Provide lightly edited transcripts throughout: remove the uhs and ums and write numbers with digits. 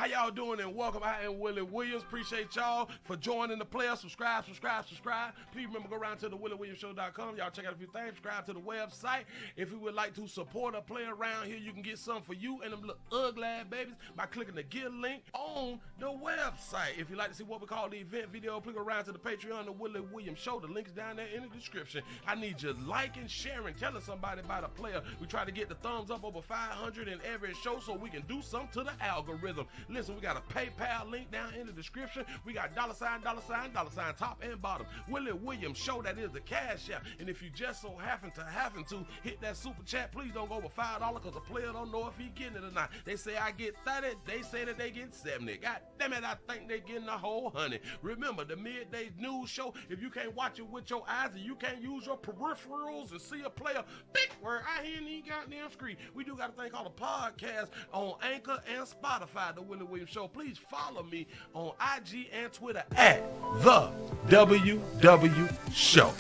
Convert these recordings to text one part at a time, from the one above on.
y'all doing? And welcome. I am Willie Williams. Appreciate y'all for joining the player. Subscribe. Please remember, go around to the WillieWilliamsShow.com. Y'all check out a few things. Subscribe to the website. If you would like to support a player around here, you can get something for you and them little ugly ass babies by clicking the Get link on the website. If you'd like to see what we call the event video, please go around to the Patreon, the Willie Williams Show. The link is down there in the description. I need you liking, sharing, telling somebody about a player. We try to get the thumbs up over 500 in every show so we can do something to the algorithm. Listen, we got a PayPal link down in the description. We got $, top and bottom. Willie Williams Show, that is the cash app. And if you just so happen to hit that super chat, please don't go over $5 because the player don't know if he getting it or not. They say I get 30, they say that they get 70. God damn it, I think they getting a whole 100. Remember, the midday news show, if you can't watch it with your eyes and you can't use your peripherals and see a player, big word, I hear any goddamn screen. We do got a thing called a podcast on Anchor and Spotify, the Willie Williams Show. Please follow me on IG and Twitter at the WW Show.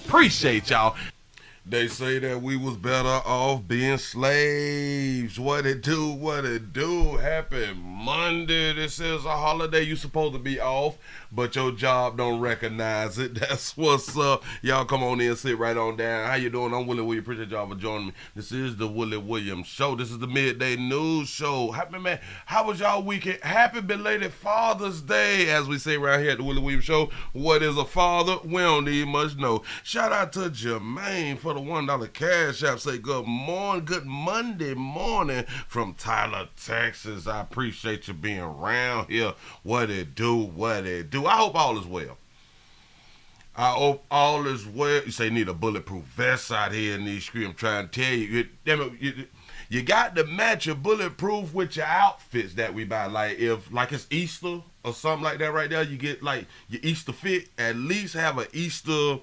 Appreciate y'all. They say that we was better off being slaves. What it do? Happy Monday. This is a holiday. You supposed to be off, but your job don't recognize it. That's what's up. Y'all come on in, sit right on down. How you doing? I'm Willie Williams. Appreciate y'all for joining me. This is the Willie Williams Show. This is the midday news show. Happy man. How was y'all weekend? Happy belated Father's Day, as we say right here at the Willie Williams Show. What is a father? We don't need much know. Shout out to Jermaine for the $1 cash app. Say good morning, good Monday morning from Tyler, Texas. I appreciate you being around here. What it do? I hope all is well. I hope all is well. You say need a bulletproof vest out here in these streets. I'm trying to tell you, you got to match your bulletproof with your outfits that we buy. Like if it's Easter or something like that right there, you get like your Easter fit. At least have an Easter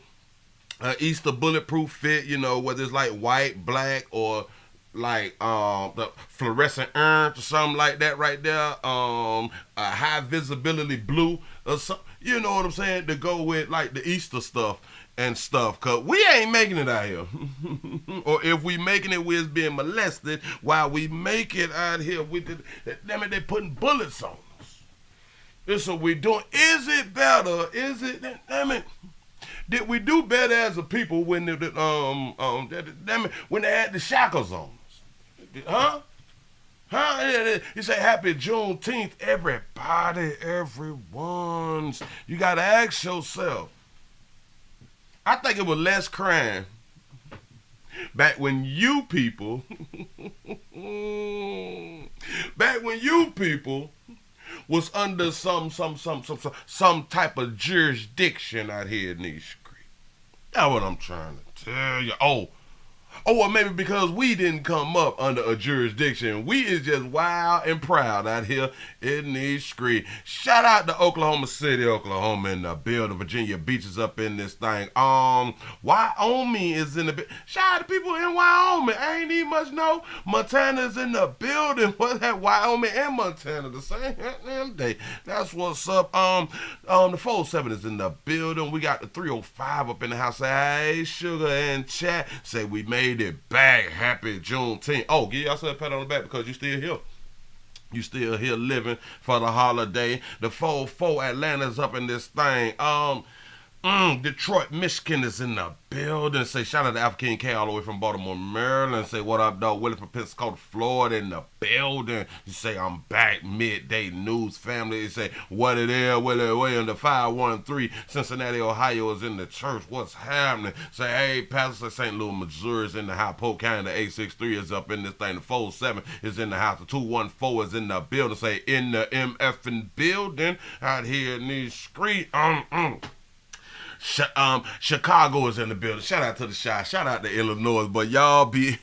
bulletproof fit, whether it's like white, black, or like the fluorescent orange or something like that right there, a high visibility blue or something, you know what I'm saying, to go with like the Easter stuff and stuff, cause we ain't making it out here. Or if we making it, we're being molested while we make it out here with damn it, they putting bullets on us. This is what we doing. Is it better? Damn it. Did we do better as a people when when they had the shackles on us? You say happy Juneteenth, everybody, everyone's. You gotta ask yourself. I think it was less crime back when you people was under some type of jurisdiction out here in these streets. That's what I'm trying to tell you. Well, maybe because we didn't come up under a jurisdiction. We is just wild and proud out here in these streets. Shout out to Oklahoma City, Oklahoma in the building. Virginia Beach is up in this thing. Wyoming is in the building. Shout out to people in Wyoming. I ain't even much know. Montana's in the building. What's that? Wyoming and Montana the same damn day. That's what's up. The 407 is in the building. We got the 305 up in the house. Hey, Sugar and Chat say we made it back. Happy Juneteenth. Oh, give yourself a pat on the back because you still here. You still here living for the holiday. The 404 Atlanta's up in this thing. Detroit, Michigan is in the building. Say shout out to African K all the way from Baltimore, Maryland. Say what up, dog? Willie from Pensacola, Florida in the building. You say I'm back. Midday news family. You say what it is, Willie Williams. The 513 Cincinnati, Ohio is in the church. What's happening? Say hey, Pastor St. Louis, Missouri is in the house. Polk County, the 863 is up in this thing. The 407 is in the house. The 214 is in the building. Say in the MFing building out here in these streets. Chicago is in the building. Shout out to the Chi. Shout out to Illinois. But y'all be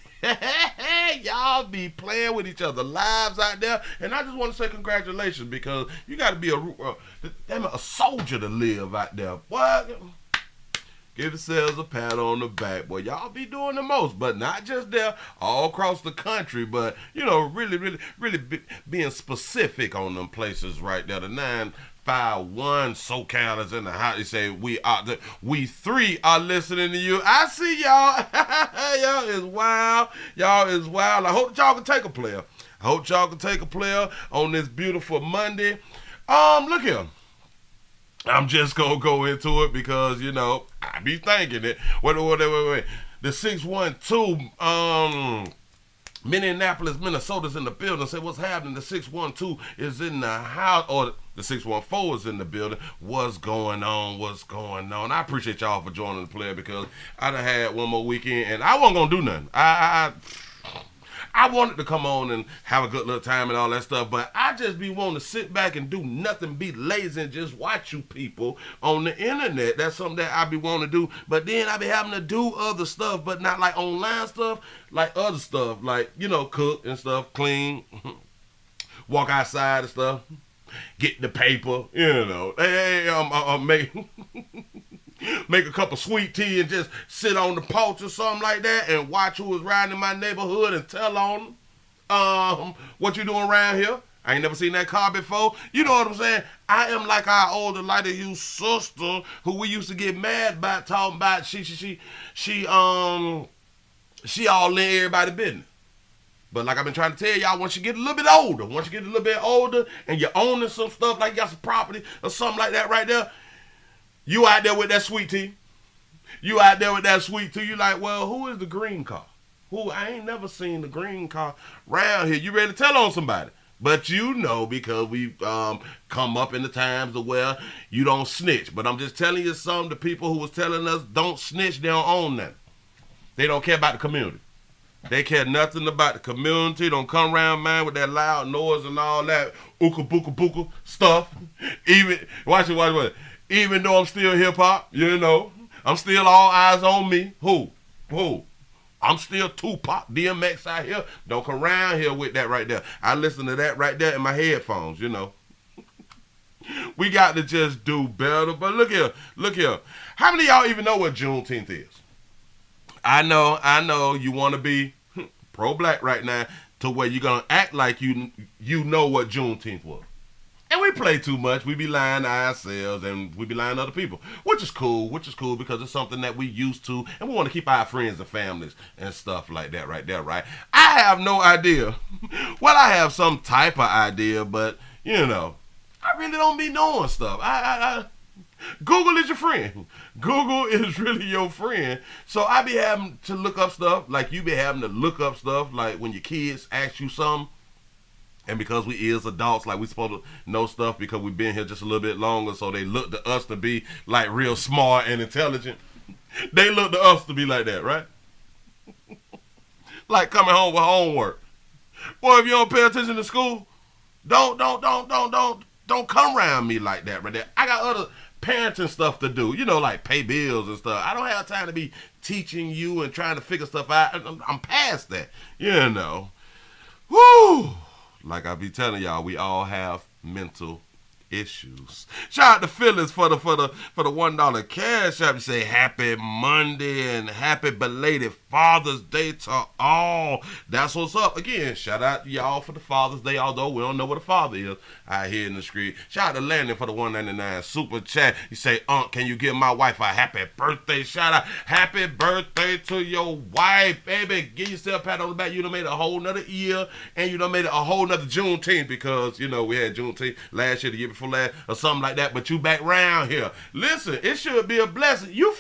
playing with each other's lives out there. And I just want to say congratulations because you got to be a soldier to live out there. What? Give yourselves a pat on the back. Boy, y'all be doing the most, but not just there, all across the country, but, really being specific on them places right there. The 951 SoCal is in the house. They say we three are listening to you. I see y'all. Y'all is wild. I hope that y'all can take a player. I hope y'all can take a player on this beautiful Monday. Look here. I'm just gonna go into it because I be thinking it. Wait. The 612, Minneapolis, Minnesota's in the building. Say what's happening? The 612 is in the house, or the 614 is in the building. What's going on? What's going on? I appreciate y'all for joining the player because I done had one more weekend and I wasn't gonna do nothing. I wanted to come on and have a good little time and all that stuff, but I just be wanting to sit back and do nothing, be lazy and just watch you people on the internet. That's something that I be wanting to do, but then I be having to do other stuff, but not like online stuff, like other stuff, like, cook and stuff, clean, walk outside and stuff, get the paper, make a cup of sweet tea and just sit on the porch or something like that and watch who was riding in my neighborhood and tell on them, what you doing around here? I ain't never seen that car before. You know what I'm saying? I am like our older, lighter you sister who we used to get mad about talking about she all in everybody's business. But like I've been trying to tell y'all, once you get a little bit older, and you're owning some stuff, like you got some property or something like that right there, you out there with that sweet tea. You like, well, who is the green car? I ain't never seen the green car around here. You ready to tell on somebody? But because we come up in the times of where you don't snitch. But I'm just telling you something, the people who was telling us don't snitch, they don't own nothing. They don't care about the community. They care nothing about the community. Don't come around, man, with that loud noise and all that ooka booka booka stuff. Watch it. Even though I'm still hip-hop, I'm still all eyes on me. Who? I'm still Tupac, DMX out here. Don't come around here with that right there. I listen to that right there in my headphones, We got to just do better. But look here. How many of y'all even know what Juneteenth is? I know you want to be pro-black right now to where you're going to act like you know what Juneteenth was. And we play too much. We be lying to ourselves and we be lying to other people, which is cool because it's something that we used to, and we want to keep our friends and families and stuff like that right there, right? I have no idea. Well, I have some type of idea, but, I really don't be knowing stuff. Google is your friend. Google is really your friend. So I be having to look up stuff like you be having to look up stuff like when your kids ask you something. And because we is adults, like we supposed to know stuff because we've been here just a little bit longer, so they look to us to be like real smart and intelligent. They look to us to be like that, right? Like coming home with homework. Boy, if you don't pay attention to school, don't come around me like that right there. I got other parenting stuff to do, like pay bills and stuff. I don't have time to be teaching you and trying to figure stuff out. I'm past that, Woo! Like I be telling y'all, we all have mental issues. Shout out to Phyllis for the $1 cash app. You say happy Monday and happy belated Father's Day to all. That's what's up. Again, shout out to y'all for the Father's Day, although we don't know what a father is out here in the street. Shout out to Landon for the $1.99 super chat. You say, can you give my wife a happy birthday? Shout out, happy birthday to your wife, baby. Give yourself a pat on the back. You done made a whole nother year, and you done made a whole nother Juneteenth because, we had Juneteenth last year, the year before last, or something like that, but you back round here. Listen, it should be a blessing. You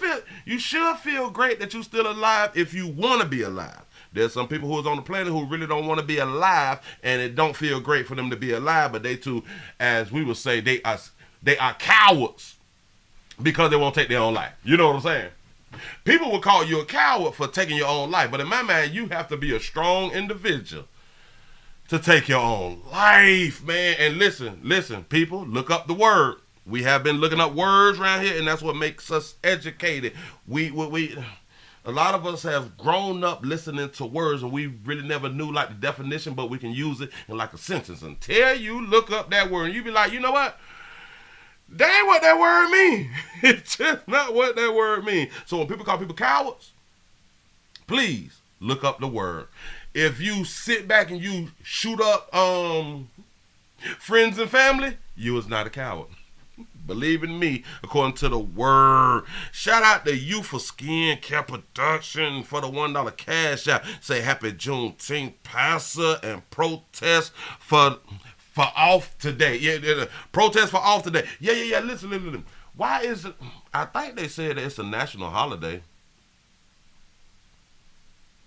should feel great that you still alive if you want to be alive. There's some people who is on the planet who really don't want to be alive, and it don't feel great for them to be alive, but they too, as we would say, they are cowards because they won't take their own life. You know what I'm saying? People will call you a coward for taking your own life, but in my mind, you have to be a strong individual to take your own life, man. And listen, people, look up the word. We have been looking up words around here, and that's what makes us educated. A lot of us have grown up listening to words, and we really never knew like the definition, but we can use it in like a sentence. Until you look up that word, and you be like, you know what? That ain't what that word mean. It's just not what that word mean. So when people call people cowards, please look up the word. If you sit back and you shoot up friends and family, you is not a coward. Believe in me, according to the word. Shout out to You for Skin Care Production for the $1 cash out. Say happy Juneteenth, Pastor, and protest for off today. Yeah, protest for off today. Yeah. Listen. Why is it? I think they said it's a national holiday,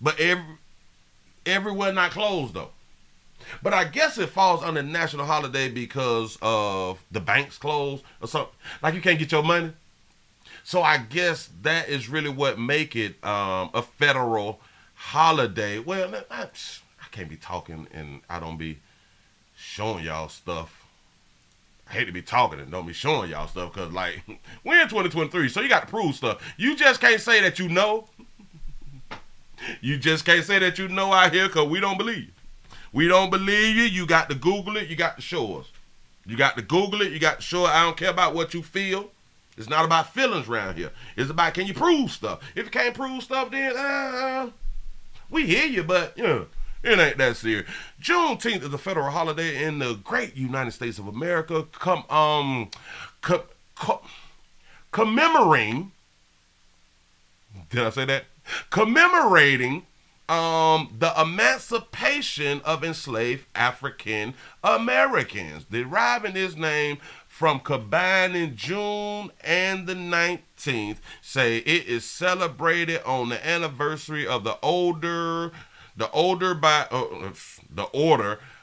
but everywhere not closed though. But I guess it falls under national holiday because of the banks closed or something. Like you can't get your money. So I guess that is really what make it a federal holiday. Well, I can't be talking and I don't be showing y'all stuff. I hate to be talking and don't be showing y'all stuff because, like, we're in 2023, so you got to prove stuff. You just can't say that you know. You just can't say that you know out here because we don't believe. We don't believe you. You got to Google it. You got to show us. You got to Google it. You got to show it. I don't care about what you feel. It's not about feelings around here. It's about can you prove stuff. If you can't prove stuff, then we hear you, but, you know, it ain't that serious. Juneteenth is a federal holiday in the great United States of America, commemorating, did I say that? Commemorating the emancipation of enslaved African Americans, deriving its name from combining June and the 19th. Say it is celebrated on the anniversary of the order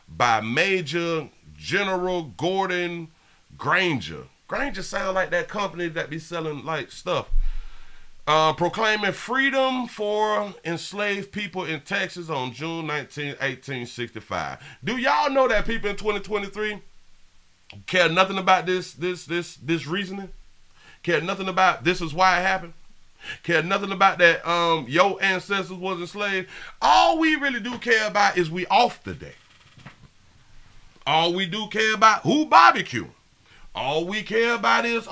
by Major General Gordon Granger. Granger sound like that company that be selling like stuff. Proclaiming freedom for enslaved people in Texas on June 19, 1865. Do y'all know that people in 2023 care nothing about this reasoning? Care nothing about this is why it happened? Care nothing about that your ancestors was enslaved? All we really do care about is we off today. All we do care about who barbecue. All we care about is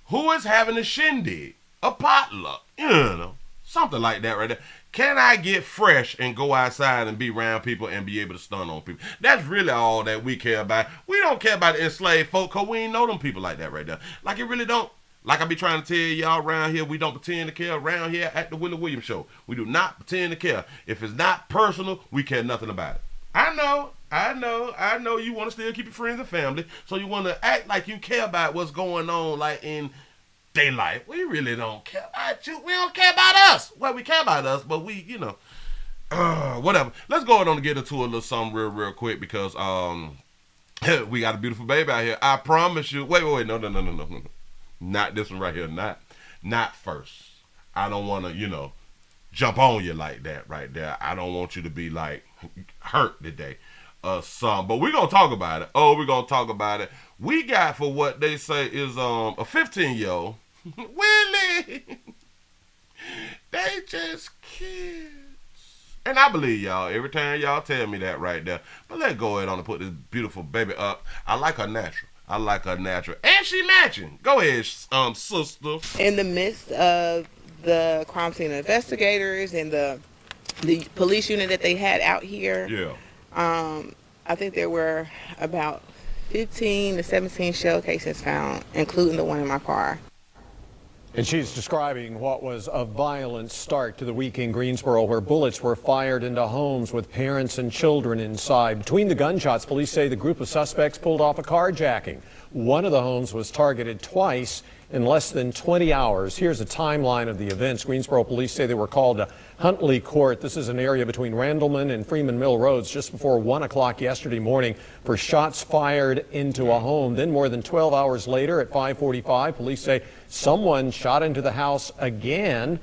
who is having a shindig, a potluck, you know, something like that right there. Can I get fresh and go outside and be around people and be able to stun on people? That's really all that we care about. We don't care about the enslaved folk because we ain't know them people like that right there. Like it really don't. Like I be trying to tell y'all around here, we don't pretend to care around here at the Willie Williams Show. We do not pretend to care. If it's not personal, we care nothing about it. I know you want to still keep your friends and family, so you want to act like you care about what's going on like in their life. We really don't care about you. We don't care about us. Well, we care about us, but we, you know, whatever. Let's go on and get into a little something real quick because we got a beautiful baby out here. I promise you. Wait, no. Not this one right here. Not first. I don't want to, you know, jump on you like that right there. I don't want you to be like hurt today. But we're going to talk about it. We're going to talk about it. We got for what they say is a 15-year-old. Willie! They just kids. And I believe y'all every time y'all tell me that right there. But let's go ahead on and put this beautiful baby up. I like her natural. And she matching. Go ahead, sister. In the midst of the crime scene investigators and the police unit that they had out here. Yeah. I think there were about 15 to 17 shell cases found, including the one in my car. And she's describing what was a violent start to the week in Greensboro, where bullets were fired into homes with parents and children inside. Between the gunshots, police say the group of suspects pulled off a carjacking. One of the homes was targeted twice in less than 20 hours. Here's a timeline of the events. Greensboro police say they were called to Huntley Court. This is an area between Randleman and Freeman Mill Roads just before 1 o'clock yesterday morning for shots fired into a home. Then more than 12 hours later at 5:45, police say someone shot into the house again.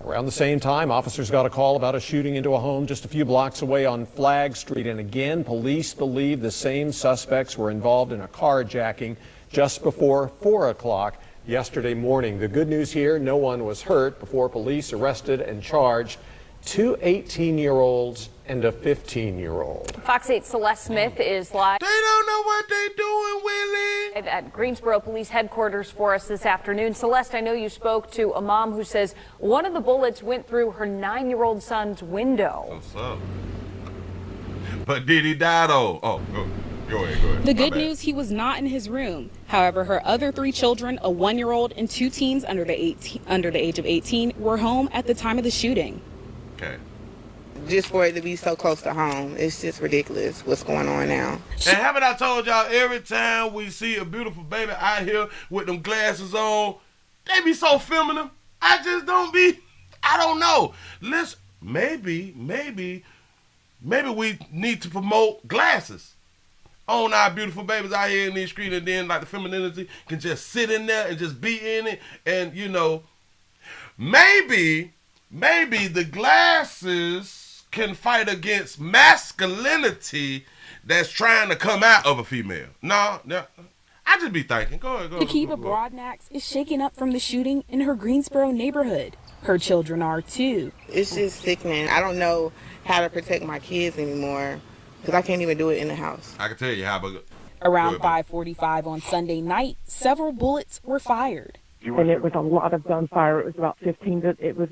Around the same time, officers got a call about a shooting into a home just a few blocks away on Flag Street. And again, police believe the same suspects were involved in a carjacking just before 4 o'clock yesterday morning. The good news here, no one was hurt before police arrested and charged two 18-year-olds and a 15-year-old. Fox 8 Celeste Smith is live. They don't know what they doing, Willie. At Greensboro Police Headquarters for us this afternoon. Celeste, I know you spoke to a mom who says one of the bullets went through her 9-year-old son's window. What's up? But did he die though? Oh, Go ahead. The good news, he was not in his room. However, her other 3 children, a 1-year-old and 2 teens under the age of 18, were home at the time of the shooting. Okay. Just for it to be so close to home, it's just ridiculous what's going on now. And haven't I told y'all, every time we see a beautiful baby out here with them glasses on, they be so feminine. I just don't be, I don't know. Listen, maybe we need to promote glasses on our beautiful babies out here in these streets, and then like the femininity can just sit in there and just be in it. And you know, maybe the glasses can fight against masculinity that's trying to come out of a female. No, I just be thinking. Go ahead. Akiva Broadnax is shaken up from the shooting in her Greensboro neighborhood. Her children are too. It's just sickening. I don't know how to protect my kids anymore because I can't even do it in the house. I can tell you how. But Around 5:45 on Sunday night, several bullets were fired. And it was a lot of gunfire. It was about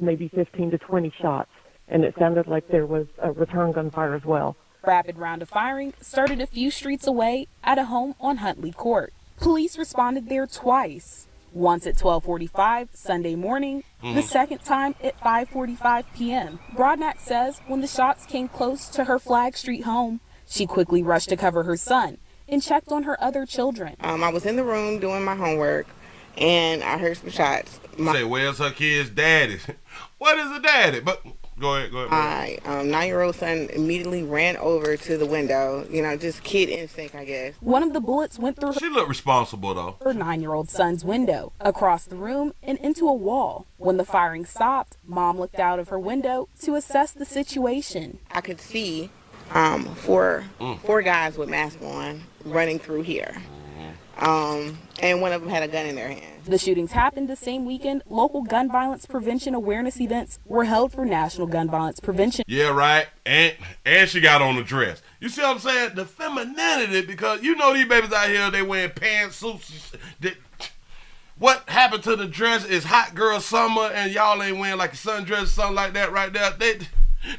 maybe 15 to 20 shots. And it sounded like there was a return gunfire as well. Rapid round of firing started a few streets away at a home on Huntley Court. Police responded there twice. Once at 12:45 Sunday morning, the second time at 5:45 p.m. Broadnax says when the shots came close to her Flag Street home, she quickly rushed to cover her son and checked on her other children. I was in the room doing my homework, and I heard some shots. Say, where's her kid's daddy? What is a daddy? But go ahead. My 9-year-old son immediately ran over to the window. You know, just kid instinct, I guess. One of the bullets went through She looked responsible, though. her 9-year-old son's window, across the room, and into a wall. When the firing stopped, Mom looked out of her window to assess the situation. I could see four guys with masks on running through here. And one of them had a gun in their hand. The shootings happened the same weekend. Local gun violence prevention awareness events were held for National Gun Violence Prevention. Yeah, right. And she got on the dress. You see what I'm saying? The femininity, because you know these babies out here, they wearing pants, suits. What happened to the dress is hot girl summer, and y'all ain't wearing like a sundress or something like that right there.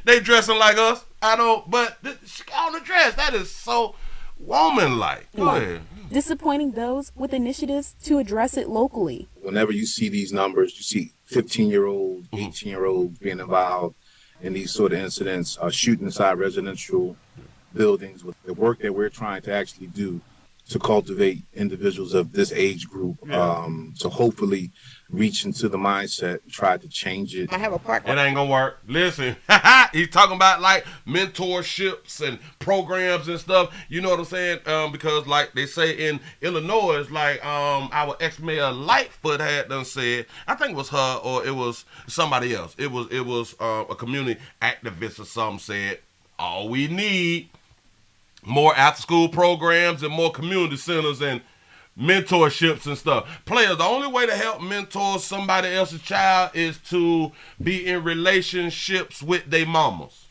They dressing like us. But she got on the dress. That is so woman-like. Go ahead. Disappointing those with initiatives to address it locally. Whenever you see these numbers, you see 15-year-olds, 18-year-olds being involved in these sort of incidents, shooting inside residential buildings. With the work that we're trying to actually do to cultivate individuals of this age group, to hopefully reach into the mindset and try to change it. I have a park. It ain't gonna work. Listen, he's talking about like mentorships and programs and stuff. You know what I'm saying? Because like they say in Illinois, like our ex-mayor Lightfoot had done said, I think it was her or it was somebody else. It was a community activist or something said, all we need more after-school programs and more community centers and mentorships and stuff. Players, the only way to help mentor somebody else's child is to be in relationships with their mamas.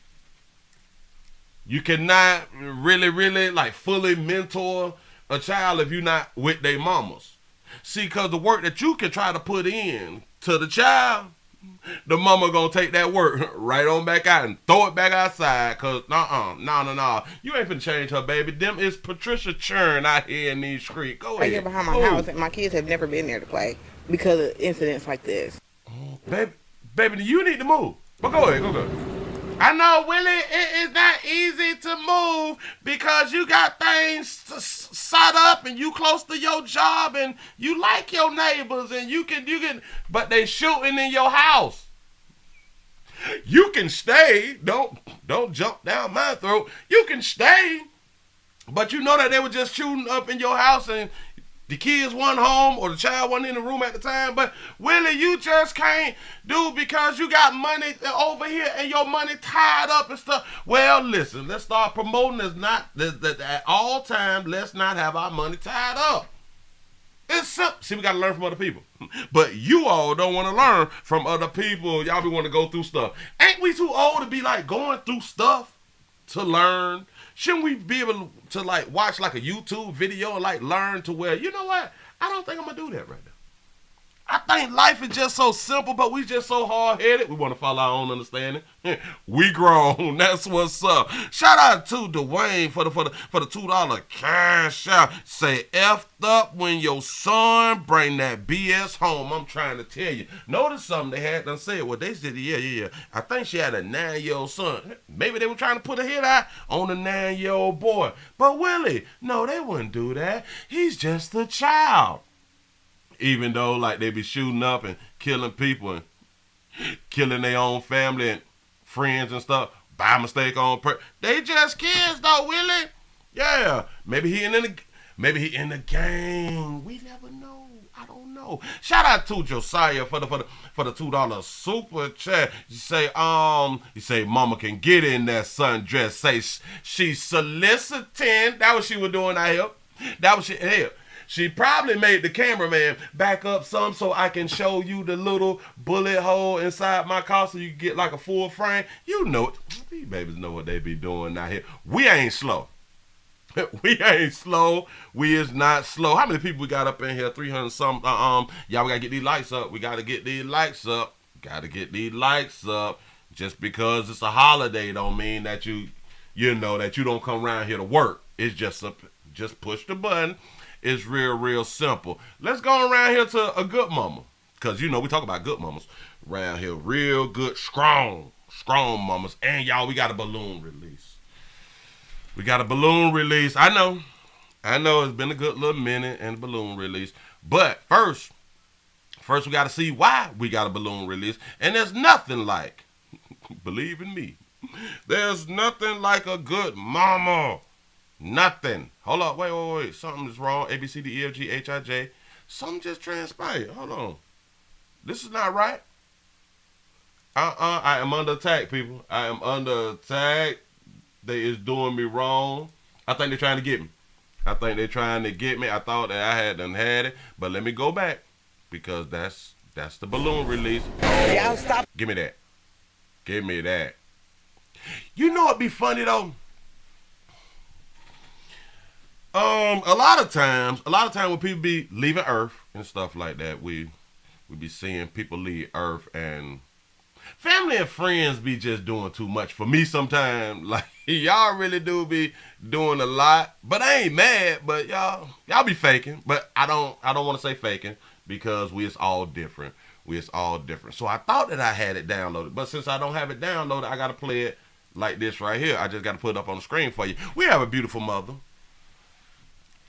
You cannot really like fully mentor a child if you're not with their mamas. See, because the work that you can try to put in to the child, the mama gonna take that work right on back out and throw it back outside. Cause no, you ain't finna change her, baby. Them is Patricia Churn out here in these streets. Go ahead. Right here behind my house, and my kids have never been there to play because of incidents like this. Baby, you need to move. But go ahead. I know, Willie, it is not easy to move because you got things set up and you close to your job and you like your neighbors and you can, but they shooting in your house. You can stay. Don't jump down my throat. You can stay, but you know that they were just shooting up in your house and the kids weren't home or the child wasn't in the room at the time. But Willie, you just can't do because you got money over here and your money tied up and stuff. Well, listen, let's start promoting this. At all times, let's not have our money tied up. It's simple. See, we got to learn from other people. But you all don't want to learn from other people. Y'all be wanting to go through stuff. Ain't we too old to be like going through stuff to learn? Shouldn't we be able to like watch like a YouTube video and like learn to where, you know what? I don't think I'm going to do that right now. I think life is just so simple, but we just so hard-headed. We want to follow our own understanding. We grown. That's what's up. Shout out to Dwayne for the $2 cash out. Say effed up when your son bring that BS home. I'm trying to tell you. Notice something they had done said. Well, they said, yeah. I think she had a 9-year-old son. Maybe they were trying to put a hit out on the 9-year-old boy. But Willie, no, they wouldn't do that. He's just a child. Even though, like, they be shooting up and killing people and killing their own family and friends and stuff by mistake on purpose. They just kids, though, Willie. Yeah, maybe he in the gang. We never know. I don't know. Shout out to Josiah for the $2 super chat. You say mama can get in that sundress. Say she's soliciting. That what she was doing out here. That was she here. She probably made the cameraman back up some so I can show you the little bullet hole inside my car so you can get like a full frame. You know it. These babies know what they be doing out here. We ain't slow. We ain't slow. We is not slow. How many people we got up in here? 300 something. Y'all, we gotta get these lights up. We gotta get these lights up. Gotta get these lights up. Just because it's a holiday don't mean that you know that you don't come around here to work. It's just push the button. It's real simple. Let's go around here to a good mama. Because, we talk about good mamas around here. Real good, strong mamas. And, y'all, we got a balloon release. I know it's been a good little minute and a balloon release. But first we got to see why we got a balloon release. And there's nothing like, believe in me, there's nothing like a good mama. Nothing. Hold up. Wait. Something is wrong. A, B, C, D, E, F, G, H, I, J. Something just transpired. Hold on. This is not right. I am under attack, people. I am under attack. They is doing me wrong. I think they're trying to get me. I thought that I had it. But let me go back. Because that's the balloon release. Oh, y'all stop. Give me that. You know it'd be funny, though? A lot of times when people be leaving Earth and stuff like that, we be seeing people leave Earth and family and friends be just doing too much for me sometimes. Like, y'all really do be doing a lot, but I ain't mad, but y'all be faking, but I don't want to say faking because we is all different. So I thought that I had it downloaded, but since I don't have it downloaded, I got to play it like this right here. I just got to put it up on the screen for you. We have a beautiful mother.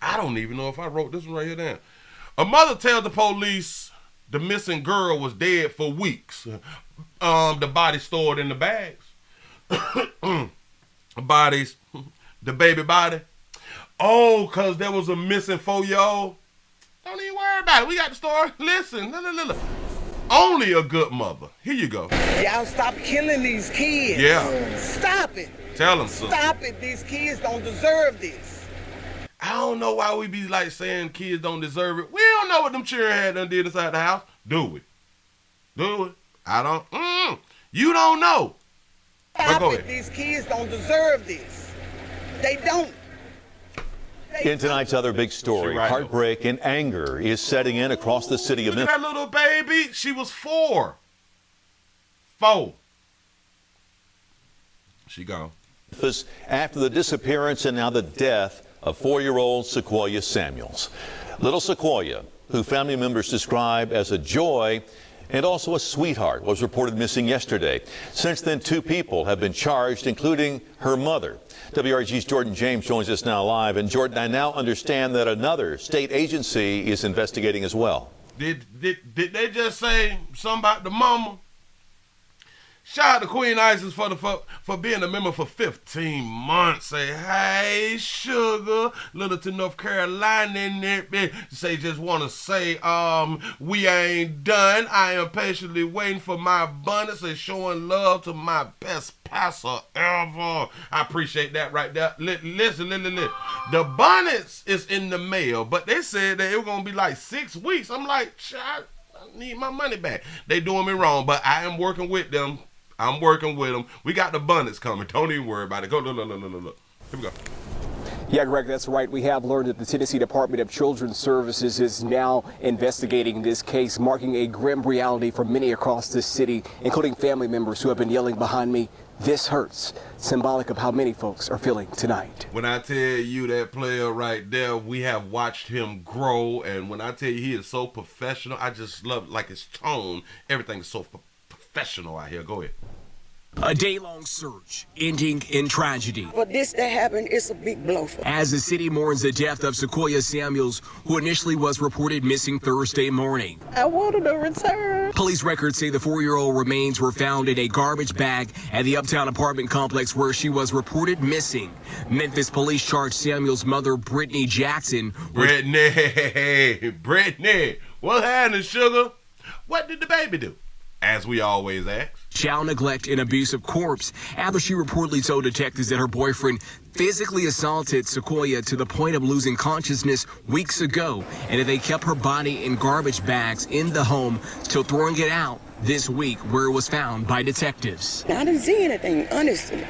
I don't even know if I wrote this one right here down. A mother tells the police the missing girl was dead for weeks. The body stored in the bags. The baby body. Oh, because there was a missing 4-year-old. Don't even worry about it. We got the story. Listen. Look. Only a good mother. Here you go. Y'all stop killing these kids. Yeah. Stop it. Tell them, sister. Stop it. These kids don't deserve this. I don't know why we be like saying kids don't deserve it. We don't know what them children had done did inside the house. Do it. I don't. You don't know. Stop it. These kids don't deserve this. They don't. In tonight's other big story, heartbreak and anger is setting in across the city of Memphis. That little baby, she was 4. 4. She gone. After the disappearance and now the death of 4-year-old Sequoia Samuels. Little Sequoia, who family members describe as a joy and also a sweetheart, was reported missing yesterday. Since then, 2 people have been charged, including her mother. WRG's Jordan James joins us now live. And Jordan, I now understand that another state agency is investigating as well. Did they just say something about the mama? Shout out to Queen Isis for being a member for 15 months. Say, hey, sugar, little to North Carolina in there. Say, just want to say, we ain't done. I am patiently waiting for my abundance and showing love to my best pastor ever. I appreciate that right there. Listen. The abundance is in the mail, but they said that it was going to be like 6 weeks. I'm like, I need my money back. They doing me wrong, but I am working with them. We got the abundance coming. Don't even worry about it. Go, look. Here we go. Yeah, Greg, that's right. We have learned that the Tennessee Department of Children's Services is now investigating this case, marking a grim reality for many across this city, including family members who have been yelling behind me, "This hurts," symbolic of how many folks are feeling tonight. When I tell you that player right there, we have watched him grow, and when I tell you he is so professional, I just love like his tone. Everything is so professional out here. Go ahead. A day-long search ending in tragedy. For this to happen, it's a big blow for as the city mourns the death of Sequoia Samuels, who initially was reported missing Thursday morning. I wanted a return. Police records say the 4-year-old remains were found in a garbage bag at the Uptown apartment complex where she was reported missing. Memphis police charged Samuel's mother, Brittany Jackson. Brittany, what happened, sugar? What did the baby do? As we always ask. Child neglect and abuse of corpse after she reportedly told detectives that her boyfriend physically assaulted Sequoia to the point of losing consciousness weeks ago, and that they kept her body in garbage bags in the home till throwing it out this week, where it was found by detectives. I didn't see anything, honestly.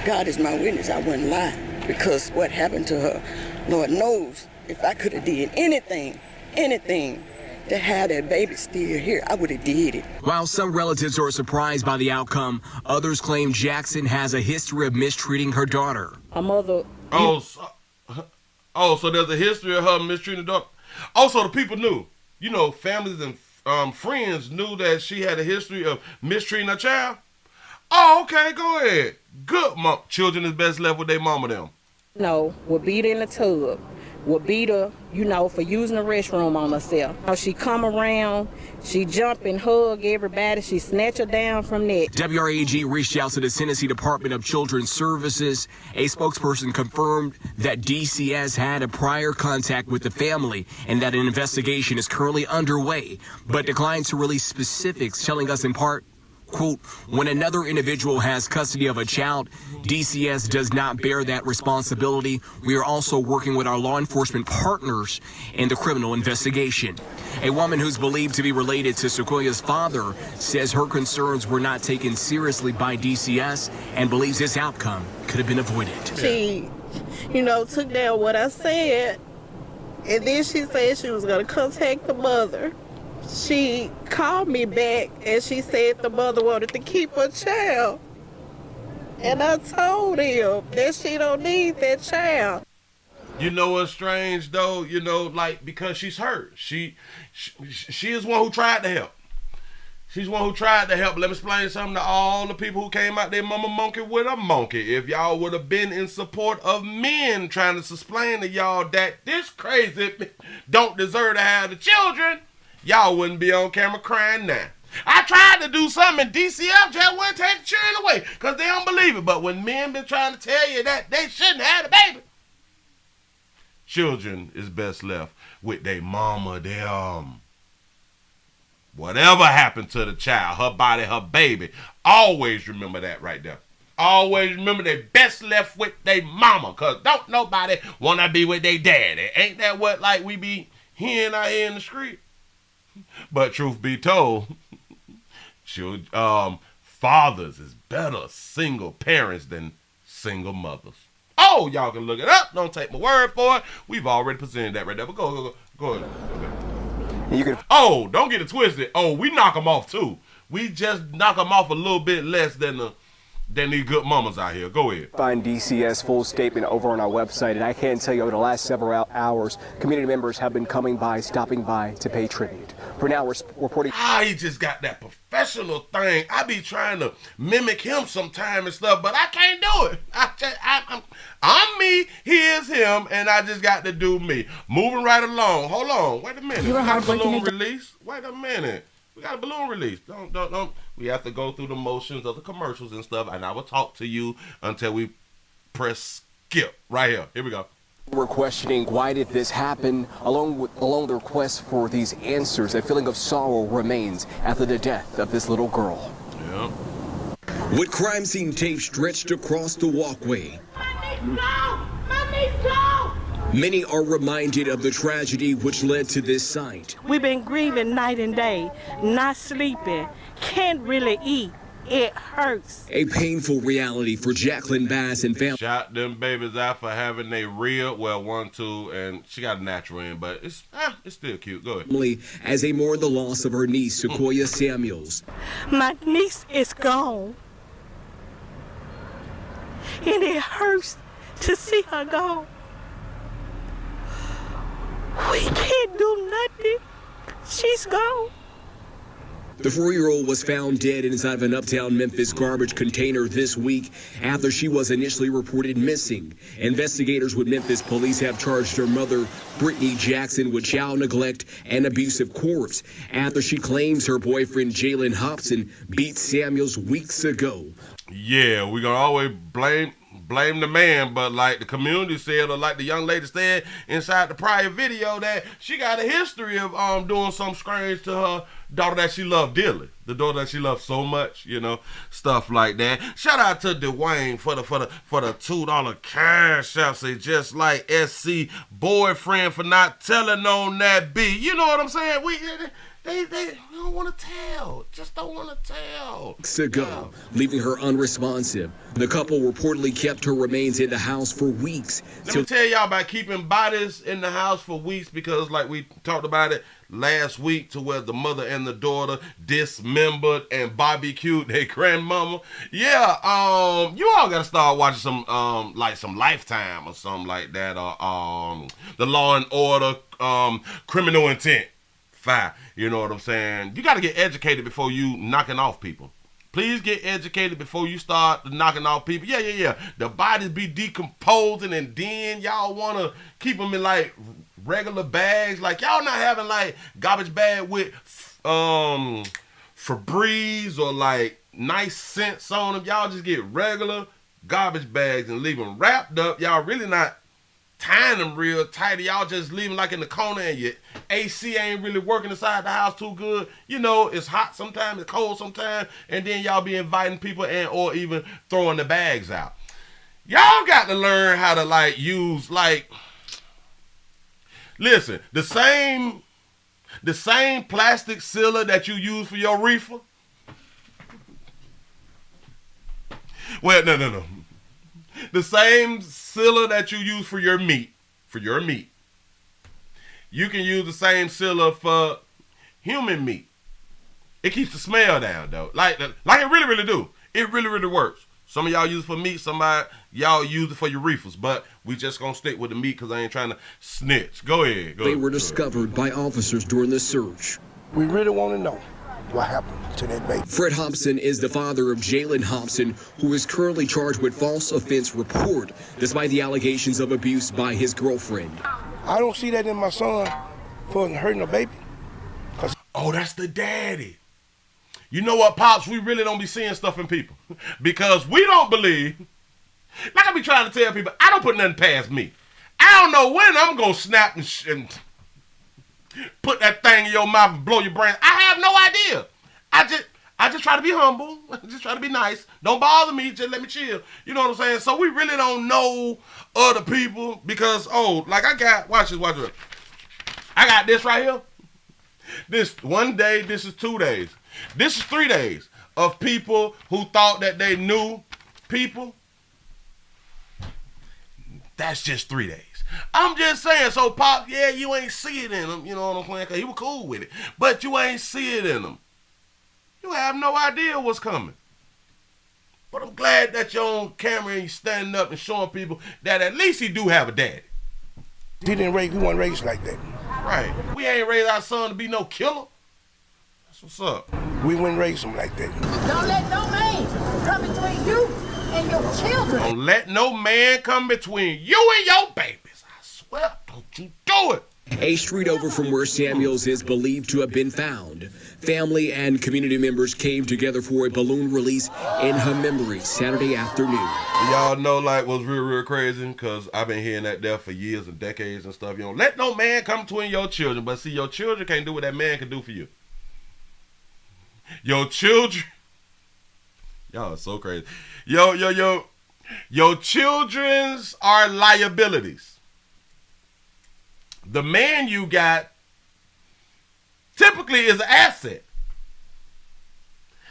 God is my witness, I wouldn't lie, because what happened to her, Lord knows, if I could have did anything to have that baby still here, I would have did it. While some relatives are surprised by the outcome, others claim Jackson has a history of mistreating her daughter. A mother. So there's a history of her mistreating her daughter. Also, the people knew. You know, families and friends knew that she had a history of mistreating her child. Oh, okay, go ahead. Good, mom. Children is best left with their mama them. No, would beat her in the tub. Would beat her, for using the restroom on herself. She come around, she jump and hug everybody, she snatch her down from that. WRAG reached out to the Tennessee Department of Children's Services. A spokesperson confirmed that DCS had a prior contact with the family and that an investigation is currently underway, but declined to release specifics, telling us in part, quote, when another individual has custody of a child, DCS does not bear that responsibility. We are also working with our law enforcement partners in the criminal investigation. A woman who's believed to be related to Sequoia's father says her concerns were not taken seriously by DCS and believes this outcome could have been avoided. She, took down what I said, and then she said she was going to contact the mother. She called me back and she said the mother wanted to keep her child. And I told him that she don't need that child. You know what's strange though? Because she's hurt. She is one who tried to help. She's one who tried to help. Let me explain something to all the people who came out there mama monkey with a monkey. If y'all would have been in support of men trying to explain to y'all that this crazy don't deserve to have the children, y'all wouldn't be on camera crying now. I tried to do something and DCF just wouldn't take the children away because they don't believe it. But when men been trying to tell you that they shouldn't have the baby, children is best left with their mama, whatever happened to the child, her body, her baby. Always remember that right there. Always remember they best left with their mama because don't nobody want to be with their daddy. Ain't that what we be hearing out here in the street? But truth be told, fathers is better single parents than single mothers. Oh, y'all can look it up. Don't take my word for it. We've already presented that right there. But go ahead. Don't get it twisted. Oh, we knock them off too. We just knock them off a little bit less than these good mamas out here. Go ahead. Find DCS full statement over on our website, and I can tell you over the last several hours, community members have been stopping by to pay tribute. For now, we're reporting. He just got that professional thing. I be trying to mimic him sometime and stuff, but I can't do it. I'm me, he is him, and I just got to do me. Moving right along. Hold on. Wait a minute. You were balloon release. Wait a minute. We got a balloon release. Don't. We have to go through the motions of the commercials and stuff, and I will talk to you until we press skip. Right here. Here we go. We're questioning why did this happen, along the request for these answers. A feeling of sorrow remains after the death of this little girl. Yeah. With crime scene tape stretched across the walkway, many are reminded of the tragedy which led to this sight. We've been grieving night and day, not sleeping, can't really eat. It hurts. A painful reality for Jacqueline Bass and family. Shot them babies out for having a real, well, 1, 2, and she got a natural end, but it's still cute. Go ahead. As they mourn the loss of her niece, Sequoia Samuels. My niece is gone. And it hurts to see her gone. We can't do nothing. She's gone. The 4-year-old was found dead inside of an uptown Memphis garbage container this week after she was initially reported missing. Investigators with Memphis police have charged her mother, Brittany Jackson, with child neglect and abusive course after she claims her boyfriend, Jalen Hobson, beat Samuels weeks ago. Yeah, we're going to always blame the man, but like the community said, or like the young lady said inside the prior video, that she got a history of doing something strange to her daughter that she loved dearly, the daughter that she loved so much, you know, stuff like that. Shout out to Dwayne for the $2 cash out. Say just like SC boyfriend for not telling on that beat. You know what I'm saying? They don't want to tell. Just don't want to tell. Ago, leaving her unresponsive. The couple reportedly kept her remains in the house for weeks. Let me tell y'all about keeping bodies in the house for weeks, because like we talked about it last week, to where the mother and the daughter dismembered and barbecued their grandmama. Yeah, you all gotta start watching some like some Lifetime or something like that, or the Law and Order, Criminal Intent 5. You know what I'm saying? You got to get educated before you knocking off people. Please get educated before you start knocking off people. Yeah. The bodies be decomposing, and then y'all want to keep them in like regular bags. Like y'all not having like garbage bag with Febreze or like nice scents on them. Y'all just get regular garbage bags and leave them wrapped up. Y'all really not tying them real tight. Y'all just leave them like in the corner, and your AC ain't really working inside the house too good. You know, it's hot sometimes, it's cold sometimes, and then y'all be inviting people and or even throwing the bags out. Y'all got to learn how to like use like, listen, the same plastic sealer that you use for your reefer. Well, no. The same sealer that you use for your meat, you can use the same sealer for human meat. It keeps the smell down, though. Like it really do. It really works. Some of y'all use it for meat, some of y'all use it for your reefers, but we just gonna stick with the meat because I ain't trying to snitch. Go ahead. They were discovered by officers during the search. We really want to know what happened to that baby. Fred Hobson is the father of Jalen Hobson, who is currently charged with false offense report, despite the allegations of abuse by his girlfriend. I don't see that in my son for hurting a baby. Oh, that's the daddy. You know what, Pops? We really don't be seeing stuff in people because we don't believe. Like I be trying to tell people, I don't put nothing past me. I don't know when I'm going to snap and put that thing in your mouth and blow your brain. I have no idea. I just try to be humble. I just try to be nice. Don't bother me. Just let me chill. You know what I'm saying? So we really don't know other people because, like I got, watch this. I got this right here. This 1 day, this is 2 days. This is 3 days of people who thought that they knew people. That's just 3 days. I'm just saying, so Pop, yeah, you ain't see it in him, you know what I'm saying? Because he was cool with it. But you ain't see it in him. You have no idea what's coming. But I'm glad that you're on camera and you're standing up and showing people that at least he do have a daddy. We weren't raised like that. Right. We ain't raised our son to be no killer. That's what's up. We wouldn't raise him like that. Don't let no man come between you and your children. Don't let no man come between you and your babies. I swear, don't you do it. A street over from where Samuels is believed to have been found. Family and community members came together for a balloon release in her memory Saturday afternoon. Y'all know like what's real crazy, because I've been hearing that there for years and decades and stuff. You don't let no man come between your children, but see, your children can't do what that man can do for you. Your children, y'all are so crazy. Your children's are liabilities. The man you got typically is an asset.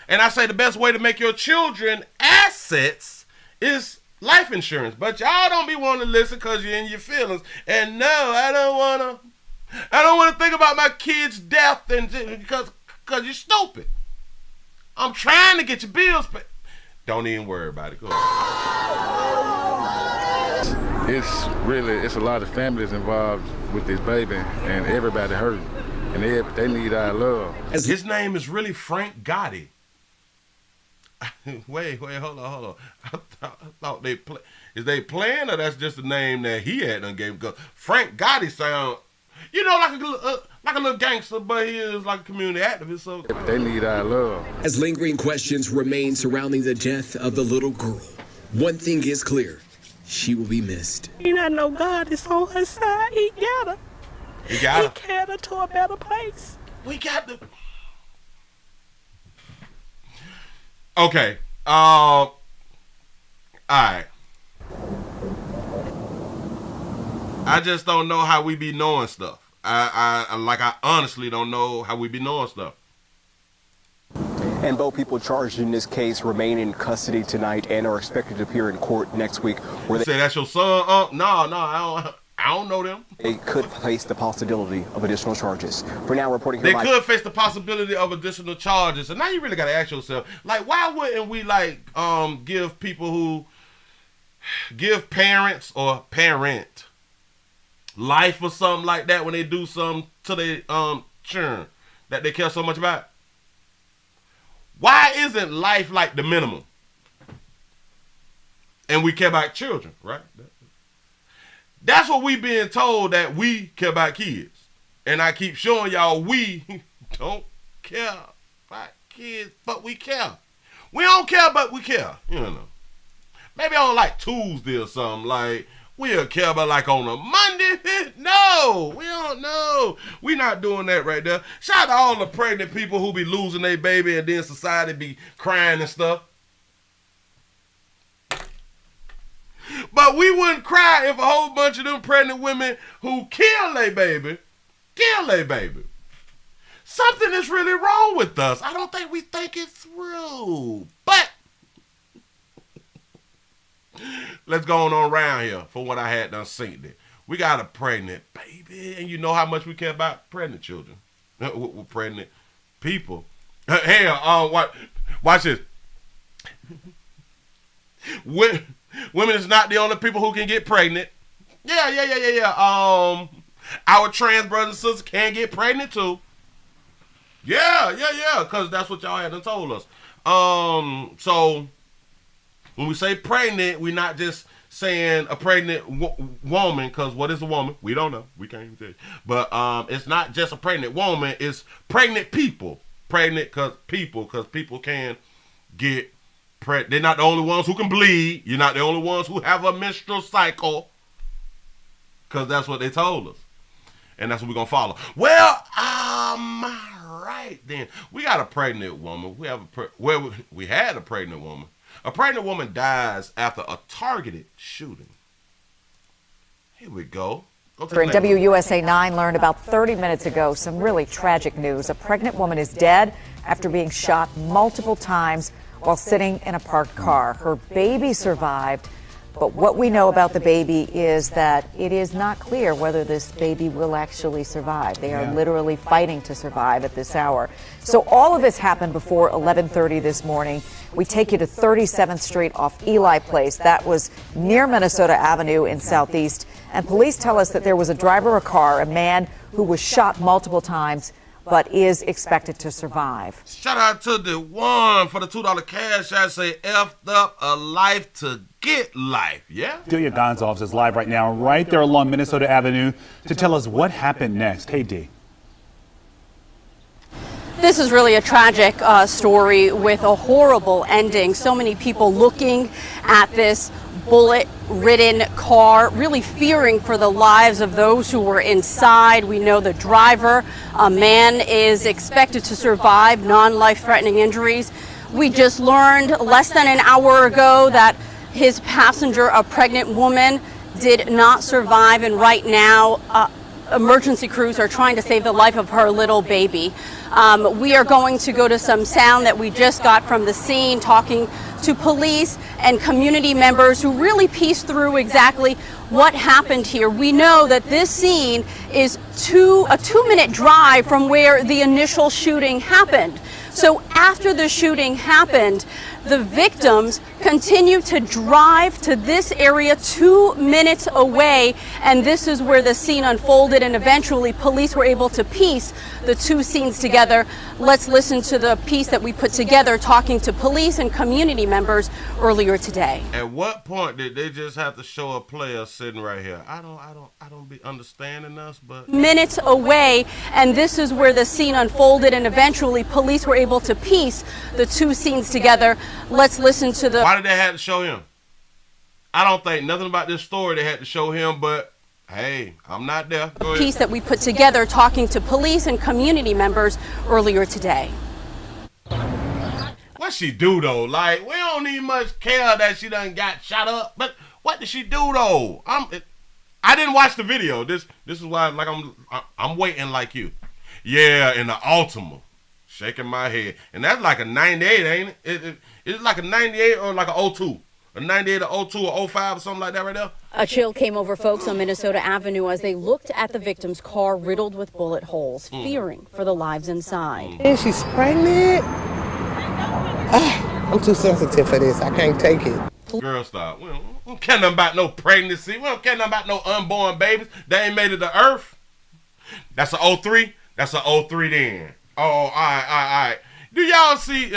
And I say the best way to make your children assets is life insurance. But y'all don't be wanting to listen because you're in your feelings. And no, I don't want to think about my kid's death and because you're stupid. I'm trying to get your bills paid. Don't even worry about it. Go ahead. It's a lot of families involved with this baby, and everybody hurt, and they need our love. His name is really Frank Gotti. Wait, hold on. I thought is they playing, or that's just the name that he had done gave? Because Frank Gotti sound, like a little gangster, but he is like a community activist. So they need our love. As lingering questions remain surrounding the death of the little girl, one thing is clear: she will be missed. I know God is on her side. He got her. He carried her to a better place. We got the. Okay. All right. I just don't know how we be knowing stuff. I honestly don't know how we be knowing stuff. And both people charged in this case remain in custody tonight and are expected to appear in court next week. Where they say that's your son? No, I don't know them. They could face the possibility of additional charges. For now, reporting here. They could face the possibility of additional charges. And now you really got to ask yourself, like, why wouldn't we give people who give parents or parent life or something like that when they do something to their children that they care so much about? Why isn't life like the minimum? And we care about children, right? That's what we being told, that we care about kids. And I keep showing y'all we don't care about kids, but we care. We don't care, but we care. You know. Maybe on like Tuesday or something, like we'll care about like on a Monday. No, we don't know. We not doing that right there. Shout out to all the pregnant people who be losing their baby and then society be crying and stuff. But we wouldn't cry if a whole bunch of them pregnant women who kill their baby. Something is really wrong with us. I don't think we think it through. But let's go on around here for what I had done seen it. We got a pregnant baby, and you know how much we care about pregnant children. With pregnant people. Hey, watch this. Women is not the only people who can get pregnant. Yeah. Our trans brothers and sisters can get pregnant too. Yeah. Because that's what y'all had done told us. So when we say pregnant, we're not just saying a pregnant woman, because what is a woman? We don't know. We can't even tell you. But it's not just a pregnant woman. It's pregnant people. Pregnant because people can get pregnant. They're not the only ones who can bleed. You're not the only ones who have a menstrual cycle, because that's what they told us. And that's what we're going to follow. Well, right then. We got a pregnant woman. We had a pregnant woman. A pregnant woman dies after a targeted shooting. Here we go. WUSA 9 learned about 30 minutes ago some really tragic news. A pregnant woman is dead after being shot multiple times while sitting in a parked car. Her baby survived, but what we know about the baby is that it is not clear whether this baby will actually survive. They are literally fighting to survive at this hour. So all of this happened before 11:30 this morning. We take you to 37th Street off Eli Place. That was near Minnesota Avenue in Southeast. And police tell us that there was a driver of a car, a man who was shot multiple times, but is expected to survive. Shout out to the one for the $2 cash. I say effed up a life to get life, yeah? Delia Gonzalez is live right now, right there along Minnesota Avenue, to tell us what happened next. Hey, D. This is really a tragic story with a horrible ending. So many people looking at this bullet-ridden car, really fearing for the lives of those who were inside. We know the driver, a man, is expected to survive non-life-threatening injuries. We just learned less than an hour ago that his passenger, a pregnant woman, did not survive, and right now emergency crews are trying to save the life of her little baby. We are going to go to some sound that we just got from the scene, talking to police and community members who really pieced through exactly what happened here. We know that this scene is a 2-minute drive from where the initial shooting happened. So after the shooting happened, the victims continued to drive to this area 2 minutes away, and this is where the scene unfolded, and eventually police were able to piece the two scenes together. Let's listen to the piece that we put together talking to police and community members earlier today. At what point did they just have to show a player sitting right here? I don't be understanding us, but minutes away, and this is where the scene unfolded, and eventually police were able to piece the two scenes together. Let's listen to the... Why did they have to show him? I don't think nothing about this story they had to show him, but hey, I'm not there. Go ahead. Piece that we put together talking to police and community members earlier today. What she do though? Like, we don't need much care that she done got shot up, but what did she do though? I didn't watch the video. This is why, like, I'm waiting like you. Yeah, in the Altima, shaking my head, and that's like a 98, ain't it? It's like a 98 or like a 02. A 98 or 02 or 05 or something like that right there. A chill came over folks on Minnesota Avenue as they looked at the victim's car riddled with bullet holes, fearing for the lives inside. And she's pregnant. I'm too sensitive for this. I can't take it. Girl, stop. We don't care nothing about no pregnancy. We don't care nothing about no unborn babies. They ain't made it to Earth. That's a 03? That's a 03 then. Oh, all right. Do y'all see,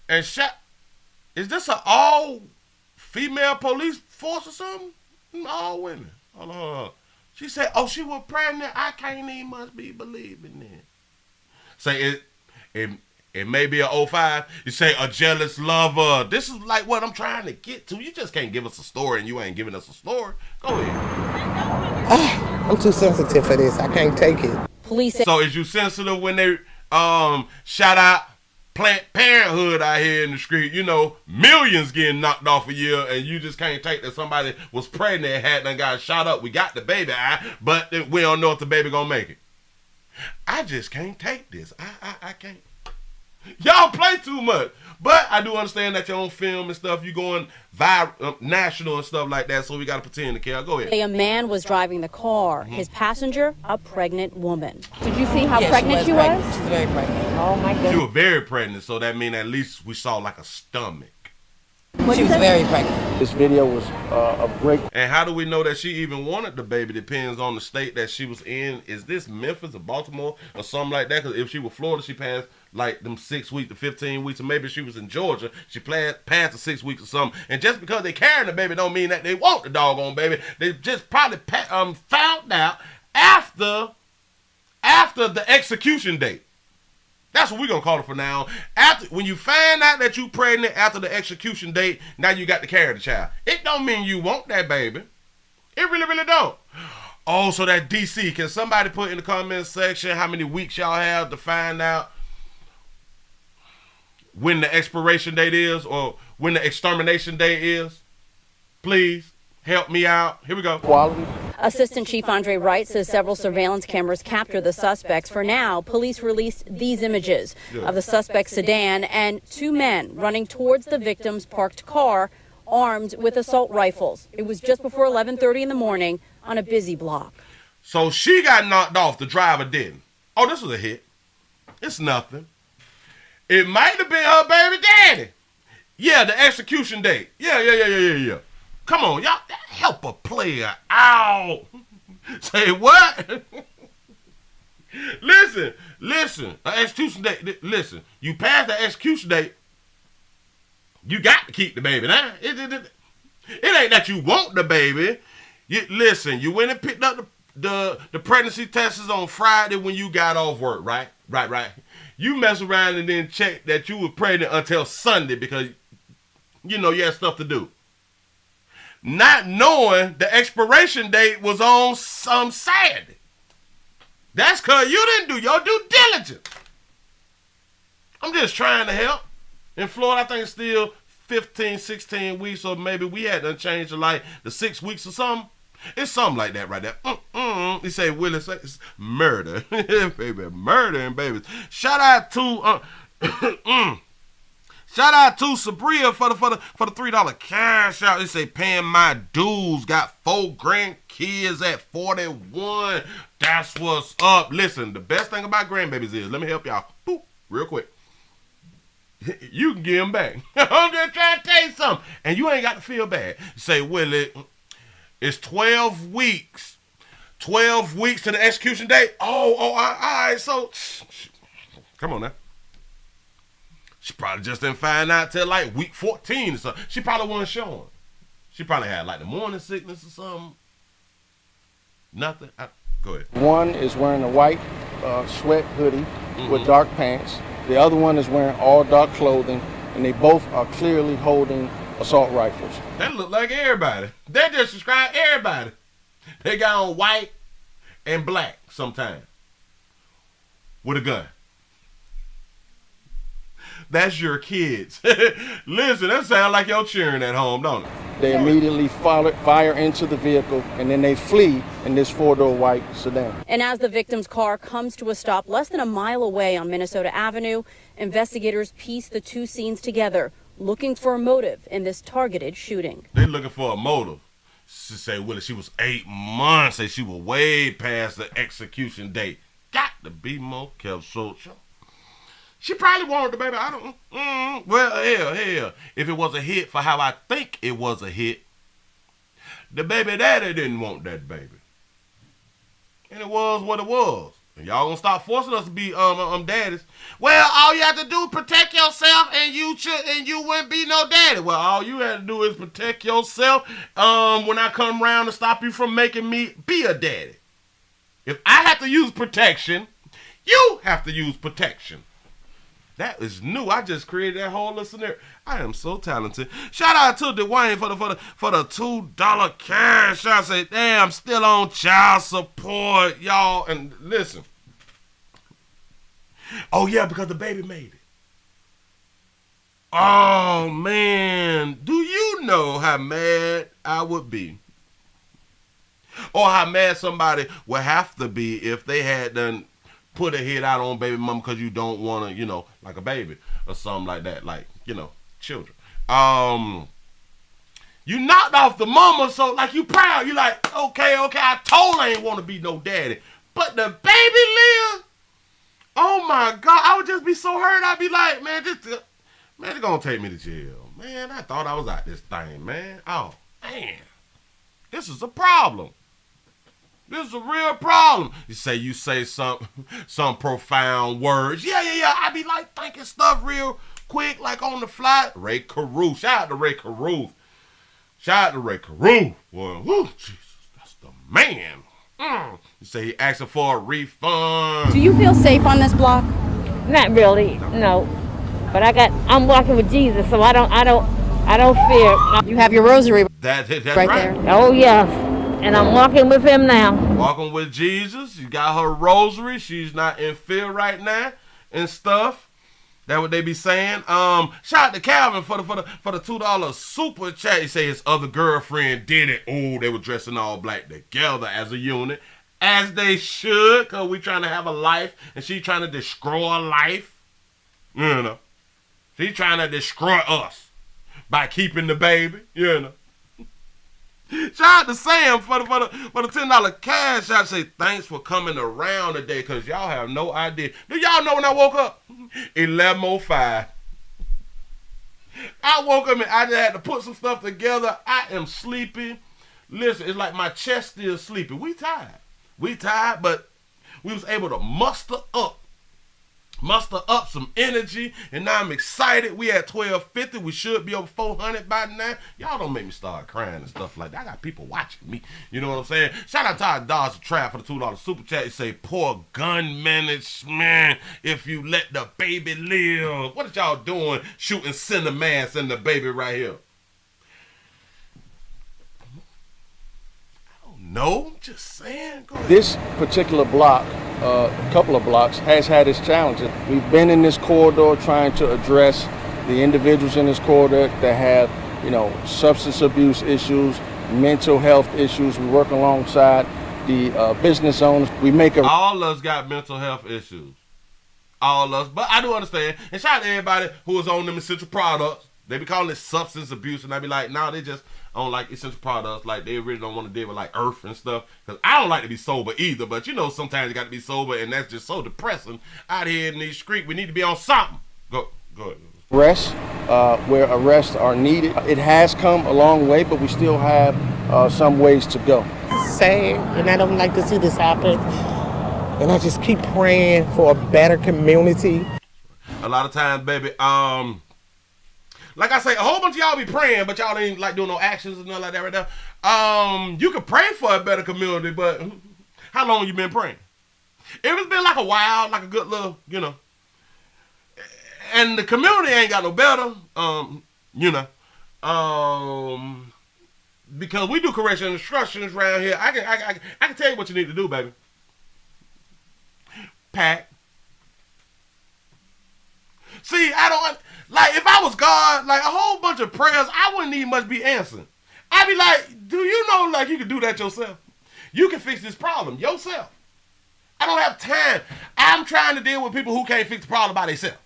is this an all-female police force or something? All women. Hold on. She said, oh, she was pregnant. I can't even must be believing that. Say it may be a 05. You say a jealous lover. This is like what I'm trying to get to. You just can't give us a story and you ain't giving us a story. Go ahead. I'm too sensitive for this. I can't take it. Police. So is you sensitive when they shout out Planned Parenthood out here in the street? You know, millions getting knocked off a year, and you just can't take that somebody was pregnant, had done got shot up. We got the baby, but we don't know if the baby gonna make it. I just can't take this. I can't. Y'all play too much. But I do understand that you're on film and stuff. You going viral, national and stuff like that, so we got to pretend to care. Go ahead. A man was driving the car. His passenger, a pregnant woman. Did you see how pregnant she was? She's very pregnant. Oh, my goodness. She was very pregnant, so that means at least we saw like a stomach. She was very pregnant. This video was a great. And how do we know that she even wanted the baby? Depends on the state that she was in. Is this Memphis or Baltimore or something like that? Because if she was Florida, she passed like them 6 weeks to 15 weeks. Or maybe she was in Georgia, she passed the 6 weeks or something. And just because they carrying the baby don't mean that they want the doggone baby. They just probably found out after the execution date. That's what we're going to call it for now. When you find out that you pregnant after the execution date, now you got to carry the child. It don't mean you want that baby. It really, really don't. Oh, so that DC, can somebody put in the comments section how many weeks y'all have to find out when the expiration date is or when the extermination date is? Please help me out. Here we go. Quality. Assistant Chief Andre Wright says several surveillance cameras capture the suspects. For now, police released these images of the suspect's sedan and two men running towards the victim's parked car, armed with assault rifles. It was just before 11:30 in the morning on a busy block. So she got knocked off. The driver didn't. Oh, this was a hit. It's nothing. It might have been her baby daddy. Yeah, the execution date. Yeah. Come on, y'all, help a player out. Say what? Listen. An execution date. Listen, you pass the execution date, you got to keep the baby. Now, it ain't that you want the baby. Listen, you went and picked up the pregnancy tests on Friday when you got off work, right? Right. You mess around and then check that you were pregnant until Sunday because, you know, you had stuff to do. Not knowing the expiration date was on some Saturday. That's because you didn't do your due diligence. I'm just trying to help. In Florida, I think it's still 15, 16 weeks, or maybe we had to change to like the 6 weeks or something. It's something like that right there. He say, Willie, say it's murder. Baby, murdering babies. Shout out to Sabria for the $3 cash out. They say paying my dues. Got 4 grandkids at 41. That's what's up. Listen, the best thing about grandbabies is, let me help y'all. Boop, real quick. You can give them back. I'm just trying to tell you something. And you ain't got to feel bad. You say, Willie, it's 12 weeks. 12 weeks to the execution date. All right. So, come on now. She probably just didn't find out till like week 14 or something. She probably wasn't showing. She probably had like the morning sickness or something. Nothing. Go ahead. One is wearing a white sweat hoodie with dark pants. The other one is wearing all dark clothing, and they both are clearly holding assault rifles. That look like everybody. They just describe everybody. They got on white and black sometimes with a gun. That's your kids. Listen, that sounds like your cheering at home, don't it? They immediately fire into the vehicle, and then they flee in this 4-door white sedan. And as the victim's car comes to a stop less than a mile away on Minnesota Avenue, investigators piece the two scenes together, looking for a motive in this targeted shooting. They looking for a motive. She say, Willie, she was 8 months. Say she was way past the execution date. Got to be more careful. She probably wanted the baby. I don't. Well, hell. If it was a hit for how I think it was a hit, the baby daddy didn't want that baby. And it was what it was. And y'all gonna stop forcing us to be daddies. Well, all you have to do is protect yourself, and you wouldn't be no daddy. Well, all you had to do is protect yourself when I come around to stop you from making me be a daddy. If I have to use protection, you have to use protection. That is new. I just created that whole little scenario. I am so talented. Shout out to Dwayne for the $2 cash. I say, damn, I'm still on child support, y'all. And listen. Oh yeah, because the baby made it. Oh man, do you know how mad I would be? Or how mad somebody would have to be if they had done put a hit out on baby mama because you don't want to, like a baby or something like that, like, children. You knocked off the mama, so like you proud. You like, okay, I told I ain't want to be no daddy. But the baby live? Oh my God, I would just be so hurt. I'd be like, man, they're going to take me to jail. Man, I thought I was out this thing, man. Oh, man, this is a problem. This is a real problem. You say some profound words. Yeah. I be like thinking stuff real quick, like on the fly. Ray Caruth. Shout out to Ray Caruth. Boy, whoo, Jesus, that's the man. You say he asking for a refund. Do you feel safe on this block? Not really, no. But I'm walking with Jesus, so I don't fear. You have your rosary that's right there. Oh yes. And I'm walking with him now. Walking with Jesus. You got her rosary. She's not in fear right now and stuff. That what they be saying. Shout out to Calvin for the $2 super chat. He say his other girlfriend did it. Oh, they were dressing all black together as a unit. As they should, because we trying to have a life and she trying to destroy life. She trying to destroy us by keeping the baby, Shout out to Sam for the $10 cash. I say thanks for coming around today, because y'all have no idea. Do y'all know when I woke up? 11:05. I woke up and I just had to put some stuff together. I am sleepy. Listen, it's like my chest still sleepy. We tired, but we was able to muster up some energy, and now I'm excited. We at 1250. We should be over 400 by now. Y'all don't make me start crying and stuff like that. I got people watching me. You know what I'm saying? Shout out to our Dodge Trap for the $2 super chat. You say, poor gun management if you let the baby live. What are y'all doing shooting Cinnamans and the baby right here? No, just saying. This particular block, a couple of blocks, has had its challenges. We've been in this corridor trying to address the individuals in this corridor that have, substance abuse issues, mental health issues. We work alongside the business owners. We make a... All of us got mental health issues. All of us. But I do understand. And shout out to everybody who is on them essential products. They be calling it substance abuse, and I be like, nah, they just don't like essential products. Like, they really don't want to deal with, like, earth and stuff. Because I don't like to be sober either, but, you know, sometimes you got to be sober, and that's just so depressing out here in these streets. We need to be on something. Go ahead. Arrests, where arrests are needed. It has come a long way, but we still have some ways to go. Sad, and I don't like to see this happen. And I just keep praying for a better community. A lot of times, baby, like I say, a whole bunch of y'all be praying, but y'all ain't like doing no actions and nothing like that right now. You can pray for a better community, but how long you been praying? If it's been like a while, like a good little, you know, and the community ain't got no better, you know, because we do correction instructions around here. I can tell you what you need to do, baby. Pack. See, I don't, like, if I was God, like, a whole bunch of prayers, I wouldn't even much be answering. I'd be like, do you know, like, you can do that yourself? You can fix this problem yourself. I don't have time. I'm trying to deal with people who can't fix the problem by themselves.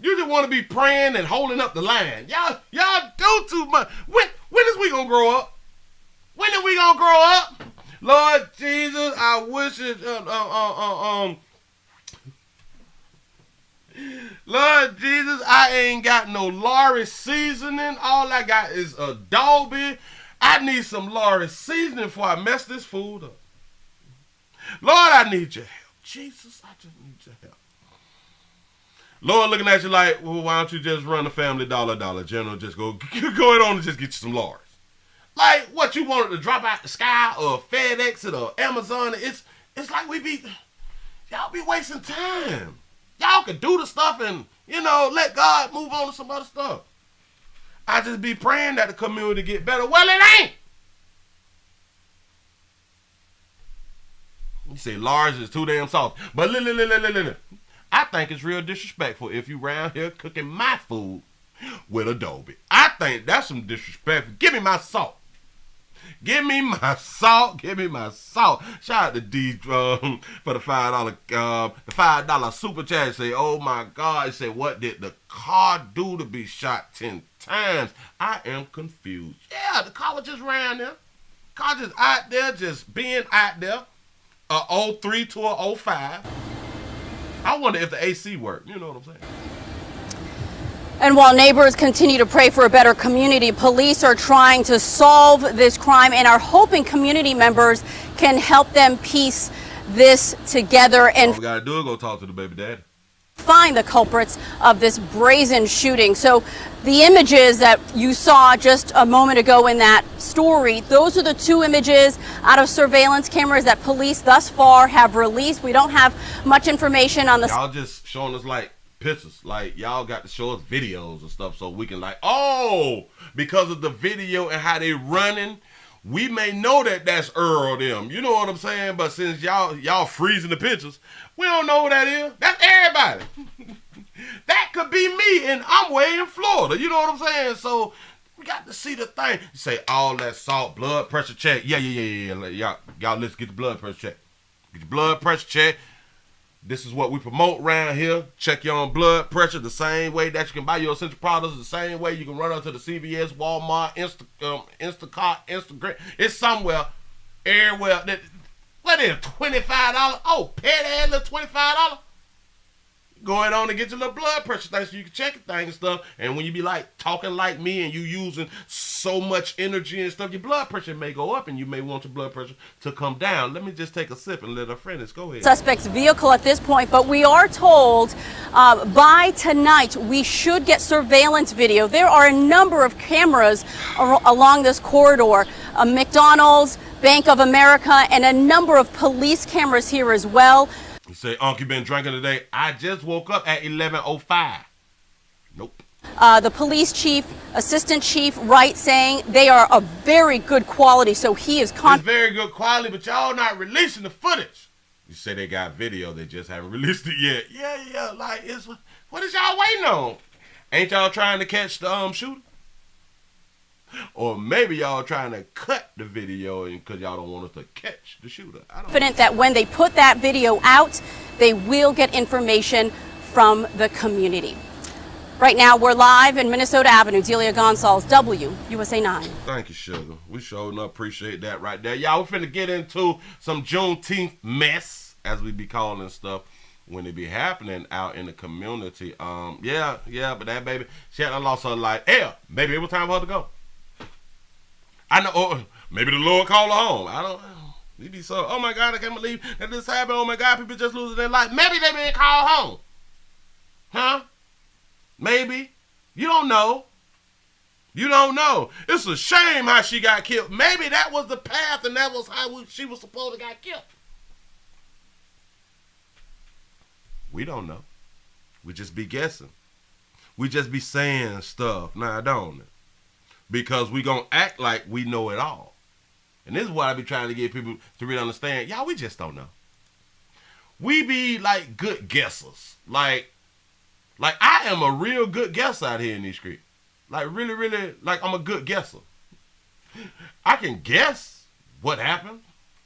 You just want to be praying and holding up the line. Y'all do too much. When is we gonna grow up? When are we gonna grow up? Lord Jesus, I wish it, Lord Jesus, I ain't got no Lorry seasoning. All I got is Adobe. I need some Lorry seasoning before I mess this food up. Lord, I need your help. Jesus, I just need your help. Lord looking at you like, well, why don't you just run the Family Dollar General? Just go ahead on and just get you some Lorries. Like, what, you wanted to drop out the sky or FedEx it or Amazon? It's like y'all be wasting time. Y'all can do the stuff and, you know, let God move on to some other stuff. I just be praying that the community get better. Well, it ain't. You say Lars is too damn soft. But I think it's real disrespectful if you around here cooking my food with Adobe. I think that's some disrespect. Give me my salt. Give me my salt. Give me my salt. Shout out to D for the $5 super chat. Say, oh my God. Say, what did the car do to be shot 10 times? I am confused. Yeah, the car was just around there. Car just out there, just being out there. A 03 to a 05. I wonder if the AC worked. You know what I'm saying? And while neighbors continue to pray for a better community, police are trying to solve this crime and are hoping community members can help them piece this together and all we gotta do is go talk to the baby daddy. Find the culprits of this brazen shooting. So the images that you saw just a moment ago in that story, those are the two images out of surveillance cameras that police thus far have released. We don't have much information on the... Y'all just showing us like pictures, like y'all got to show us videos and stuff so we can like, oh, because of the video and how they running, we may know that that's Earl them. You know what I'm saying? But since y'all freezing the pictures, we don't know who that is. That's everybody. That could be me, and I'm way in Florida. You know what I'm saying? So we got to see the thing. You say all that salt, blood pressure check. Yeah. Y'all let's get the blood pressure check. Get your blood pressure check. This is what we promote around here. Check your own blood pressure the same way that you can buy your essential products, the same way you can run up to the CVS, Walmart, Instacart, Instagram. It's somewhere, everywhere. What is it, $25? Oh, petty ass little $25? Go ahead on and get your little blood pressure thing so you can check the thing and stuff. And when you be like talking like me and you using so much energy and stuff, your blood pressure may go up and you may want your blood pressure to come down. Let me just take a sip and let our friends go ahead. Suspect's vehicle at this point, but we are told by tonight we should get surveillance video. There are a number of cameras along this corridor. McDonald's, Bank of America, and a number of police cameras here as well. You say, Unc, you been drinking today? I just woke up at 11:05. Nope. The police chief, assistant chief, Wright, saying they are of very good quality, so he is It's very good quality, but y'all not releasing the footage. You say they got video, they just haven't released it yet. Yeah, like, what is y'all waiting on? Ain't y'all trying to catch the shooter? Or maybe y'all trying to cut the video because y'all don't want us to catch the shooter. I don't know. Confident that when they put that video out, they will get information from the community. Right now, we're live in Minnesota Avenue. Delia Gonzalez, WUSA 9. Thank you, Sugar. We sure enough appreciate that right there. Y'all, we're finna get into some Juneteenth mess, as we be calling stuff, when it be happening out in the community. Yeah, but that baby, she had lost her life. Hell, maybe it was time for her to go. I know, or maybe the Lord called her home. I don't know. We be so, oh my God, I can't believe that this happened. Oh my God, people just losing their life. Maybe they been called home. Huh? Maybe. You don't know. You don't know. It's a shame how she got killed. Maybe that was the path and that was how she was supposed to get killed. We don't know. We just be guessing. We just be saying stuff. Nah, don't it? Because we gonna act like we know it all. And this is what I be trying to get people to really understand. Y'all, we just don't know. We be like good guessers. Like I am a real good guesser out here in these streets. Like really, really, like I'm a good guesser. I can guess what happened,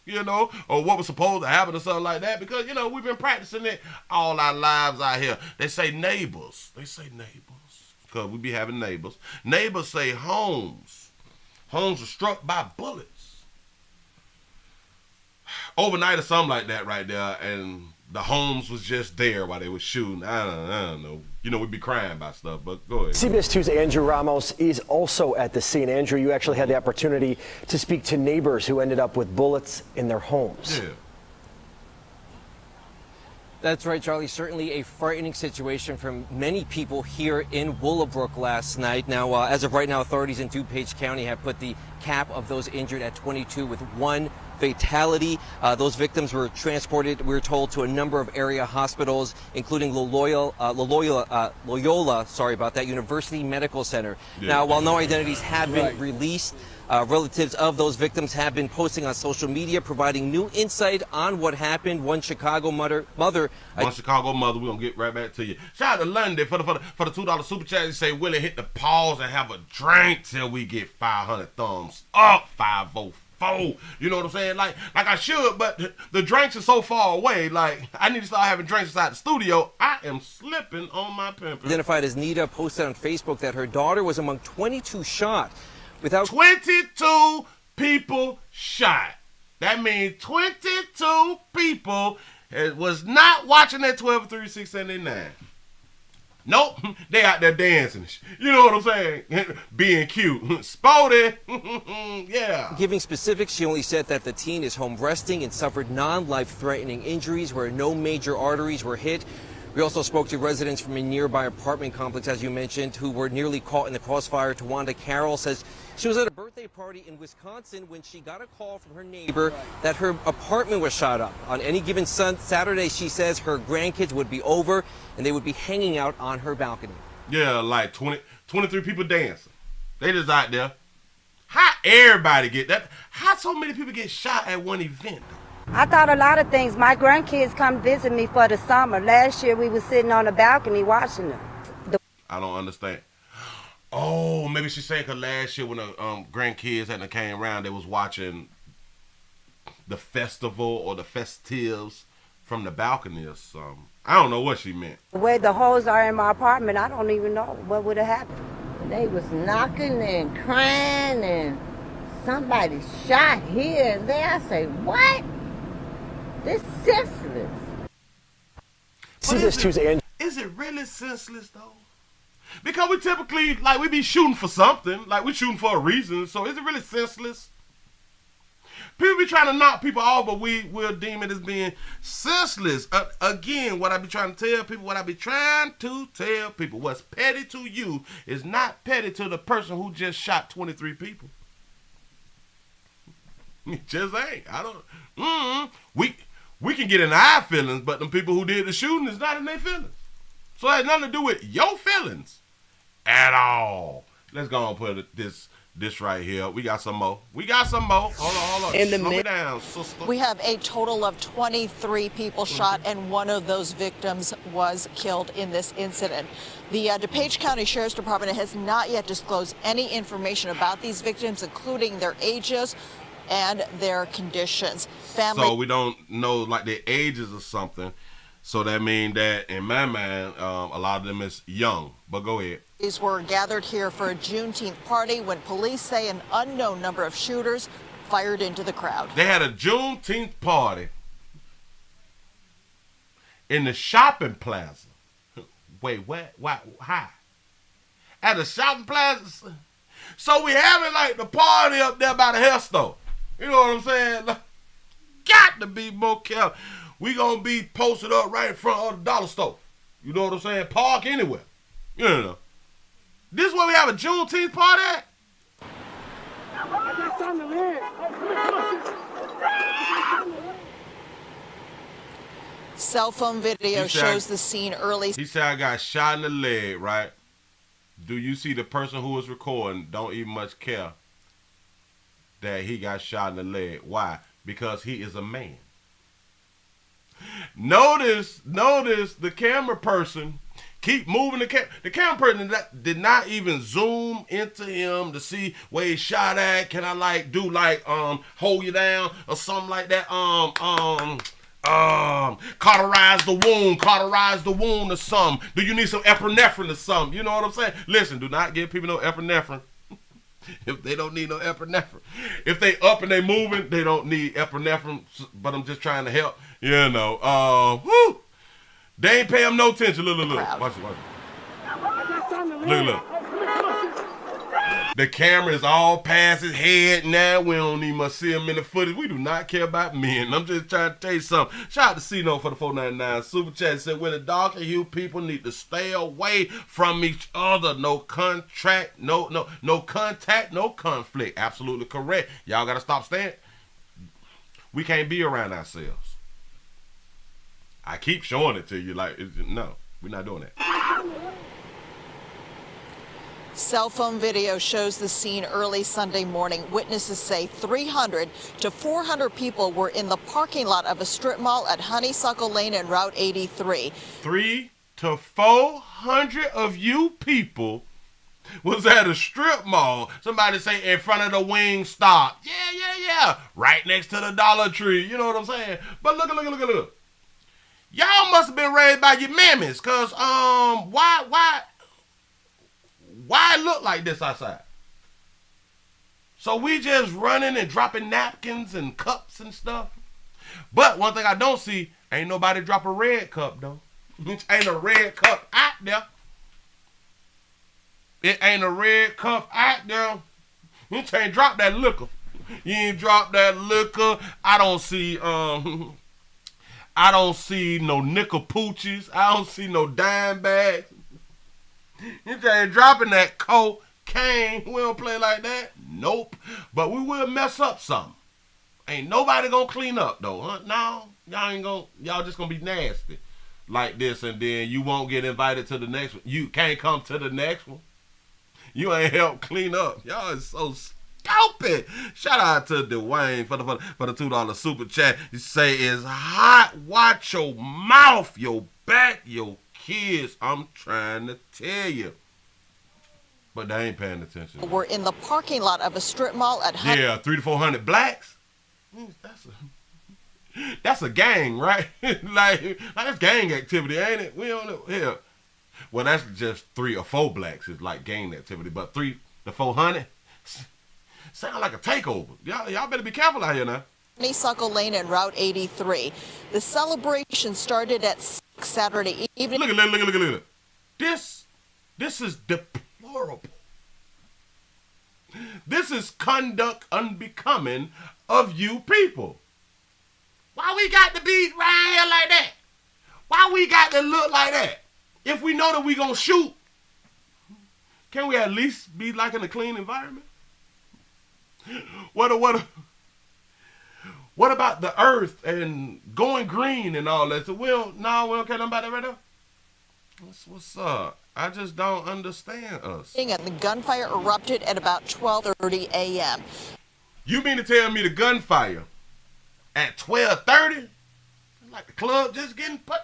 you know, or what was supposed to happen or something like that because, you know, we've been practicing it all our lives out here. They say neighbors. They say neighbors because we be having neighbors. Neighbors say homes. Homes were struck by bullets. Overnight or something like that right there, and the homes was just there while they were shooting. I don't know. You know, we'd be crying about stuff, but go ahead. CBS 2's Andrew Ramos is also at the scene. Andrew, you actually had the opportunity to speak to neighbors who ended up with bullets in their homes. Yeah. That's right, Charlie. Certainly a frightening situation for many people here in Willowbrook last night. Now, as of right now, authorities in DuPage County have put the cap of those injured at 22 with one fatality. Those victims were transported, we were told, to a number of area hospitals, including Loyola University Medical Center. Yeah. Now, while no identities have been released, relatives of those victims have been posting on social media, providing new insight on what happened. One Chicago mother. One Chicago mother, we're going to get right back to you. Shout out to London for the $2 super chat. They say, Willie, hit the pause and have a drink till we get 500 thumbs up, 504. You know what I'm saying? Like I should, but the drinks are so far away. Like, I need to start having drinks inside the studio. I am slipping on my pimping. Identified as Nita posted on Facebook that her daughter was among 22 shot. 22 people shot. That means 22 people was not watching that 12-3-6-79. Nope, they out there dancing. You know what I'm saying? Being cute. Sporty. Yeah. Giving specifics, she only said that the teen is home resting and suffered non-life-threatening injuries where no major arteries were hit. We also spoke to residents from a nearby apartment complex, as you mentioned, who were nearly caught in the crossfire. Tawanda Carroll says she was at a birthday party in Wisconsin when she got a call from her neighbor that her apartment was shot up. On any given Saturday, she says her grandkids would be over and they would be hanging out on her balcony. Yeah, like 23 people dancing. They just out there. How everybody get that? How so many people get shot at one event? I thought a lot of things. My grandkids come visit me for the summer. Last year we were sitting on the balcony watching them. I don't understand. Oh, maybe she's saying because last year when the grandkids hadn't came around, they was watching the festival or the festives from the balcony or something. I don't know what she meant. The way the holes are in my apartment, I don't even know what would have happened. They was knocking and crying and somebody shot here and there. I say, what? This is senseless. CBS 2's Andrew. Is it really senseless though? Because we typically, like, we be shooting for something. Like, we shooting for a reason. So is it really senseless? People be trying to knock people off, but we'll deem it as being senseless. Again, what I be trying to tell people, what's petty to you is not petty to the person who just shot 23 people. It just ain't. I don't. We can get in our feelings, but the people who did the shooting is not in their feelings. So it has nothing to do with your feelings at all. Let's go and put this this right here. We got some more. Hold on. Slow me down, sister. We have a total of 23 people shot, and one of those victims was killed in this incident. The DuPage County Sheriff's Department has not yet disclosed any information about these victims, including their ages and their conditions. So we don't know like their ages or something. So that means that, in my mind, a lot of them is young. But go ahead. These were gathered here for a Juneteenth party when police say an unknown number of shooters fired into the crowd. They had a Juneteenth party in the shopping plaza. Wait, what? Why? How? At a shopping plaza? So we having like the party up there by the hair store. You know what I'm saying? Like, got to be more careful. We gonna be posted up right in front of the dollar store. You know what I'm saying? Park anywhere. You know. This is where we have a Juneteenth party at? Cell phone video shows the scene early. He said I got shot in the leg, right? Do you see the person who was recording don't even much care that he got shot in the leg? Why? Because he is a man. Notice the camera person keep moving the camera. The camera person did not even zoom into him to see where he shot at. Can I like do like hold you down or something like that? Cauterize the wound or something. Do you need some epinephrine or something? You know what I'm saying? Listen, do not give people no epinephrine. If they don't need no epinephrine. If they up and they moving, they don't need epinephrine, but I'm just trying to help. You know. Whoo! They ain't pay him no attention. Look. Watch it. Look. The camera is all past his head now. We don't even much see him in the footage. We do not care about men. I'm just trying to tell you something. Shout out to C-No for the 499 super chat. Said when the darker hue people need to stay away from each other. No contact, no conflict. Absolutely correct. Y'all gotta stop staying. We can't be around ourselves. I keep showing it to you like no, we're not doing that. Cell phone video shows the scene early Sunday morning. Witnesses say 300 to 400 people were in the parking lot of a strip mall at Honeysuckle Lane and Route 83. 300 to 400 of you people was at a strip mall. Somebody say in front of the Wingstop. Yeah. Right next to the Dollar Tree. You know what I'm saying? But look. Y'all must have been raised by your mammies, cause why it look like this outside? So we just running and dropping napkins and cups and stuff. But one thing I don't see, ain't nobody drop a red cup though. Ain't a red cup out there. It ain't a red cup out there. You ain't drop that liquor. You ain't drop that liquor. I don't see no nickel poochies. I don't see no dime bags. You ain't dropping that cocaine. We don't play like that. Nope. But we will mess up something. Ain't nobody gonna clean up though. Huh? No, y'all just gonna be nasty like this, and then you won't get invited to the next one. You can't come to the next one. You ain't helped clean up. Y'all is so stupid. Shout out to Dwayne for the $2 super chat. You say it's hot. Watch your mouth, your back, your kids. I'm trying to tell you. But they ain't paying attention. We're in the parking lot of a strip mall at 300 to 400 blacks. That's a gang, right? like that's gang activity, ain't it? We don't know. Yeah. Well, that's just 3 or 4 blacks is like gang activity, but 3 to 400 sound like a takeover. Y'all better be careful out here now. Honeysuckle Lane and Route 83. The celebration started at 6 Saturday evening. Look. This is deplorable. This is conduct unbecoming of you people. Why we got to be right here like that? Why we got to look like that? If we know that we gonna shoot, can we at least be like in a clean environment? What about the earth and going green and all that? So we don't care nothing about that right now. What's up? I just don't understand us. And the gunfire erupted at about 12:30 a.m. You mean to tell me the gunfire at 12:30? Like the club just getting put.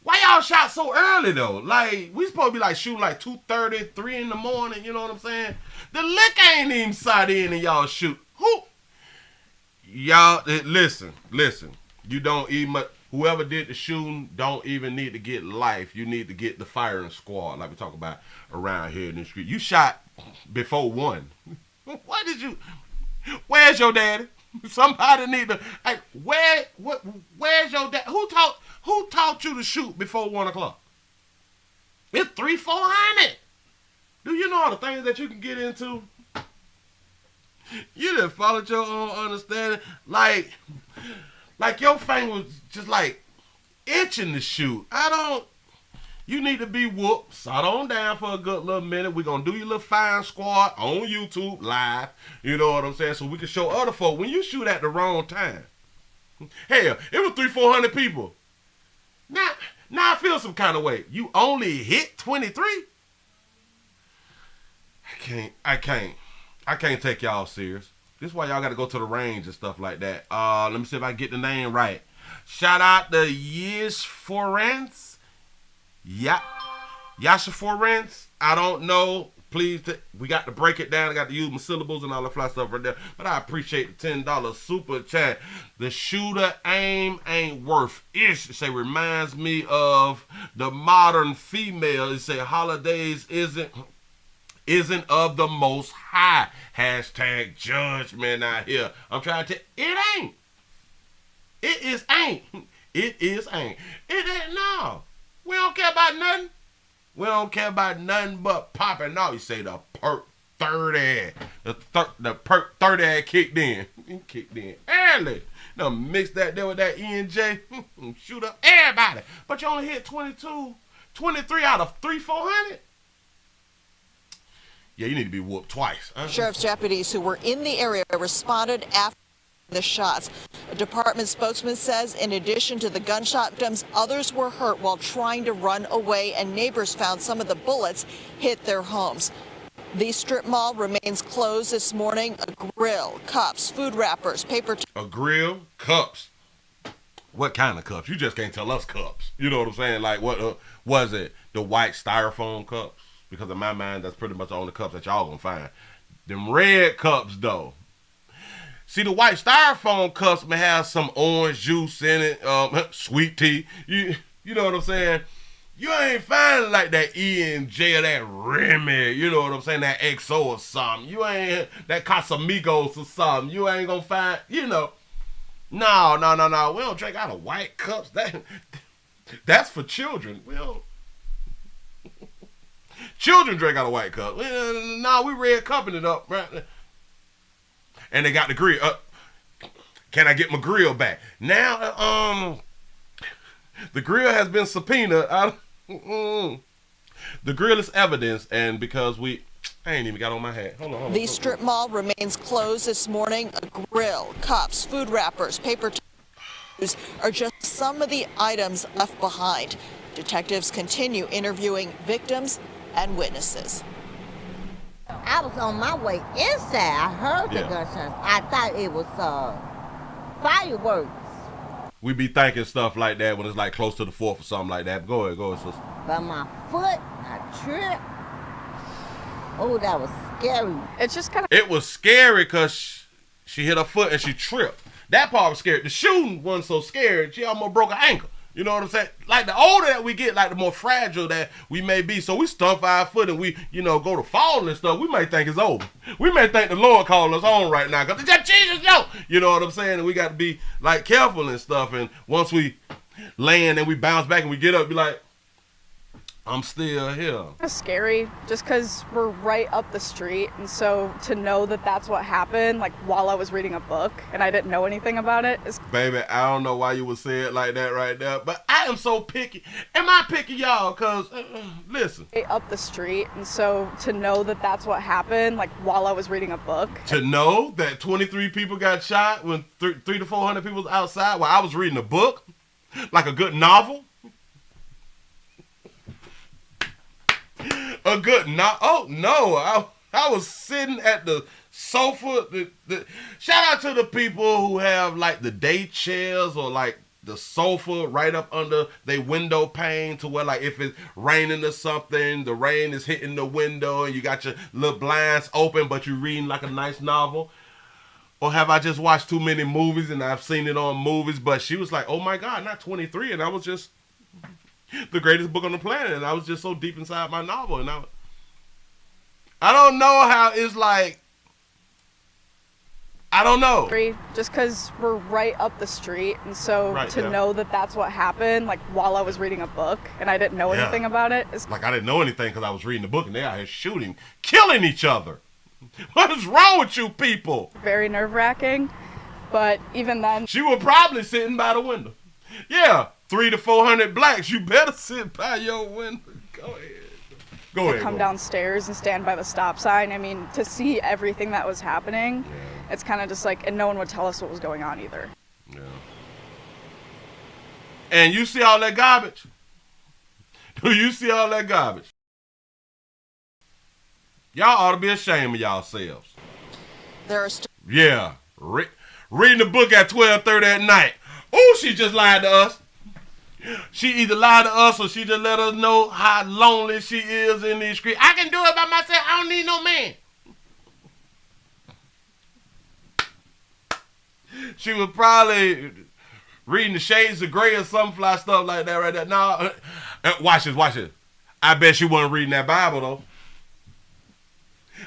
Why y'all shot so early though? Like we supposed to be like shooting like 2:30, 3 in the morning. You know what I'm saying? The liquor ain't even sat in and y'all shoot. Who? Y'all listen. You don't even. Whoever did the shooting don't even need to get life. You need to get the firing squad, like we talk about around here in the street. You shot before 1. What did you? Where's your daddy? Somebody need to. Hey, where's your dad? Who taught you to shoot before 1 o'clock? It's 300-400. Do you know all the things that you can get into? You done followed your own understanding. Like your finger was just like itching to shoot. You need to be whooped. Sat on down for a good little minute. We're going to do your little firing squad on YouTube live. You know what I'm saying? So we can show other folk when you shoot at the wrong time. Hell, it was 300-400 people. Now I feel some kind of way. You only hit 23? I can't take y'all serious. This is why y'all got to go to the range and stuff like that. Let me see if I get the name right. Shout out to Yish Forens. Yasha Forens. I don't know. Please, we got to break it down. I got to use my syllables and all the fly stuff right there. But I appreciate the $10 super chat. The shooter aim ain't worth ish. It say reminds me of the modern female. It say holidays isn't of the most high. Hashtag judgment out here. I'm trying to it ain't. It is ain't. It is ain't. It ain't no. We don't care about nothing. We don't care about nothing but popping out. You say the perk 30. The perk 30 kicked in. Kicked in early. Now mix that there with that E&J. Shoot up everybody. But you only hit 23 out of 300-400. Yeah, you need to be whooped twice. Sheriff's deputies who were in the area responded after the shots. A department spokesman says in addition to the gunshot victims, others were hurt while trying to run away, and neighbors found some of the bullets hit their homes. The strip mall remains closed this morning. A grill, cups, food wrappers, paper. A grill, cups. What kind of cups? You just can't tell us cups. You know what I'm saying? Like what was it? The white styrofoam cups? Because in my mind, that's pretty much the only cups that y'all gonna find. Them red cups though. See, the white styrofoam cups may have some orange juice in it, sweet tea. You know what I'm saying? You ain't finding like that E&J or that Remy, you know what I'm saying, that XO or something. You ain't that Casamigos or something. You ain't gonna find, No. We don't drink out of white cups. That's for children. We don't. Children drink out of white cups. We red cupping it up, right? And they got the grill. Can I get my grill back? Now, the grill has been subpoenaed. The grill is evidence, and because I ain't even got on my hat. Hold on. The strip mall remains closed this morning. A grill, cups, food wrappers, paper towels are just some of the items left behind. Detectives continue interviewing victims and witnesses. I was on my way inside. I heard the gunshots. I thought it was fireworks. We be thinking stuff like that when it's like close to the 4th or something like that. Go ahead, sister. But my foot, I tripped. Oh, that was scary. It's just kind of. It was scary because she hit her foot and she tripped. That part was scary. The shooting wasn't so scary. She almost broke her ankle. You know what I'm saying? Like the older that we get, like the more fragile that we may be. So we stump our foot and we, go to fall and stuff. We may think it's over. We may think the Lord calling us home right now because it's just Jesus, yo. You know what I'm saying? And we got to be like careful and stuff. And once we land and we bounce back and we get up, be like, I'm still here. It's scary just because we're right up the street. And so to know that that's what happened, like while I was reading a book and I didn't know anything about it. Baby, I don't know why you would say it like that right there, but I am so picky. Am I picky, y'all? Because, listen. Right up the street. And so to know that that's what happened, like while I was reading a book. To know that 23 people got shot when 300 to 400 people was outside while I was reading a book, like a good novel. a good knock. Oh no, I was sitting at the sofa. Shout out to the people who have like the day chairs or like the sofa right up under their window pane to where like if it's raining or something, the rain is hitting the window and you got your little blinds open, but you're reading like a nice novel. Or have I just watched too many movies and I've seen it on movies? But she was like, oh my God, not 23. And I was just the greatest book on the planet. And I was just so deep inside my novel. And I don't know how it's like, I don't know. Just because we're right up the street. And so know that that's what happened, like while I was reading a book and I didn't know anything about it. Like I didn't know anything because I was reading the book and they're out here shooting, killing each other. What is wrong with you people? Very nerve-wracking, but even then... She was probably sitting by the window. Yeah, 300 to 400 blacks, you better sit by your window. Go ahead. Go ahead. Come downstairs and stand by the stop sign. I mean, to see everything that was happening, it's kind of just like, and no one would tell us what was going on either. Yeah. And you see all that garbage? Do you see all that garbage? Y'all ought to be ashamed of yourselves. There are reading the book at 12:30 at night. Oh, she just lied to us. She either lied to us or she just let us know how lonely she is in these streets. I can do it by myself. I don't need no man. She was probably reading the Shades of Grey or some fly stuff like that right there. No, watch this. I bet she wasn't reading that Bible though.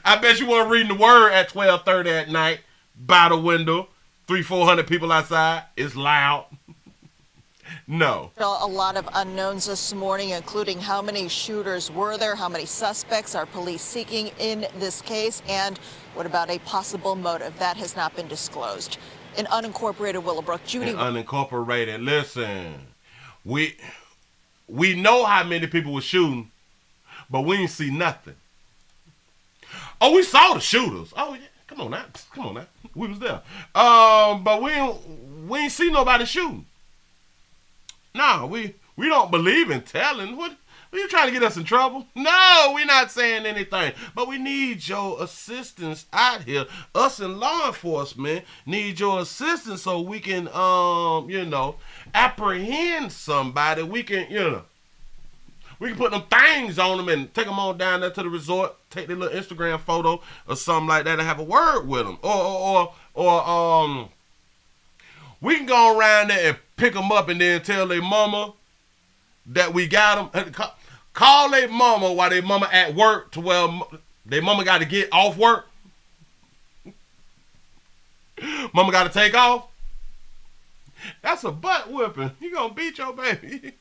I bet you weren't reading the word at 12:30 at night by the window. 300-400 people outside. It's loud. No. A lot of unknowns this morning, including how many shooters were there, how many suspects are police seeking in this case, and what about a possible motive? That has not been disclosed. In unincorporated Willowbrook, Judy. In unincorporated, listen, we know how many people were shooting, but we didn't see nothing. Oh, we saw the shooters. Oh, yeah. Come on now. We was there. But we ain't see nobody shooting. No, we don't believe in telling. What are you trying to get us in trouble? No, we're not saying anything. But we need your assistance out here. Us in law enforcement need your assistance so we can, apprehend somebody. We can, we can put them things on them and take them on down there to the resort, take their little Instagram photo or something like that and have a word with them. Or we can go around there and pick them up and then tell their mama that we got them. Call their mama while their mama at work to where their mama got to get off work. Mama got to take off. That's a butt whipping. You gonna beat your baby.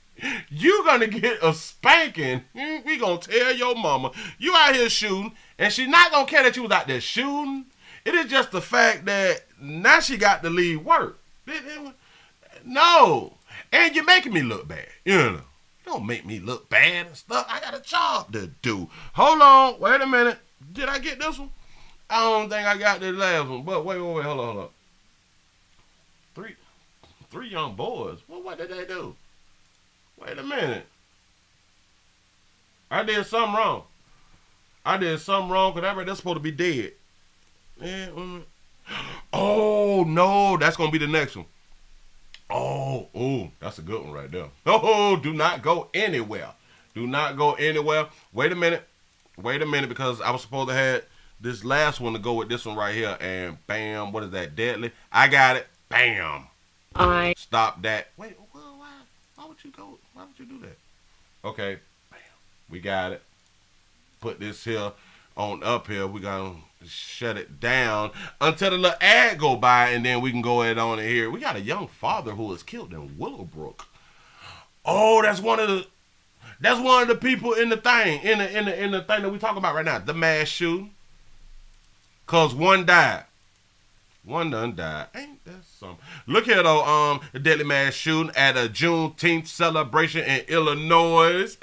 You gonna get a spanking. We gonna tell your mama you out here shooting, and she not gonna care that you was out there shooting. It is just the fact that now she got to leave work. No, and you're making me look bad. Don't make me look bad and stuff. I got a job to do. Hold on, wait a minute. Did I get this one? I don't think I got the last one. But wait, hold on. Three young boys. Well, what did they do? Wait a minute. I did something wrong. Because they're supposed to be dead. Oh, no. That's going to be the next one. Oh, that's a good one right there. Oh, do not go anywhere. Wait a minute, because I was supposed to have this last one to go with this one right here. And bam, what is that? Deadly. I got it. Bam. Stop that. Wait, why would you go? Why would you do that? Okay, bam. We got it. Put this here on up here. We're going to shut it down until the little ad go by, and then we can go ahead on here. We got a young father who was killed in Willowbrook. Oh, that's one of the people in the thing, in the thing that we talking about right now, the mass shooting. Cause one died. One done died. Ain't that something? Look here though, the deadly mass shooting at a Juneteenth celebration in Illinois.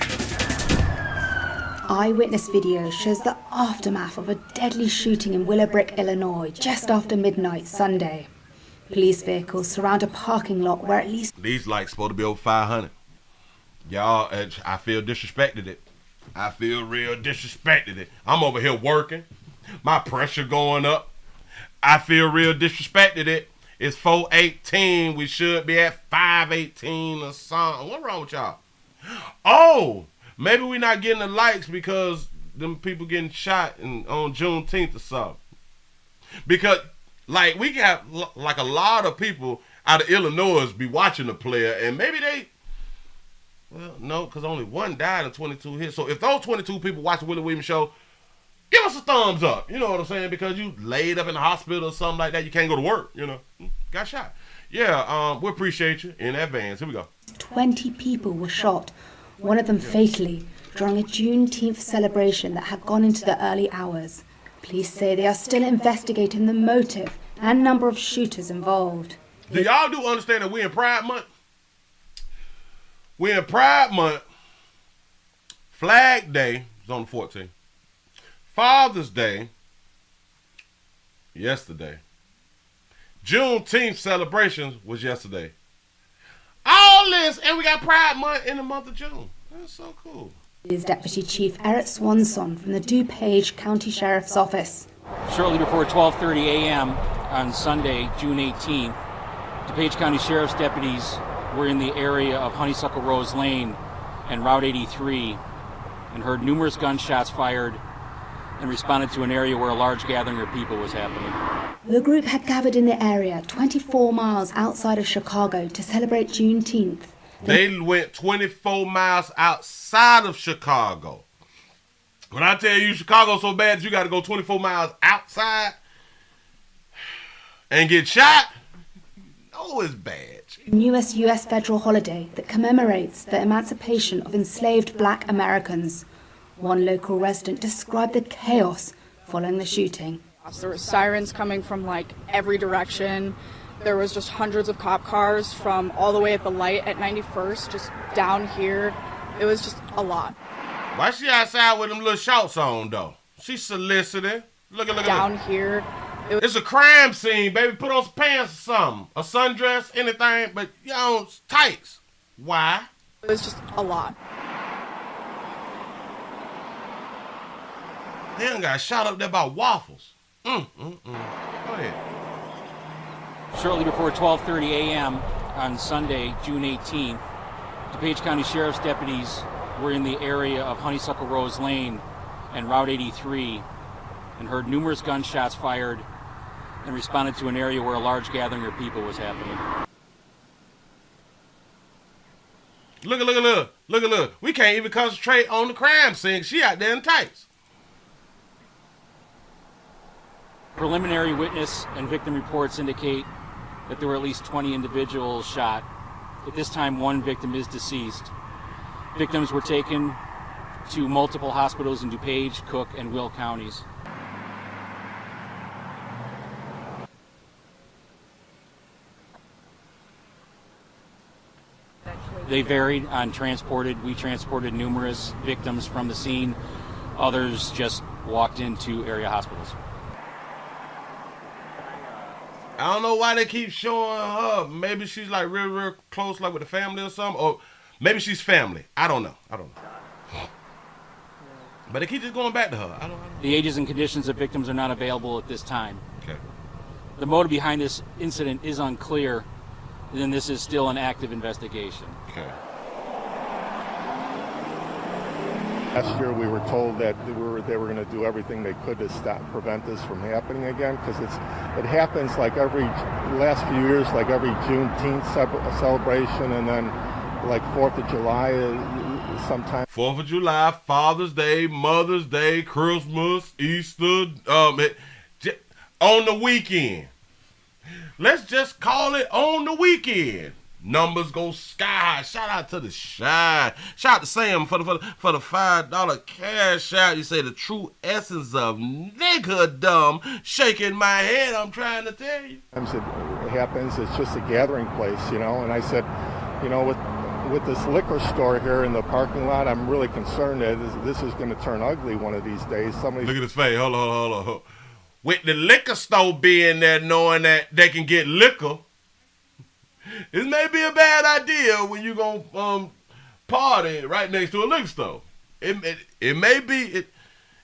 Eyewitness video shows the aftermath of a deadly shooting in Willowbrook, Illinois, just after midnight Sunday. Police vehicles surround a parking lot where at least... These lights supposed to be over 500. Y'all, I feel disrespected it. I feel real disrespected. I'm over here working. My pressure going up. I feel real disrespected. It's 4:18. We should be at 5:18 or something. What's wrong with y'all? Oh, maybe we not getting the likes because them people getting shot on Juneteenth or something. Because, like, we got, like, a lot of people out of Illinois be watching the player, and maybe they, well, no, because only one died in 22 hits. So if those 22 people watch the Willie Williams show, give us a thumbs up. You know what I'm saying? Because you laid up in the hospital or something like that, you can't go to work, you know. Got shot. Yeah, we appreciate you in advance. Here we go. 20 people were shot, one of them fatally, during a Juneteenth celebration that had gone into the early hours. Police say they are still investigating the motive and number of shooters involved. Do y'all do understand that we're in Pride Month? We're in Pride Month. Flag Day is on the 14th. Father's Day, yesterday. Juneteenth celebrations was yesterday. All this, and we got Pride Month in the month of June. That's so cool. Is Deputy Chief Eric Swanson from the DuPage County Sheriff's Office. Shortly before 12:30 a.m. on Sunday, June 18th, DuPage County Sheriff's deputies were in the area of Honeysuckle Rose Lane and Route 83 and heard numerous gunshots fired and responded to an area where a large gathering of people was happening. The group had gathered in the area 24 miles outside of Chicago to celebrate Juneteenth. They went 24 miles outside of Chicago. When I tell you Chicago's so bad, you got to go 24 miles outside and get shot. Oh, it's bad. Newest U.S. federal holiday that commemorates the emancipation of enslaved black Americans. One local resident described the chaos following the shooting. There were sirens coming from like every direction. There was just hundreds of cop cars from all the way at the light at 91st, just down here. It was just a lot. Why she outside with them little shorts on, though? She's soliciting. Look at down here. It's a crime scene, baby. Put on some pants or something. A sundress, anything, but, you know, tights. Why? It was just a lot. They done got shot up there by waffles. Go ahead. Shortly before 12:30 a.m. on Sunday, June 18th, DuPage County Sheriff's deputies were in the area of Honeysuckle Rose Lane and Route 83 and heard numerous gunshots fired and responded to an area where a large gathering of people was happening. Look. We can't even concentrate on the crime scene. She out there in tights. Preliminary witness and victim reports indicate that there were at least 20 individuals shot. At this time, one victim is deceased. Victims were taken to multiple hospitals in DuPage, Cook, and Will counties. They varied on transported. We transported numerous victims from the scene. Others just walked into area hospitals. I don't know why they keep showing her. Maybe she's like real close, like with the family or something. Or maybe she's family. I don't know. But they keep just going back to her. I don't know. The ages and conditions of victims are not available at this time. Okay. The motive behind this incident is unclear, and this is still an active investigation. Okay. Last year we were told that they were going to do everything they could to prevent this from happening again, because it happens like last few years, like every Juneteenth celebration, and then like 4th of July sometime. 4th of July, Father's Day, Mother's Day, Christmas, Easter, on the weekend. Let's just call it on the weekend. Numbers go sky high. Shout out to the Shine. Shout out to Sam for the $5 cash out. You say the true essence of nigger-dumb. Shaking my head, I'm trying to tell you. It happens. It's just a gathering place, you know. And I said, you know, with this liquor store here in the parking lot, I'm really concerned that this is going to turn ugly one of these days. Look at his face. Hold on. With the liquor store being there, knowing that they can get liquor, it may be a bad idea when you're going to party right next to a liquor store. It may be,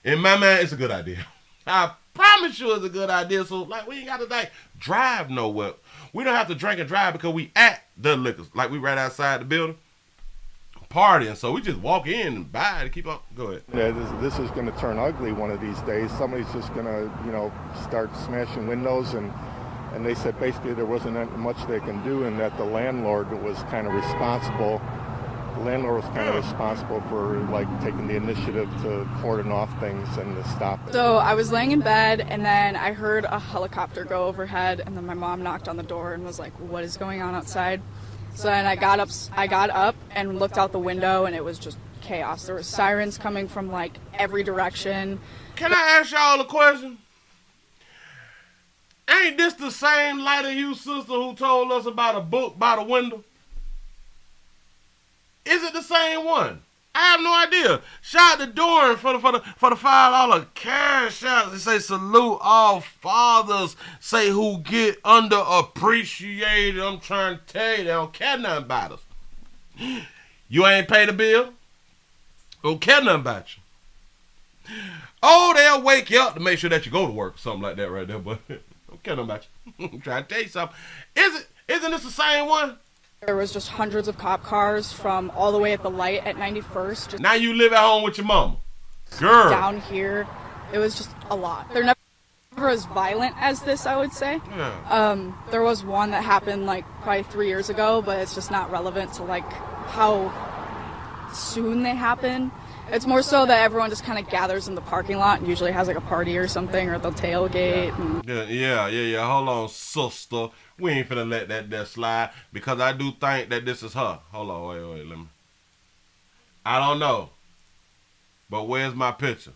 in my mind, it's a good idea. I promise you it's a good idea. So, like, we ain't got to, drive nowhere. We don't have to drink and drive because we at the liquor. Like, we right outside the building partying. So, we just walk in and buy it and keep up. Go ahead. Yeah, this is going to turn ugly one of these days. Somebody's just going to, start smashing windows. And they said basically there wasn't much they can do, and that the landlord was kind of responsible. The landlord was kind of responsible for taking the initiative to cordon off things and to stop it. So I was laying in bed, and then I heard a helicopter go overhead, and then my mom knocked on the door and was like, "What is going on outside?" So then I got up and looked out the window, and it was just chaos. There were sirens coming from every direction. Can I ask y'all a question? Ain't this the same lighter you sister who told us about a book by the window? Is it the same one? I have no idea. Shout out to Doran for the $5 cash out. They say salute all fathers. Say who get underappreciated. I'm trying to tell you, they don't care nothing about us. You ain't paid a bill? Don't care nothing about you. Oh, they'll wake you up to make sure that you go to work. Something like that right there, but don't care nothing about you. I'm trying to tell you something. Isn't this the same one? There was just hundreds of cop cars from all the way at the light at 91st. Now you live at home with your mama. Girl. Down here, it was just a lot. They're never as violent as this, I would say. Yeah. There was one that happened probably 3 years ago, but it's just not relevant to how soon they happen. It's more so that everyone just kind of gathers in the parking lot and usually has a party or something, or they'll tailgate. Yeah. Hold on, sister. We ain't finna let that slide because I do think that this is her. Hold on, wait, let me. I don't know, but where's my picture?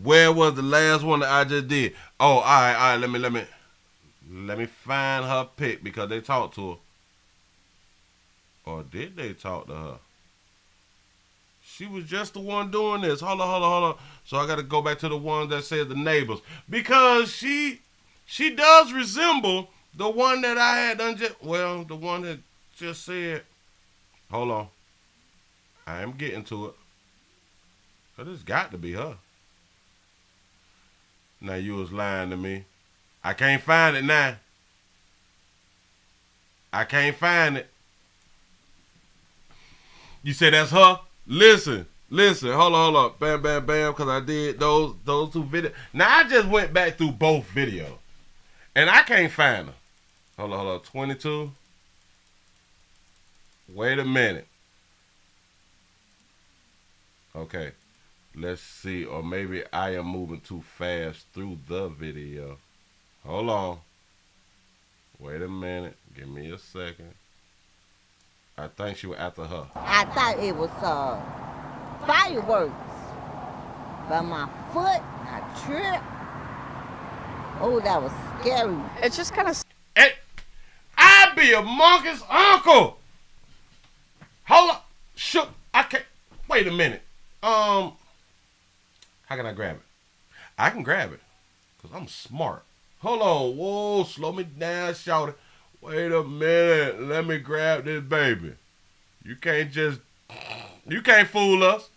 Where was the last one that I just did? Oh, all right. Let me find her pic because they talked to her. Or did they talk to her? She was just the one doing this. Hold on. So I got to go back to the one that said the neighbors because she does resemble the one that I had done the one that just said, hold on. I am getting to it. But it's got to be her. Now you was lying to me. I can't find it now. I can't find it. You say that's her? Listen. Hold on. Bam, because I did those two videos. Now I just went back through both videos. And I can't find her. Hold on. 22. Wait a minute. Okay. Let's see. Or maybe I am moving too fast through the video. Hold on. Wait a minute. Give me a second. I think she was after her. I thought it was fireworks. But my foot, I tripped. Oh, that was scary. It's just kind of... I'd be a monkey's uncle. Hold up. Shook. I can't... Wait a minute. How can I grab it? I can grab it. Because I'm smart. Hold on. Whoa, slow me down, shout it. Wait a minute. Let me grab this baby. You can't fool us.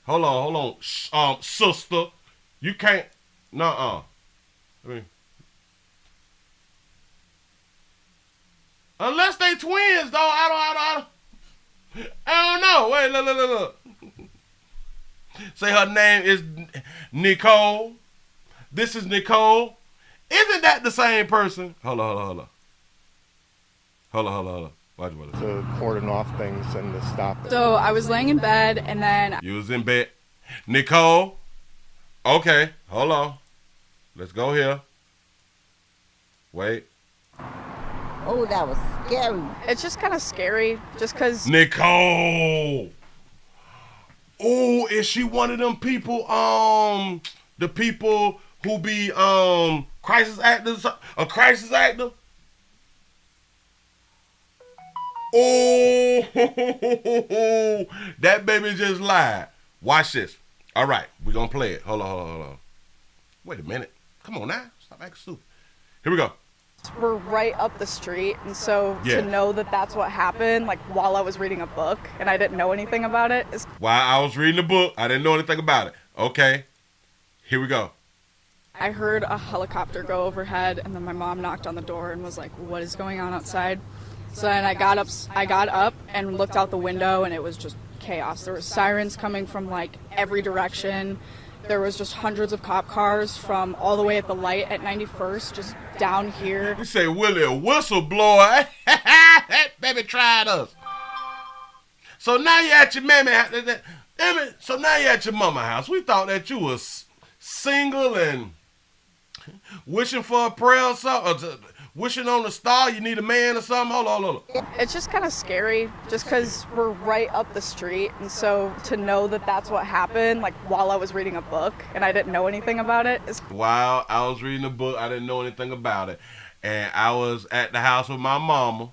Hold on. Sister. You can't. Nuh-uh. Unless they twins, though. I don't know. Wait, look. Say her name is Nicole. This is Nicole. Isn't that the same person? Hold on. Watch what it is. To cordon off things and to stop it. So I was laying in bed and then... You was in bed. Nicole. Okay, hold on. Let's go here. Wait. Oh, that was scary. It's just kind of scary just because... Nicole. Oh, is she one of them people, the people who be, crisis actors, a crisis actor? Oh, that baby just lied. Watch this. All right, we're going to play it. Hold on. Wait a minute. Come on now. Stop acting stupid. Here we go. We're right up the street, and so Yeah. to know that that's what happened, like while I was reading a book and I didn't know anything about it, is While I was reading the book, I didn't know anything about it. Okay, here we go. I heard a helicopter go overhead, and then my mom knocked on the door and was like, "What is going on outside?" So then I got up and looked out the window, and it was just chaos. There were sirens coming from like every direction. There was just hundreds of cop cars from all the way at the light at 91st, just down here. You say Willie a whistleblower? That baby tried us. So now you're at your mammy house. So now you're at your mama house. We thought that you was single and wishing for a prayer or something. Wishing on a star, you need a man or something? Hold on. It's just kind of scary just because we're right up the street. And so to know that that's what happened, like while I was reading a book and I didn't know anything about it. While I was reading a book, I didn't know anything about it. And I was at the house with my mama.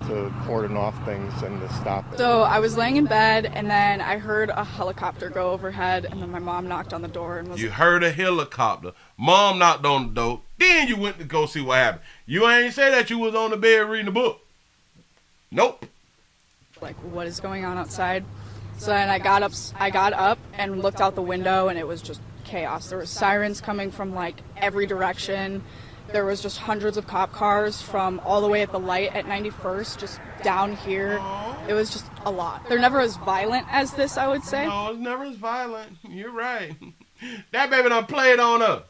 To cordon off things and to stop it. So I was laying in bed, and then I heard a helicopter go overhead, and then my mom knocked on the door and was You heard a helicopter. Mom knocked on the door. Then you went to go see what happened. You ain't say that you was on the bed reading a book. Nope. like, what is going on outside? So then I got up and looked out the window, and it was just chaos. There were sirens coming from like every direction. There was just hundreds of cop cars from all the way at the light at 91st, just down here. It was just a lot. They're never as violent as this, I would say. No, it's never as violent. You're right. That baby done played on us.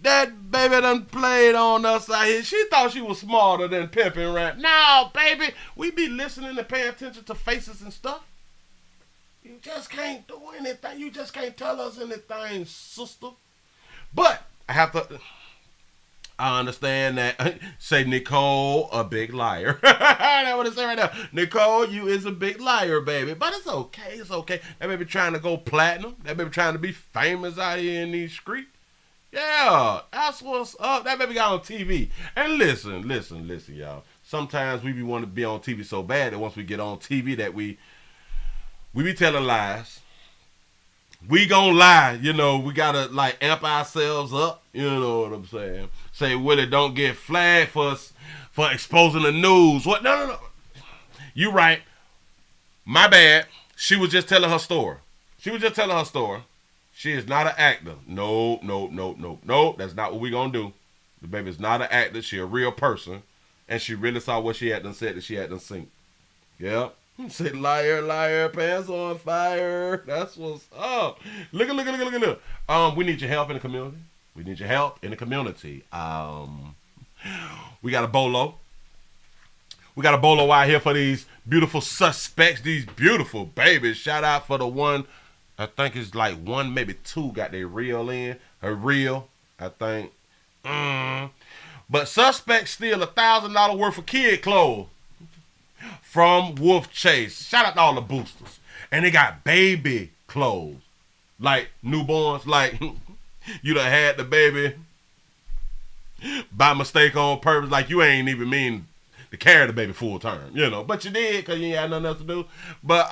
That baby done played on us out here. She thought she was smarter than pimping rap. No, baby, we be listening and paying attention to faces and stuff. You just can't do anything. You just can't tell us anything, sister. But I understand that. Say Nicole, a big liar. That's what it say right now. Nicole, you is a big liar, baby. But it's okay. It's okay. That baby trying to go platinum. That baby trying to be famous out here in these streets. Yeah, that's what's up. That baby got on TV. And listen, y'all. Sometimes we want to be on TV so bad that once we get on TV that we be telling lies. We gonna lie, you know. We gotta like amp ourselves up. You know what I'm saying? Say Willie don't get flagged for exposing the news. What? No. You right. My bad. She was just telling her story. She is not an actor. No. That's not what we gonna do. The baby's not an actor. She a real person, and she really saw what she had done said that she had done seen. Yep. Say liar, pants on fire. That's what's up. Look. We need your help in the community. We got a bolo. We got a bolo out here for these beautiful suspects, these beautiful babies. Shout out for the one, I think it's like one, maybe two got their reel in. Her reel, I think. But suspects steal $1,000 worth of kid clothes from Wolf Chase. Shout out to all the boosters. And they got baby clothes. Like newborns. Like you done had the baby by mistake on purpose. Like you ain't even mean to carry the baby full term. You know. But you did because you ain't had nothing else to do. But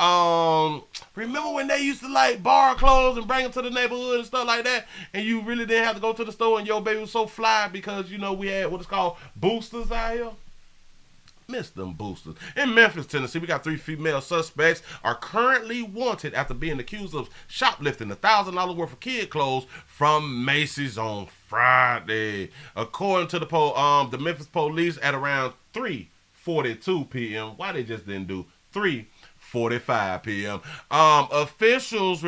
remember when they used to like borrow clothes and bring them to the neighborhood and stuff like that? And you really didn't have to go to the store and your baby was so fly because, you know, we had what is called boosters out here? Miss them boosters. In Memphis, Tennessee, we got 3 female suspects are currently wanted after being accused of shoplifting $1,000 worth of kid clothes from Macy's on Friday. According to the Memphis police, at around 3:42 p.m. Why they just didn't do 3:45 p.m. Officers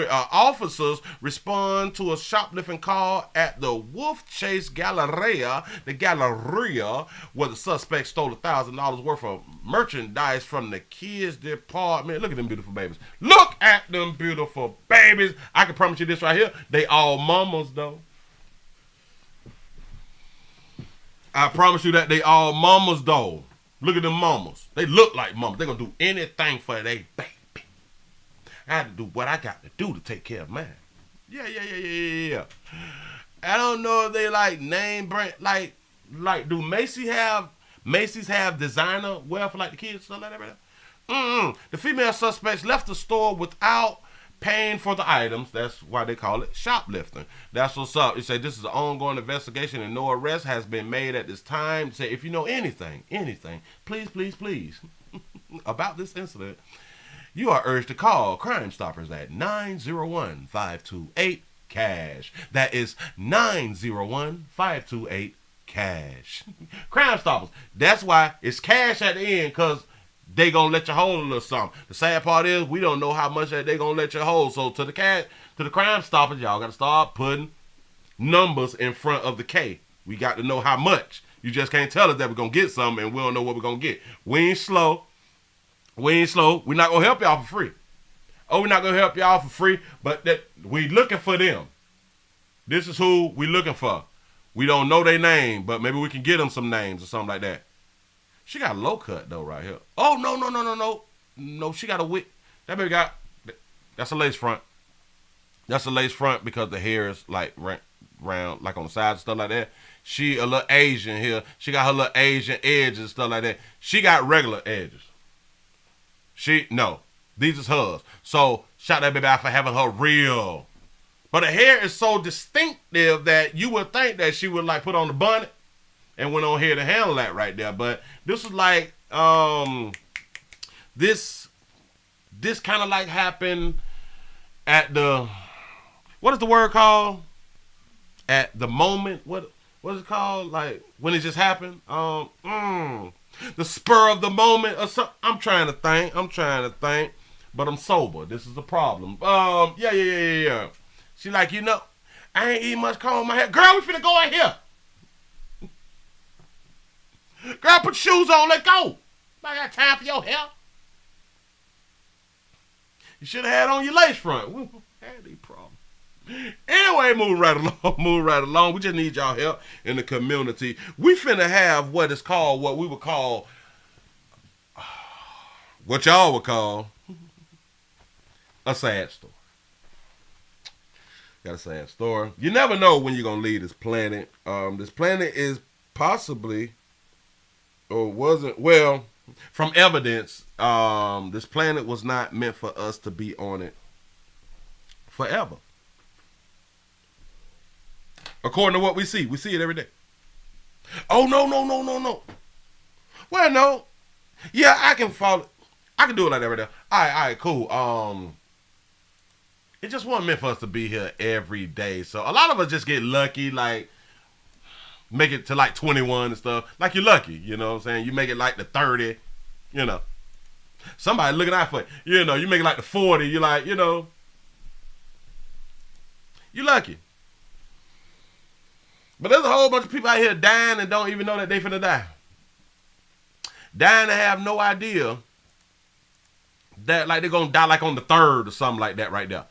respond to a shoplifting call at the Wolf Chase Galleria, where the suspect stole $1,000 worth of merchandise from the kids' department. Look at them beautiful babies. I can promise you this right here. They all mamas, though. I promise you that they all mamas, though. Look at them mamas. They look like mamas. They're going to do anything for their baby. I had to do what I got to do to take care of mine. Yeah. I don't know if they like name brand. Like do Macy's have designer wear for like the kids, stuff like that right now? The female suspects left the store without paying for the items. That's why they call it shoplifting. That's what's up. It say this is an ongoing investigation and no arrest has been made at this time. Say if you know anything, please, about this incident, you are urged to call Crime Stoppers at 901-528-CASH. That is 901-528-CASH. Crime Stoppers. That's why it's cash at the end, because they gonna let you hold a little something. The sad part is we don't know how much that they gonna let you hold. So to the Crime Stoppers, y'all gotta start putting numbers in front of the K. We got to know how much. You just can't tell us that we're gonna get something and we don't know what we're gonna get. We ain't slow. We're not gonna help y'all for free. Oh, we're not gonna help y'all for free, but that we looking for them. This is who we looking for. We don't know their name, but maybe we can get them some names or something like that. She got a low cut though right here. Oh no, she got a wig. That baby that's a lace front. That's a lace front because the hair is like round, like on the sides and stuff like that. She a little Asian here. She got her little Asian edges and stuff like that. She got regular edges. These is hers. So shout that baby out for having her real. But her hair is so distinctive that you would think that she would like put on the bonnet and went on here to handle that right there. But this was like, this kind of like happened at the, what is the word called? At the moment, what is it called? Like when it just happened? The spur of the moment or something. I'm trying to think, but I'm sober. This is the problem. Yeah. She like, I ain't eating much corn in my hair. Girl, we finna go in here. Girl, put shoes on, let's go. I got time for your hair. You should have had on your lace front. We had these problems. Anyway, move right along. We just need y'all help in the community. We finna have what y'all would call a sad story. Got a sad story. You never know when you're gonna leave this planet. This planet is possibly, or wasn't, well, from evidence, this planet was not meant for us to be on it forever. According to what we see it every day. Oh, no. Well, no. Yeah, I can follow. I can do it like that right there. All right, cool. It just wasn't meant for us to be here every day. So a lot of us just get lucky, like make it to like 21 and stuff. Like you're lucky, you know what I'm saying? You make it like the 30, Somebody looking out for you. You make it like the 40, you're like, you're lucky. But there's a whole bunch of people out here dying and don't even know that they finna die. Dying and have no idea that like they're gonna die like on the 3rd or something like that right there.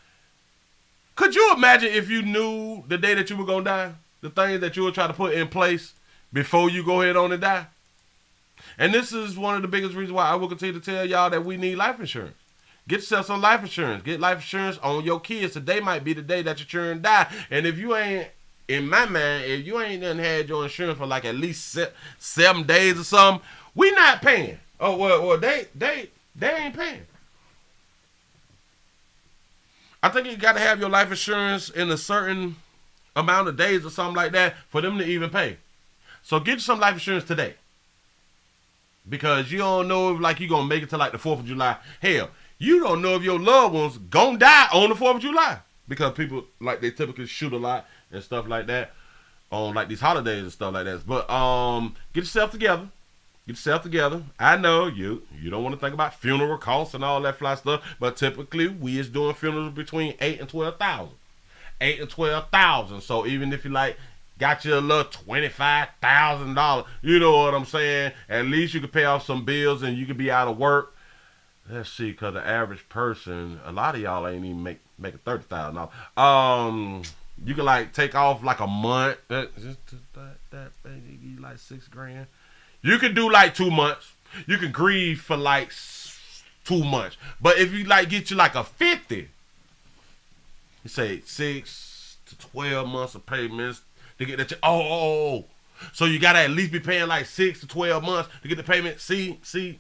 Could you imagine if you knew the day that you were gonna die? The things that you would try to put in place before you go ahead on and die? And this is one of the biggest reasons why I will continue to tell y'all that we need life insurance. Get yourself some life insurance. Get life insurance on your kids. Today might be the day that your children die. And if you ain't, in my mind, if you ain't done had your insurance for like at least 7 days or something, we not paying. Oh, well, they ain't paying. I think you got to have your life insurance in a certain amount of days or something like that for them to even pay. So get you some life insurance today. Because you don't know if like you're going to make it to like the 4th of July. Hell, you don't know if your loved ones going to die on the 4th of July. Because people, like, they typically shoot a lot and stuff like that on like these holidays and stuff like that. But get yourself together. I know you don't want to think about funeral costs and all that fly stuff, but typically we is doing funerals between $8,000 and $12,000. $8,000 and $12,000. So even if you like got you a little $25,000, you know what I'm saying? At least you can pay off some bills and you can be out of work. Let's see, because the average person, a lot of y'all ain't even making $30,000. You can like take off like a month. That baby like $6,000. You can do like 2 months. You can grieve for like 2 months. But if you like get you like a 50, you say 6 to 12 months of payments to get that. So you gotta at least be paying like 6 to 12 months to get the payment. See. Jesus.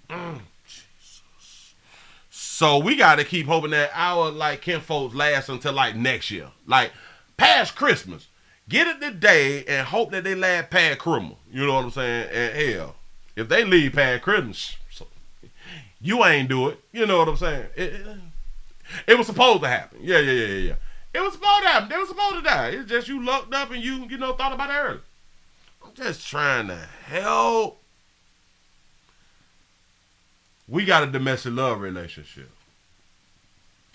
So we got to keep hoping that our like kinfolks last until like next year, like past Christmas. Get it today and hope that they last past Christmas. You know what I'm saying? And hell, if they leave past Christmas, you ain't do it. You know what I'm saying? It was supposed to happen. Yeah. It was supposed to happen. They were supposed to die. It's just you lucked up and you thought about it early. I'm just trying to help. We got a domestic love relationship.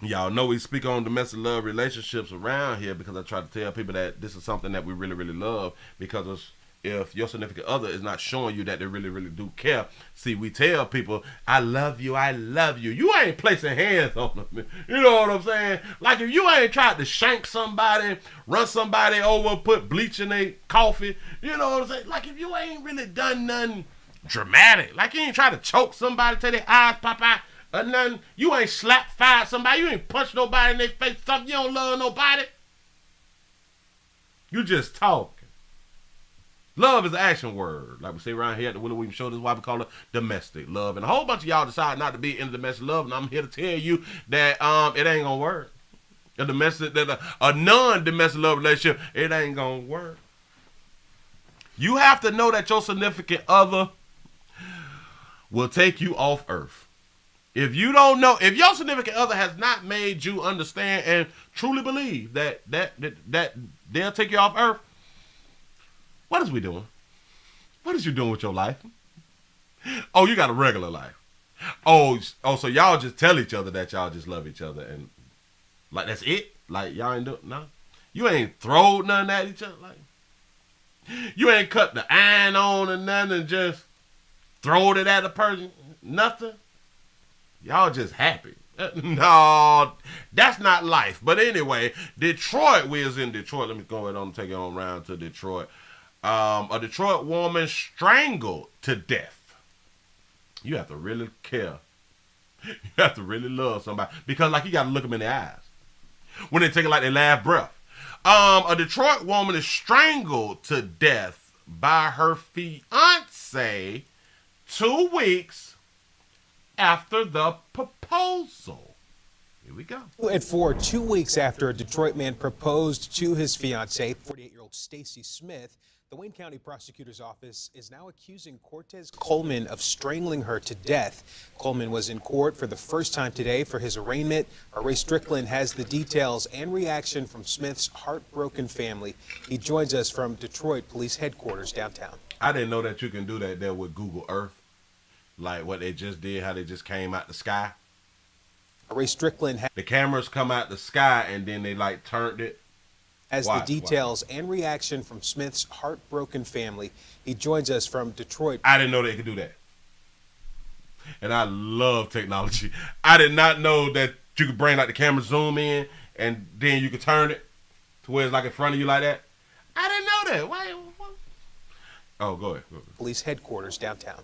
Y'all know we speak on domestic love relationships around here because I try to tell people that this is something that we really, really love, because if your significant other is not showing you that they really, really do care. See, we tell people, I love you, I love you. You ain't placing hands on them. You know what I'm saying? Like if you ain't tried to shank somebody, run somebody over, put bleach in their coffee, you know what I'm saying? Like if you ain't really done nothing dramatic, like you ain't try to choke somebody till their eyes pop out, or nothing, you ain't fired somebody, you ain't punched nobody in their face, something, you don't love nobody. You just talking. Love is an action word. Like we say around here at the Willowbrook Show, this is why we call it domestic love. And a whole bunch of y'all decide not to be in the domestic love, and I'm here to tell you that it ain't gonna work. A non-domestic love relationship, it ain't gonna work. You have to know that your significant other will take you off earth. If you don't know, if your significant other has not made you understand and truly believe that they'll take you off earth, what is we doing? What is you doing with your life? Oh, you got a regular life. Oh, so y'all just tell each other that y'all just love each other and like that's it? Like y'all ain't doing no? You ain't thrown nothing at each other, like you ain't cut the iron on or nothing and just throwed it at a person, nothing. Y'all just happy. No, that's not life. But anyway, Detroit, we was in Detroit. Let me go ahead and take it on around to Detroit. A Detroit woman strangled to death. You have to really care. You have to really love somebody. Because like you got to look them in the eyes. When they take it like their last breath. A Detroit woman is strangled to death by her fiance 2 weeks after the proposal. Here we go. At 2 weeks after a Detroit man proposed to his fiancée, 48-year-old Stacy Smith, the Wayne County Prosecutor's Office is now accusing Cortez Coleman of strangling her to death. Coleman was in court for the first time today for his arraignment. Our Ray Strickland has the details and reaction from Smith's heartbroken family. He joins us from Detroit Police Headquarters downtown. I didn't know that you can do that there with Google Earth. Like what they just did, how they just came out the sky. Ray Strickland. The cameras come out the sky and then they like turned it. As the details and reaction from Smith's heartbroken family. He joins us from Detroit. I didn't know they could do that. And I love technology. I did not know that you could bring like the camera zoom in and then you could turn it to where it's like in front of you like that. I didn't know that. Why? Oh, go ahead. Police headquarters downtown.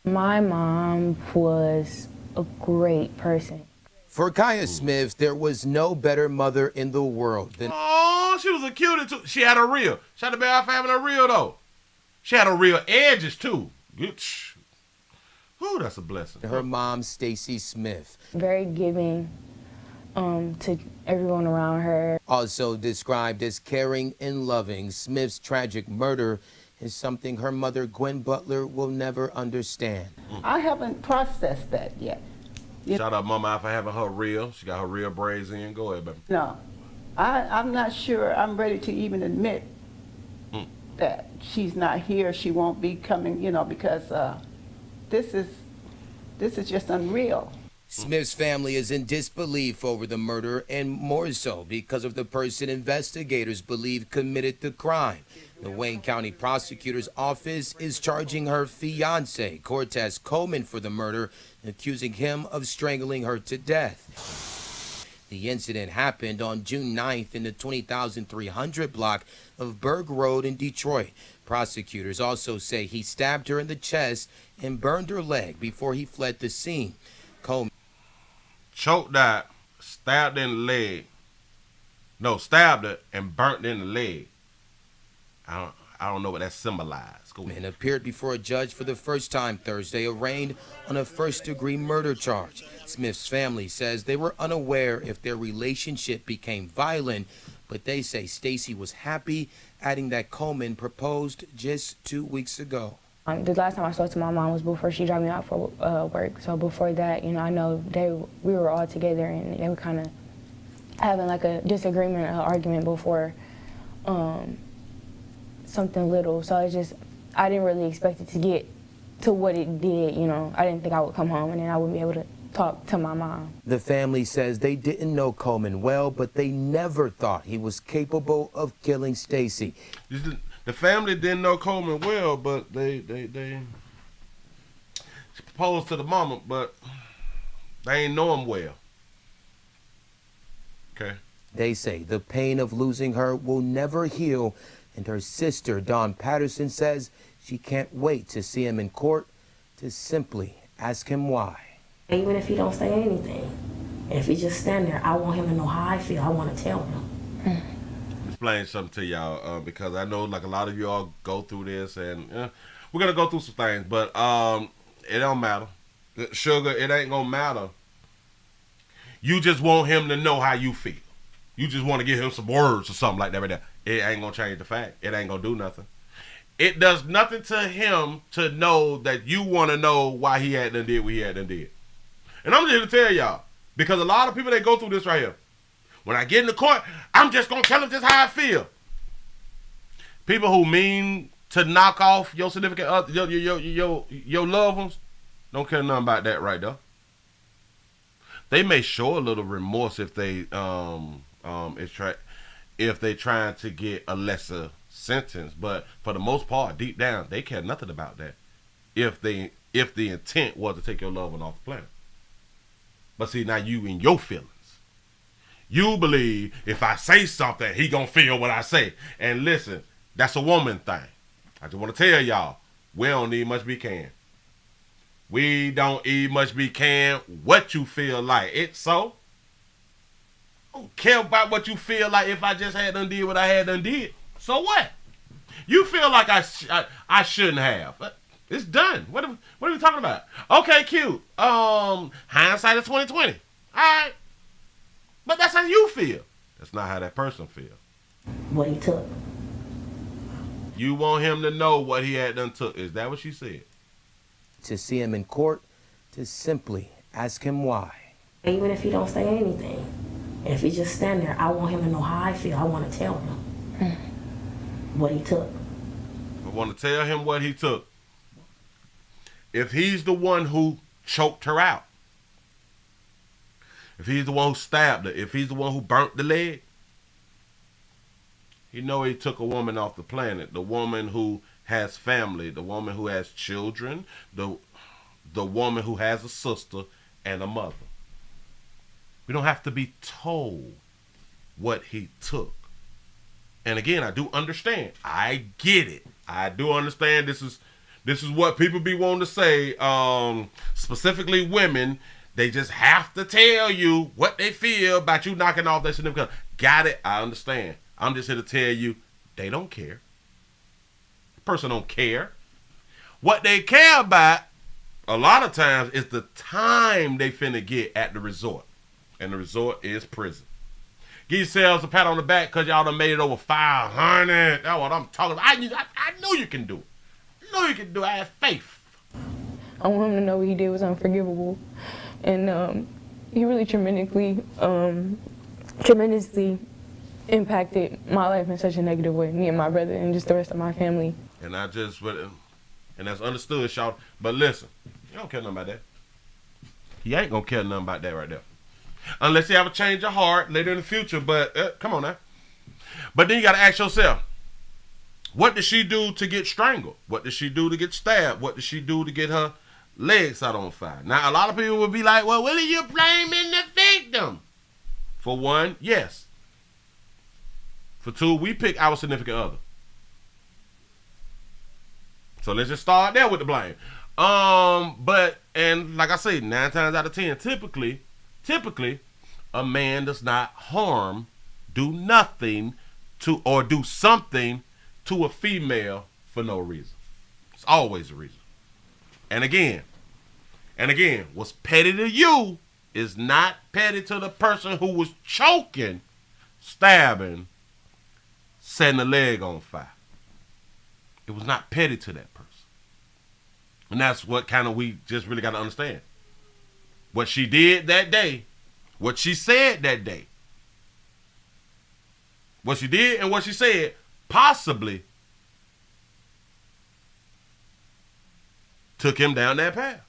My mom was a great person. For Kaya Smith, there was no better mother in the world than... Oh, she was a cutie too. She had a reel. Shout out to Bear for having a reel though. She had a real edges too. Ooh, that's a blessing. Her mom, Stacy Smith. Very giving to everyone around her. Also described as caring and loving, Smith's tragic murder is something her mother, Gwen Butler, will never understand. I haven't processed that yet. Shout out Mama for having her reel. She got her real braids in. Go ahead, baby. No, I'm not sure I'm ready to even admit that she's not here. She won't be coming, because this is just unreal. Smith's family is in disbelief over the murder, and more so because of the person investigators believe committed the crime. The Wayne County Prosecutor's Office is charging her fiancé, Cortez Coleman, for the murder, accusing him of strangling her to death. The incident happened on June 9th in the 20,300 block of Berg Road in Detroit. Prosecutors also say he stabbed her in the chest and burned her leg before he fled the scene. Coleman choked her, stabbed in the leg. No, stabbed her and burnt in the leg. I I don't know what that symbolized. Go ahead. Man appeared before a judge for the first time Thursday, arraigned on a first-degree murder charge. Smith's family says they were unaware if their relationship became violent, but they say Stacy was happy, adding that Coleman proposed just 2 weeks ago. The last time I spoke to my mom was before she dropped me out for work. So before that, I know we were all together, and they were kind of having like a disagreement, an argument before something little. So it's just, I didn't really expect it to get to what it did, I didn't think I would come home and then I wouldn't be able to talk to my mom. The family says they didn't know Coleman well, but they never thought he was capable of killing Stacy. The family didn't know Coleman well, but they proposed to the mama, but they ain't know him well. Okay. They say the pain of losing her will never heal, and her sister, Dawn Patterson, says she can't wait to see him in court to simply ask him why. Even if he don't say anything, and if he just stand there, I want him to know how I feel. I want to tell him. Explain something to y'all because I know like a lot of you all go through this, and we're gonna go through some things, but it don't matter. Sugar, it ain't gonna matter. You just want him to know how you feel. You just want to give him some words or something like that right there. It ain't gonna change the fact. It ain't gonna do nothing. It does nothing to him to know that you want to know why he had done did what he had done did. And I'm just here to tell y'all, because a lot of people, they go through this right here. When I get in the court, I'm just going to tell them just how I feel. People who mean to knock off your significant other, your loved ones, don't care nothing about that right there. They may show a little remorse if they if they trying to get a lesser sentence, but for the most part, deep down, they care nothing about that. If the intent was to take your loved one off the planet. But see, now you in your feelings. You believe if I say something, he gonna feel what I say. And listen, that's a woman thing. I just want to tell y'all, we don't need much be can. We don't need much be can what you feel like. It's so. I don't care about what you feel like if I just had done did what I had done did. So what? You feel like I shouldn't have. But it's done. What are we talking about? Okay, cute. Hindsight is 20/20. All right. But that's how you feel. That's not how that person feels. What he took. You want him to know what he had done took. Is that what she said? To see him in court, to simply ask him why. Even if he don't say anything, and if he just stand there, I want him to know how I feel. I want to tell him what he took. I want to tell him what he took. If he's the one who choked her out, if he's the one who stabbed her, if he's the one who burnt the leg, he know he took a woman off the planet, the woman who has family, the woman who has children, the woman who has a sister and a mother. We don't have to be told what he took. And again, I do understand. I get it. I do understand this is what people be wanting to say, specifically women. They just have to tell you what they feel about you knocking off their significant other. Got it? I understand. I'm just here to tell you, they don't care. The person don't care. What they care about, a lot of times, is the time they finna get at the resort. And the resort is prison. Give yourselves a pat on the back because y'all done made it over 500. That's what I'm talking about. I know you can do it. I know you can do it. I have faith. I want him to know what he did was unforgivable. And he really tremendously impacted my life in such a negative way, me and my brother and just the rest of my family. And that's understood, shout. But listen, you don't care nothing about that. He ain't gonna care nothing about that right there. Unless you have a change of heart later in the future, but come on now. But then you gotta ask yourself, what did she do to get strangled? What did she do to get stabbed? What did she do to get her legs out on fire? Now, a lot of people will be like, well, Willie, you're blaming the victim. For one, yes. For two, we pick our significant other. So let's just start there with the blame. And like I say, 9 times out of 10, typically, a man does not harm, do nothing to, or do something to a female for no reason. It's always a reason. And again, what's petty to you is not petty to the person who was choking, stabbing, setting a leg on fire. It was not petty to that person. And that's what kind of we just really got to understand. What she did that day, what she said that day, what she did and what she said possibly took him down that path.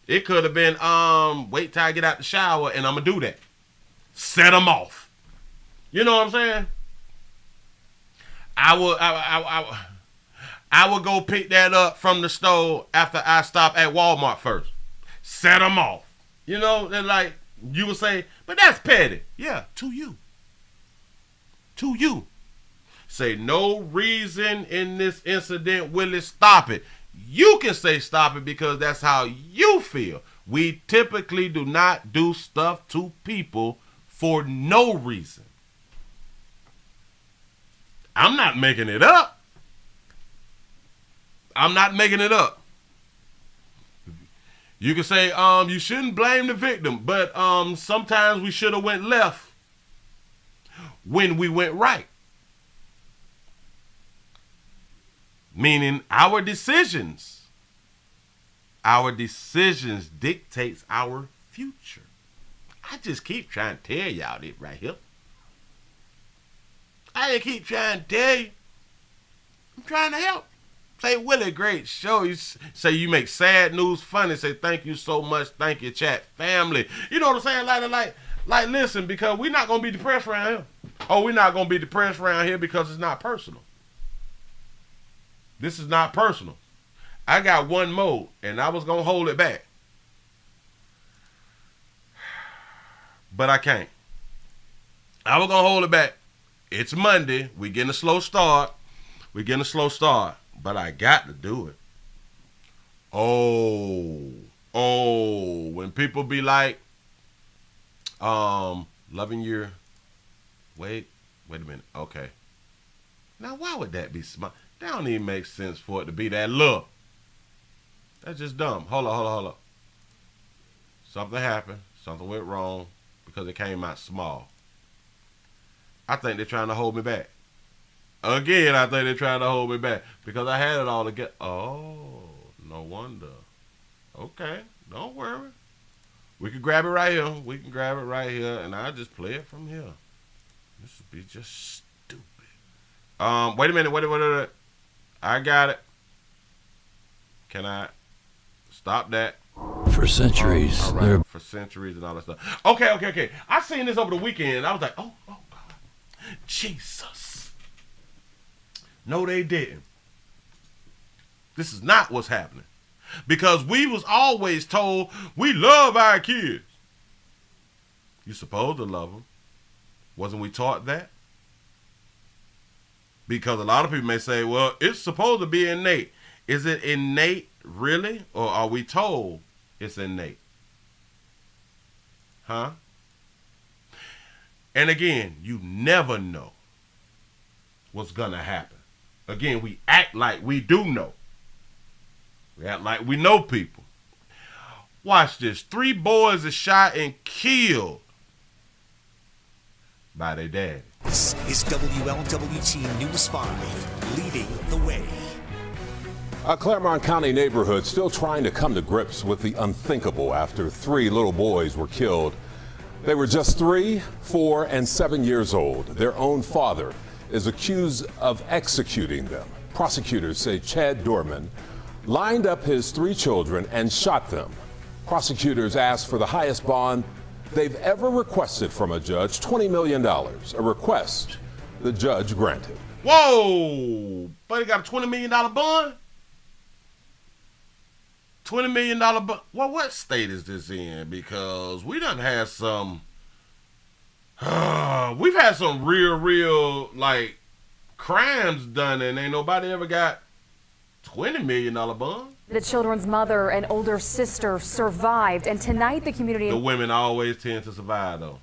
It could have been, wait till I get out the shower and I'm going to do that. Set him off. You know what I'm saying? I would go pick that up from the store after I stop at Walmart first. Set him off. You know, and like you would say, but that's petty. Yeah, to you. To you. Say no reason in this incident, Willie, stop it. You can say stop it because that's how you feel. We typically do not do stuff to people for no reason. I'm not making it up. I'm not making it up. You can say, you shouldn't blame the victim, but sometimes we should have went left when we went right. Meaning our decisions dictates our future. I just keep trying to tell y'all this right here. I just keep trying to tell you. I'm trying to help. Say, Willie, great show. You say you make sad news funny. Say, thank you so much. Thank you, chat family. You know what I'm saying? Like, listen, because we're not going to be depressed around here. Oh, we're not going to be depressed around here because it's not personal. This is not personal. I got one more, and I was going to hold it back. But I can't. I was going to hold it back. It's Monday. We're getting a slow start. But I got to do it. Oh, when people be like, loving your, wait a minute, okay. Now, why would that be smart? That don't even make sense for it to be that look. That's just dumb. Hold on. Something happened. Something went wrong because it came out small. I think they're trying to hold me back. Again, I think they're trying to hold me back because I had it all together. Oh, no wonder. Okay, don't worry. We can grab it right here. And I'll just play it from here. This would be just stupid. Wait a minute. I got it. Can I stop that? For centuries. All right. For centuries and all that stuff. Okay. I seen this over the weekend. I was like, oh God. Jesus. No, they didn't. This is not what's happening. Because we was always told we love our kids. You're supposed to love them. Wasn't we taught that? Because a lot of people may say, well, it's supposed to be innate. Is it innate really? Or are we told it's innate? Huh? And again, you never know what's going to happen. Again, we act like we do know. We act like we know people. Watch this. 3 boys are shot and killed by their daddy. This is WLWT News 5, leading the way. A Claremont County neighborhood still trying to come to grips with the unthinkable after 3 little boys were killed. They were just 3, 4, and 7 years old. Their own father is accused of executing them. Prosecutors say Chad Dorman lined up his 3 children and shot them. Prosecutors asked for the highest bond they've ever requested from a judge, $20 million, a request the judge granted. Whoa! Buddy got a $20 million bond? $20 million bond? Well, what state is this in? Because we done had some, we've had some real, like, crimes done and ain't nobody ever got $20 million bond. The children's mother and older sister survived, and tonight the community... The women always tend to survive, though.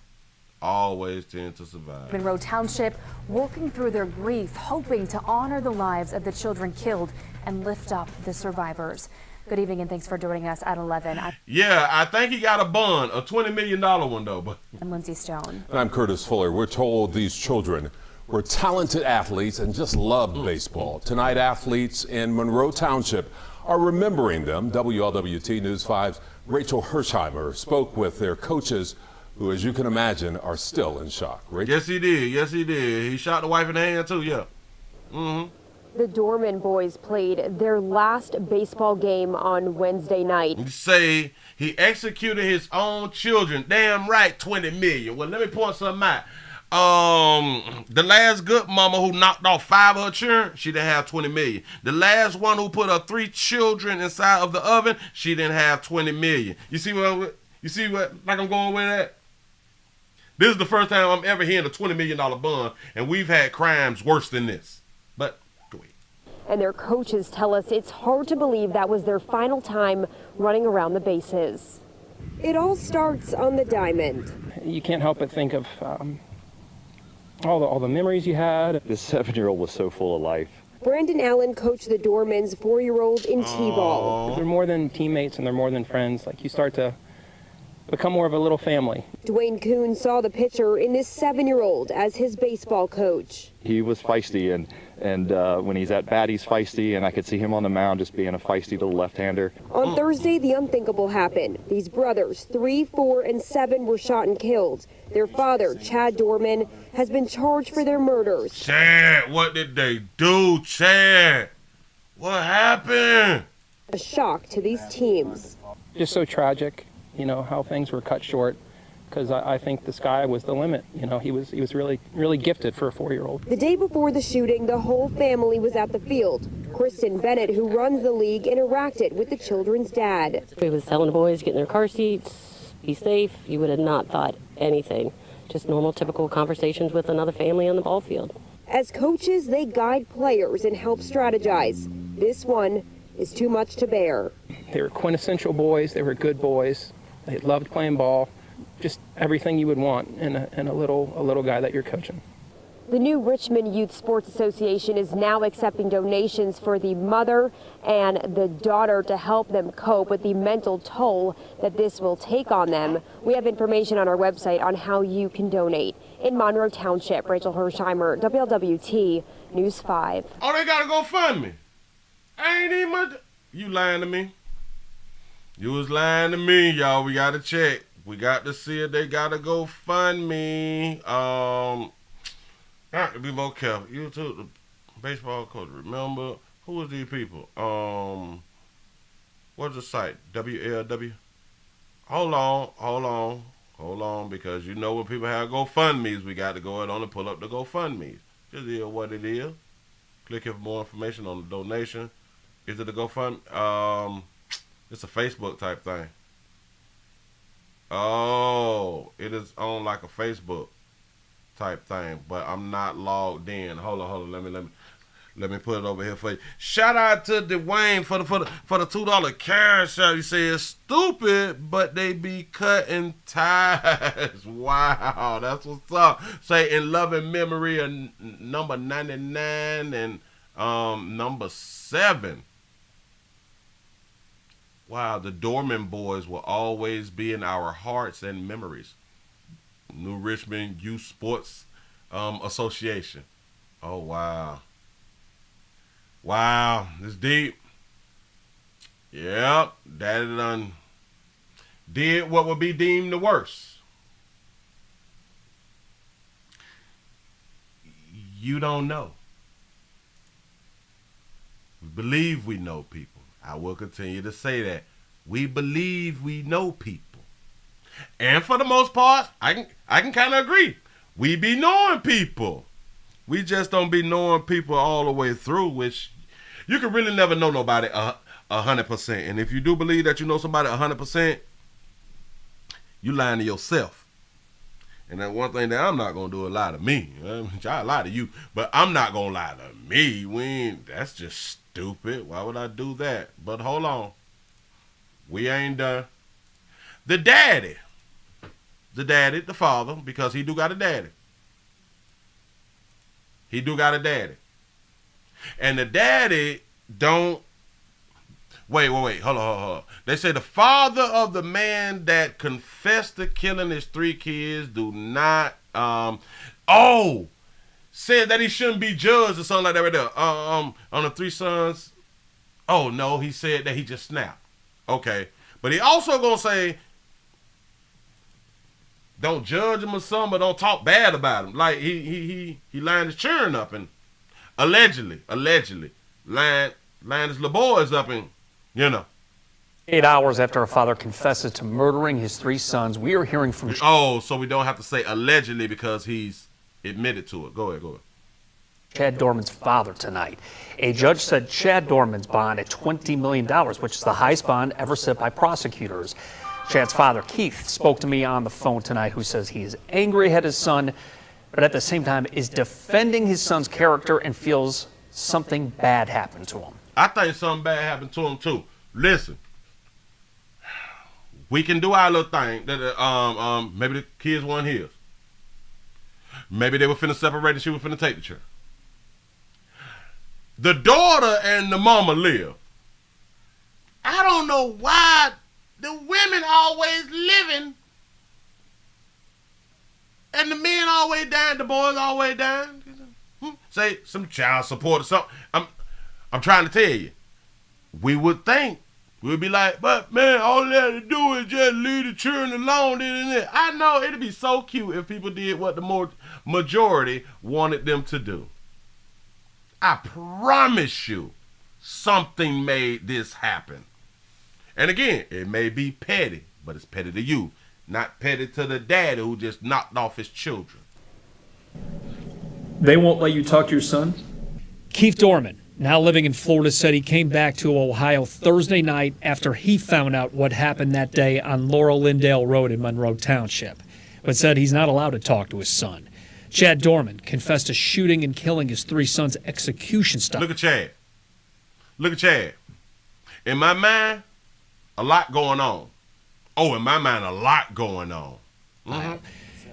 always tend to survive. Monroe Township working through their grief, hoping to honor the lives of the children killed and lift up the survivors. Good evening and thanks for joining us at 11. Yeah, I think he got a bond, a $20 million one though. But I'm Lindsay Stone. And I'm Curtis Fuller. We're told these children were talented athletes and just loved baseball. Tonight, athletes in Monroe Township are remembering them. WLWT News 5's Rachel Hersheimer spoke with their coaches, who, as you can imagine, are still in shock. Rachel? Yes, he did. Yes, he did. He shot the wife in the hand too. Yeah. The Dorman boys played their last baseball game on Wednesday night. You say he executed his own children. Damn right, $20 million. Well, let me point something out. The last good mama who knocked off 5 of her children, she didn't have $20 million. The last one who put her 3 children inside of the oven, she didn't have $20 million. You see what like I'm going with that? This is the first time I'm ever hearing a $20 million bond, and we've had crimes worse than this. But go ahead. And their coaches tell us it's hard to believe that was their final time running around the bases. It all starts on the diamond. You can't help but think of all the memories you had. This 7-year-old was so full of life. Brandon Allen coached the Dormans 4-year-old in T-ball. They're more than teammates and they're more than friends. Like, you start to become more of a little family. Dwayne Kuhn saw the pitcher in this 7-year-old as his baseball coach. He was feisty, and when he's at bat, he's feisty, and I could see him on the mound just being a feisty little left-hander. On Thursday, the unthinkable happened. These brothers, 3, 4, and 7, were shot and killed. Their father, Chad Dorman, has been charged for their murders. Chad, what did they do, Chad? What happened? A shock to these teams. Just so tragic, how things were cut short, because I think the sky was the limit. He was really, really gifted for a 4-year-old. The day before the shooting, the whole family was at the field. Kristen Bennett, who runs the league, interacted with the children's dad. He was telling the boys, get in their car seats, be safe. You would have not thought anything. Just normal, typical conversations with another family on the ball field. As coaches, they guide players and help strategize. This one is too much to bear. They were quintessential boys. They were good boys. They loved playing ball. Just everything you would want in a little guy that you're coaching. The new Richmond Youth Sports Association is now accepting donations for the mother and the daughter to help them cope with the mental toll that this will take on them. We have information on our website on how you can donate. In Monroe Township, Rachel Hersheimer, WLWT News 5. Oh, they gotta go fund me. I ain't even much. You lying to me. You was lying to me, y'all. We gotta check. We got to see if they gotta go fund me. I have to be more careful. You took the baseball coach. Remember, who was these people? What's the site? WLW? Hold on, because when people have GoFundMe's, we got to go ahead on and pull up the GoFundMe's. Just is what it is. Click here for more information on the donation. Is it a GoFundMe? It's a Facebook type thing. Oh, it is on like a Facebook type thing, but I'm not logged in. Hold on. Let me put it over here for you. Shout out to Dwayne for the $2 cash out. You say it's stupid, but they be cutting ties. Wow, that's what's up. Say in loving memory of number 99 and number 7. Wow, the Dorman boys will always be in our hearts and memories. New Richmond Youth Sports Association. Oh, wow. Wow, it's deep. Yep, Daddy done did what would be deemed the worst. You don't know. We believe we know people. I will continue to say that. We believe we know people. And for the most part, I can kind of agree. We be knowing people. We just don't be knowing people all the way through, which you can really never know nobody 100%. And if you do believe that you know somebody 100%, you lying to yourself. And that one thing that I'm not going to do, a lie to me. I lie to you, but I'm not going to lie to me. That's just stupid. Why would I do that? But hold on. We ain't done. The daddy the daddy, the father, because he do got a daddy. He do got a daddy. And the daddy don't, wait, hold on. They say the father of the man that confessed to killing his 3 kids do not, said that he shouldn't be judged or something like that right there. On the 3 sons. Oh, no, he said that he just snapped. Okay. But he also gonna say, don't judge him or something, but don't talk bad about him. Like he lined his children up and allegedly lined his little boys up and, 8 hours after a father confesses to murdering his 3 sons, we are hearing from... Oh, so we don't have to say allegedly because he's admitted to it. Go ahead. Chad Dorman's father tonight. A judge said Chad Dorman's bond at $20 million, which is the highest bond ever set by prosecutors. Chad's father, Keith, spoke to me on the phone tonight, who says he is angry at his son, but at the same time is defending his son's character and feels something bad happened to him. I think something bad happened to him too. Listen, we can do our little thing. That maybe the kids weren't his. Maybe they were finna separate and she was finna take the chair. The daughter and the mama live. I don't know why the women always living and the men always dying, the boys always dying. Say some child support or something. I'm trying to tell you. We would think, we'd be like, but man, all they have to do is just leave the children alone. I know it'd be so cute if people did what the majority wanted them to do. I promise you, something made this happen. And again, it may be petty, but it's petty to you, not petty to the daddy who just knocked off his children. They won't let you talk to your son? Keith Dorman, now living in Florida, said he came back to Ohio Thursday night after he found out what happened that day on Laurel Lindale Road in Monroe Township, but said he's not allowed to talk to his son. Chad Dorman confessed to shooting and killing his 3 sons' execution style. Look at Chad. In my mind, a lot going on. In my mind, a lot going on. Mm-hmm.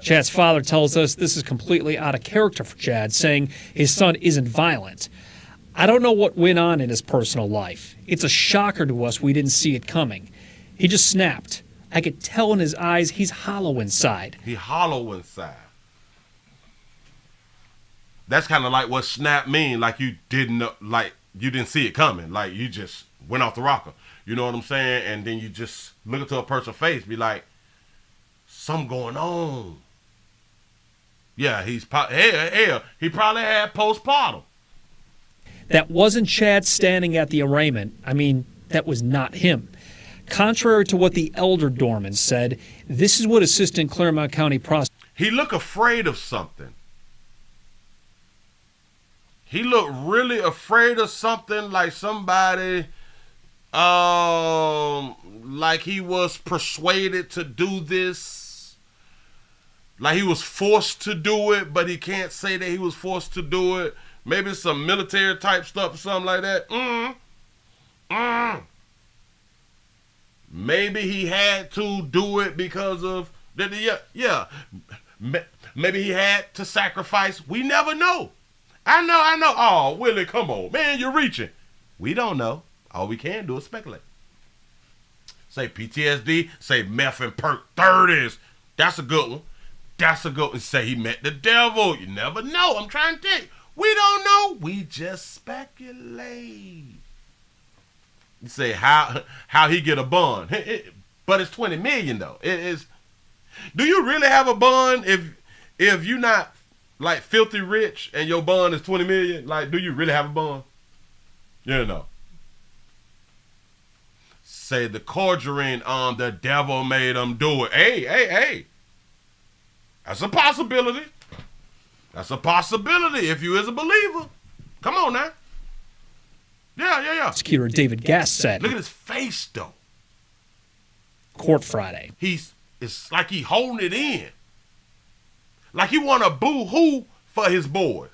Chad's father tells us this is completely out of character for Chad, saying his son isn't violent. I don't know what went on in his personal life. It's a shocker to us we didn't see it coming. He just snapped. I could tell in his eyes he's hollow inside. He hollow inside. That's kind of like what snap mean, like you didn't see it coming, like you just went off the rocker. You know what I'm saying? And then you just look into a person's face, be like, something going on. Yeah, he probably had postpartum. That wasn't Chad standing at the arraignment. I mean, that was not him. Contrary to what the elder Dorman said, this is what Assistant Claremont County prosecutor... He looked afraid of something. He looked really afraid of something, like somebody, like he was persuaded to do this. Like he was forced to do it, but he can't say that he was forced to do it. Maybe some military type stuff or something like that. Maybe he had to do it because of, maybe he had to sacrifice. We never know. I know. Oh, Willie, come on. Man, you're reaching. We don't know. All we can do is speculate. Say PTSD, say meth and perk 30s. That's a good one. Say he met the devil. You never know. I'm trying to tell you. We don't know. We just speculate. You say how he get a bond. But it's $20 million though. It is. Do you really have a bond if you're not like filthy rich and your bond is $20 million? Like, do you really have a bond? Say the conjuring the devil made him do it. Hey. That's a possibility. That's a possibility if you is a believer. Come on now. Yeah. Prosecutor David Gass said. Look at his face though. Court Friday. It's like he holding it in. Like he want to boo-hoo for his boys.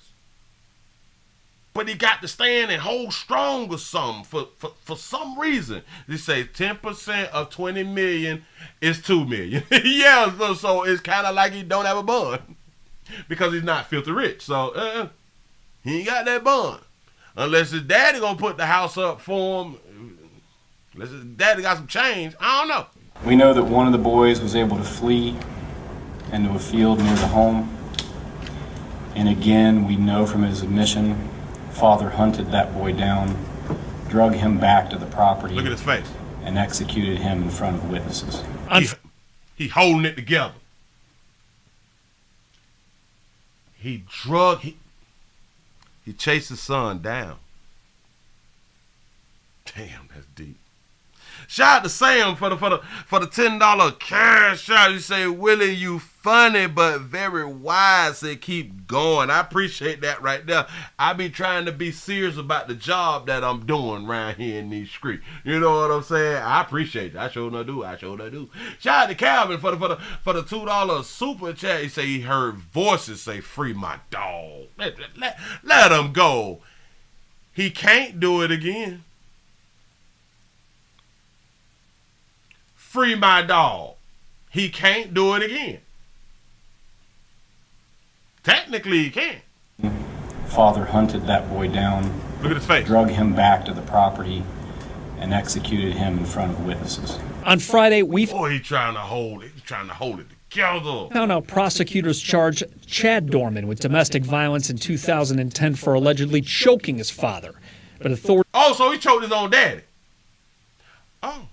but he got to stand and hold strong or something for some reason. They say 10% of 20 million is $2 million. Yeah, so it's kind of like he don't have a bond because he's not filthy rich. So he ain't got that bond unless his daddy gonna put the house up for him. Unless his daddy got some change, I don't know. We know that one of the boys was able to flee into a field near the home. And again, we know from his admission, father hunted that boy down, drug him back to the property. Look at his face. And executed him in front of witnesses. He holding it together. He chased his son down. Damn, that's deep. Shout out to Sam for the $10 cash shot. You say, Willie, you funny but very wise. Say, keep going. I appreciate that right there. I be trying to be serious about the job that I'm doing around here in these streets. You know what I'm saying? I appreciate that. I sure enough do. Shout out to Calvin for the $2 super chat. He say he heard voices say, free my dog. Let him go. He can't do it again. Free my dog. He can't do it again. Technically, he can. Father hunted that boy down. Look at his face. Drug him back to the property and executed him in front of witnesses. On Friday, he's trying to hold it. He's trying to hold it together. Found out prosecutors charged Chad Dorman with domestic violence in 2010 for allegedly choking his father. But authorities... Oh, so he choked his own daddy. Oh.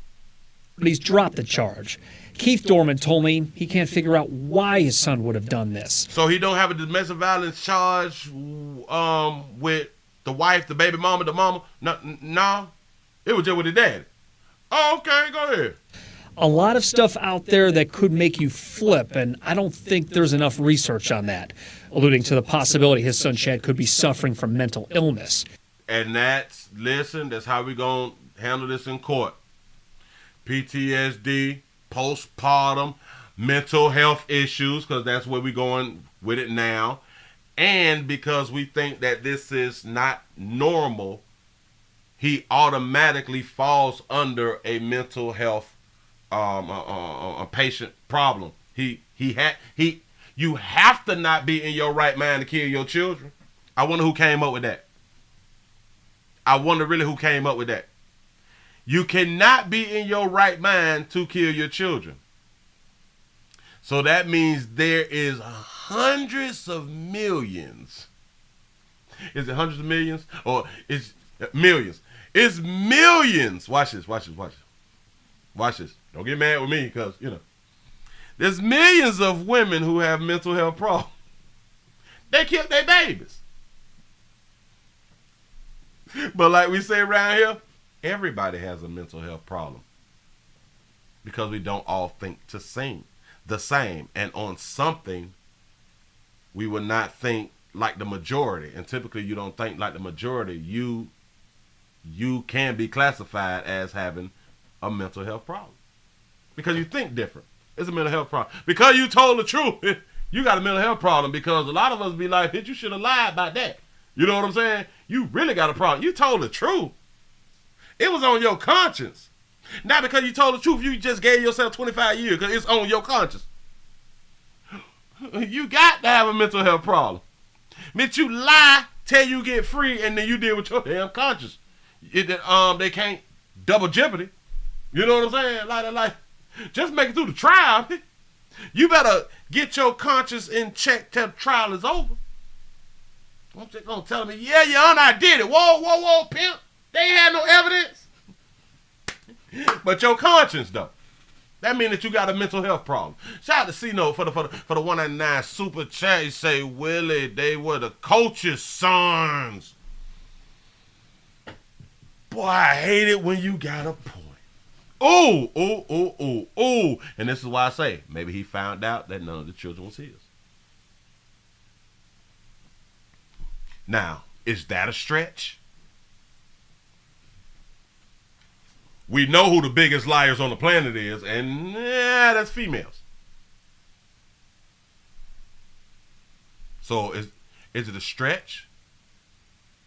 He's dropped the charge. Keith Dorman told me he can't figure out why his son would have done this. So he don't have a domestic violence charge with the wife, the baby mama, the mama? No. It was just with his daddy. Oh, okay, go ahead. A lot of stuff out there that could make you flip, and I don't think there's enough research on that, alluding to the possibility his son Chad could be suffering from mental illness. And that's how we going to handle this in court. PTSD, postpartum, mental health issues, because that's where we're going with it now. And because we think that this is not normal, he automatically falls under a mental health a patient problem. You have to not be in your right mind to kill your children. I wonder who came up with that. You cannot be in your right mind to kill your children. So that means there is hundreds of millions. Is it hundreds of millions? Or it's millions? It's millions. Watch this. Don't get mad with me because, there's millions of women who have mental health problems. They killed their babies. But like we say around here, everybody has a mental health problem because we don't all think the same. And on something, we will not think like the majority. And typically you don't think like the majority. You can be classified as having a mental health problem because you think different. It's a mental health problem. Because you told the truth, you got a mental health problem because a lot of us be like, you should have lied about that. You know what I'm saying? You really got a problem. You told the truth. It was on your conscience. Not because you told the truth, you just gave yourself 25 years because it's on your conscience. You got to have a mental health problem. Meant you lie till you get free and then you deal with your damn conscience. They can't double jeopardy. You know what I'm saying? Like, just make it through the trial. You better get your conscience in check till the trial is over. I'm just gonna tell me, yeah, your honor, I did it. Whoa, pimp. They ain't had no evidence. But your conscience, though. That means that you got a mental health problem. Shout out to C-Note for the 199 super chat. You say, Willie, they were the coach's sons. Boy, I hate it when you got a point. Oh. And this is why I say, maybe he found out that none of the children was his. Now, is that a stretch? We know who the biggest liars on the planet is, and that's females. So is it a stretch?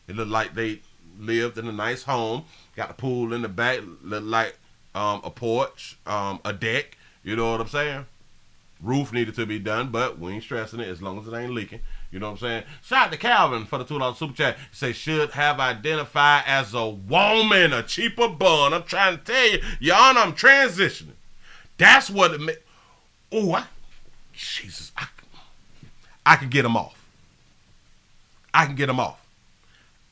It looked like they lived in a nice home. Got a pool in the back, looked like a porch, a deck. You know what I'm saying? Roof needed to be done, but we ain't stressing it as long as it ain't leaking. You know what I'm saying? Shout out to Calvin for the $2 super chat. He say, should have identified as a woman, a cheaper bun. I'm trying to tell you, Your Honor, I'm transitioning. That's what it meant. Oh, Jesus. I can get him off. I can get him off.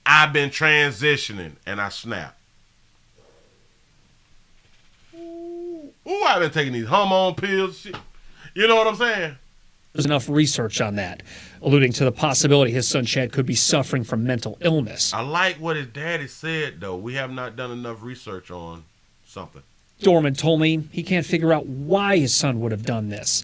I've been transitioning and I snap. Ooh, I've been taking these hormone pills. Shit. You know what I'm saying? There's enough research on that, alluding to the possibility his son Chad could be suffering from mental illness. I like what his daddy said, though. We have not done enough research on something. Dorman told me he can't figure out why his son would have done this.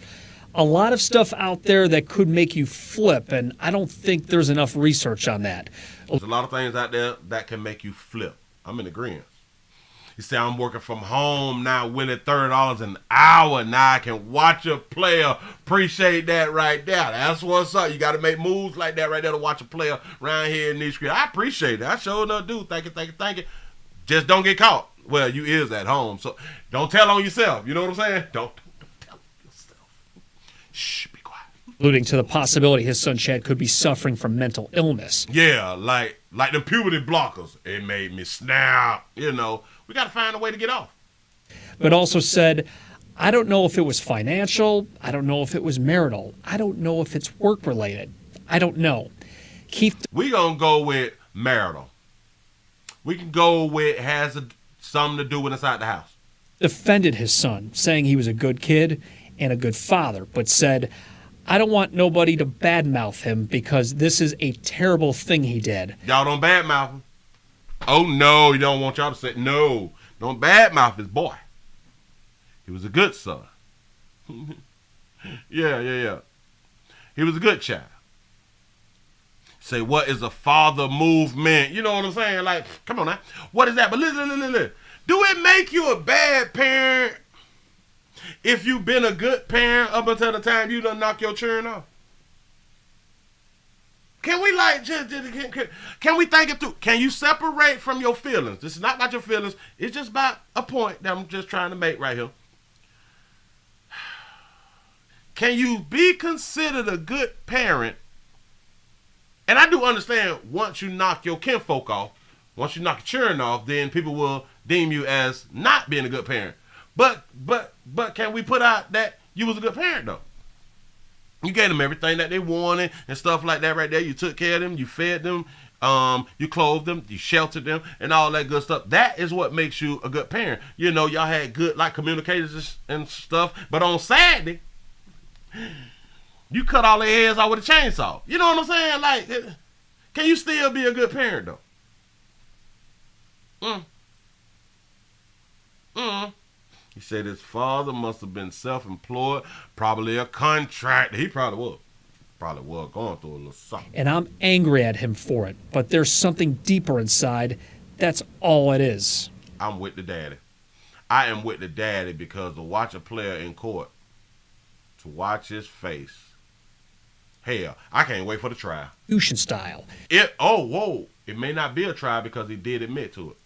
A lot of stuff out there that could make you flip, and I don't think there's enough research on that. There's a lot of things out there that can make you flip. I'm in agreement. He said, I'm working from home now, winning $30 an hour. Now I can watch a player. Appreciate that right there. That's what's up. You got to make moves like that right there to watch a player around here in these streets. I appreciate that. I sure enough do. Thank you. Just don't get caught. Well, you is at home, so don't tell on yourself. You know what I'm saying? Don't tell yourself. Shh, be quiet. Alluding to the possibility his son Chad could be suffering from mental illness. Yeah, like the puberty blockers. It made me snap. You know, we got to find a way to get off. But also said, I don't know if it was financial. I don't know if it was marital. I don't know if it's work related. I don't know. We gonna go with marital. We can go with something to do with inside the house. Defended his son, saying he was a good kid and a good father, but said, I don't want nobody to badmouth him because this is a terrible thing he did. Y'all don't badmouth him. Oh, no, he don't want y'all to say, no, don't badmouth his boy. He was a good son. Yeah. He was a good child. Say, what is a father movement? You know what I'm saying? Like, come on now. What is that? But listen. Do it make you a bad parent if you've been a good parent up until the time you done knock your children off? Can we can we think it through? Can you separate from your feelings? This is not about your feelings. It's just about a point that I'm just trying to make right here. Can you be considered a good parent? And I do understand once you knock your kinfolk off, once you knock your children off, then people will deem you as not being a good parent. But can we put out that you was a good parent though? You gave them everything that they wanted and stuff like that right there. You took care of them, you fed them, you clothed them, you sheltered them, and all that good stuff. That is what makes you a good parent. You know, y'all had good like communicators and stuff, but on Saturday, you cut all their heads off with a chainsaw. You know what I'm saying? Like, can you still be a good parent though? He said his father must have been self-employed, probably a contractor. He probably was going through a little something. And I'm angry at him for it, but there's something deeper inside. That's all it is. I'm with the daddy. I am with the daddy because to watch a player in court, to watch his face, hell, I can't wait for the trial. Style. It may not be a trial because he did admit to it.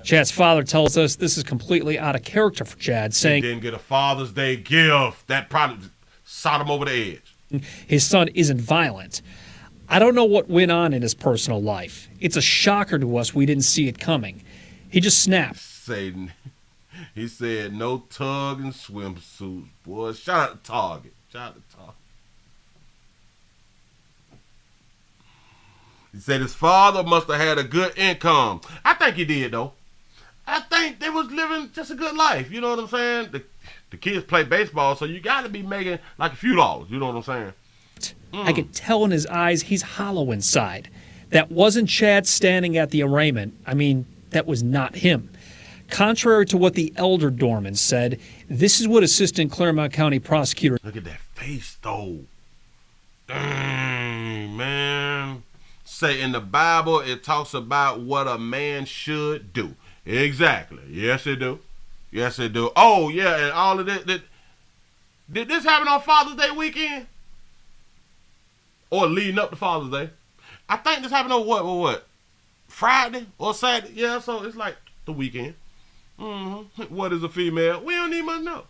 Chad's father tells us this is completely out of character for Chad, saying he didn't get a Father's Day gift. That probably shot him over the edge. His son isn't violent. I don't know what went on in his personal life. It's a shocker to us we didn't see it coming. He just snapped. He said no tug and swimsuits. Boy, shout out to Target. He said his father must have had a good income. I think he did, though. I think they was living just a good life. You know what I'm saying? The kids play baseball, so you got to be making like a few dollars. You know what I'm saying? I could tell in his eyes he's hollow inside. That wasn't Chad standing at the arraignment. I mean, that was not him. Contrary to what the elder Dorman said, this is what Assistant Claremont County Prosecutor... Look at that face, though. Dang, man. Say in the Bible, it talks about what a man should do. Exactly. Yes, it do. Oh, yeah, and all of this. Did this happen on Father's Day weekend? Or leading up to Father's Day? I think this happened on what? Friday or Saturday. Yeah, so it's like the weekend. What is a female? We don't even know.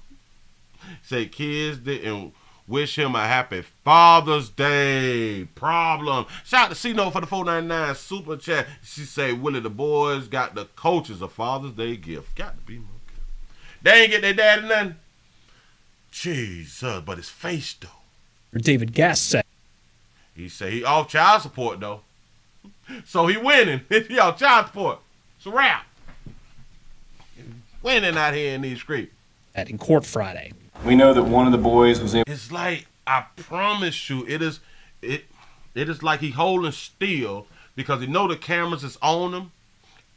Say kids didn't wish him a happy Father's Day. Problem. Shout out to C-Note for the $4.99 super chat. She say, Willie, the boys got the coaches a Father's Day gift. Got to be more good. They ain't get their daddy nothing. Jesus, but his face though. David Gass said. He say he off child support though. So he winning. He off child support. It's a wrap. Winning out here in these streets. That in court Friday. We know that one of the boys was able. It's like, I promise you, it is like he holding still because he know the cameras is on him,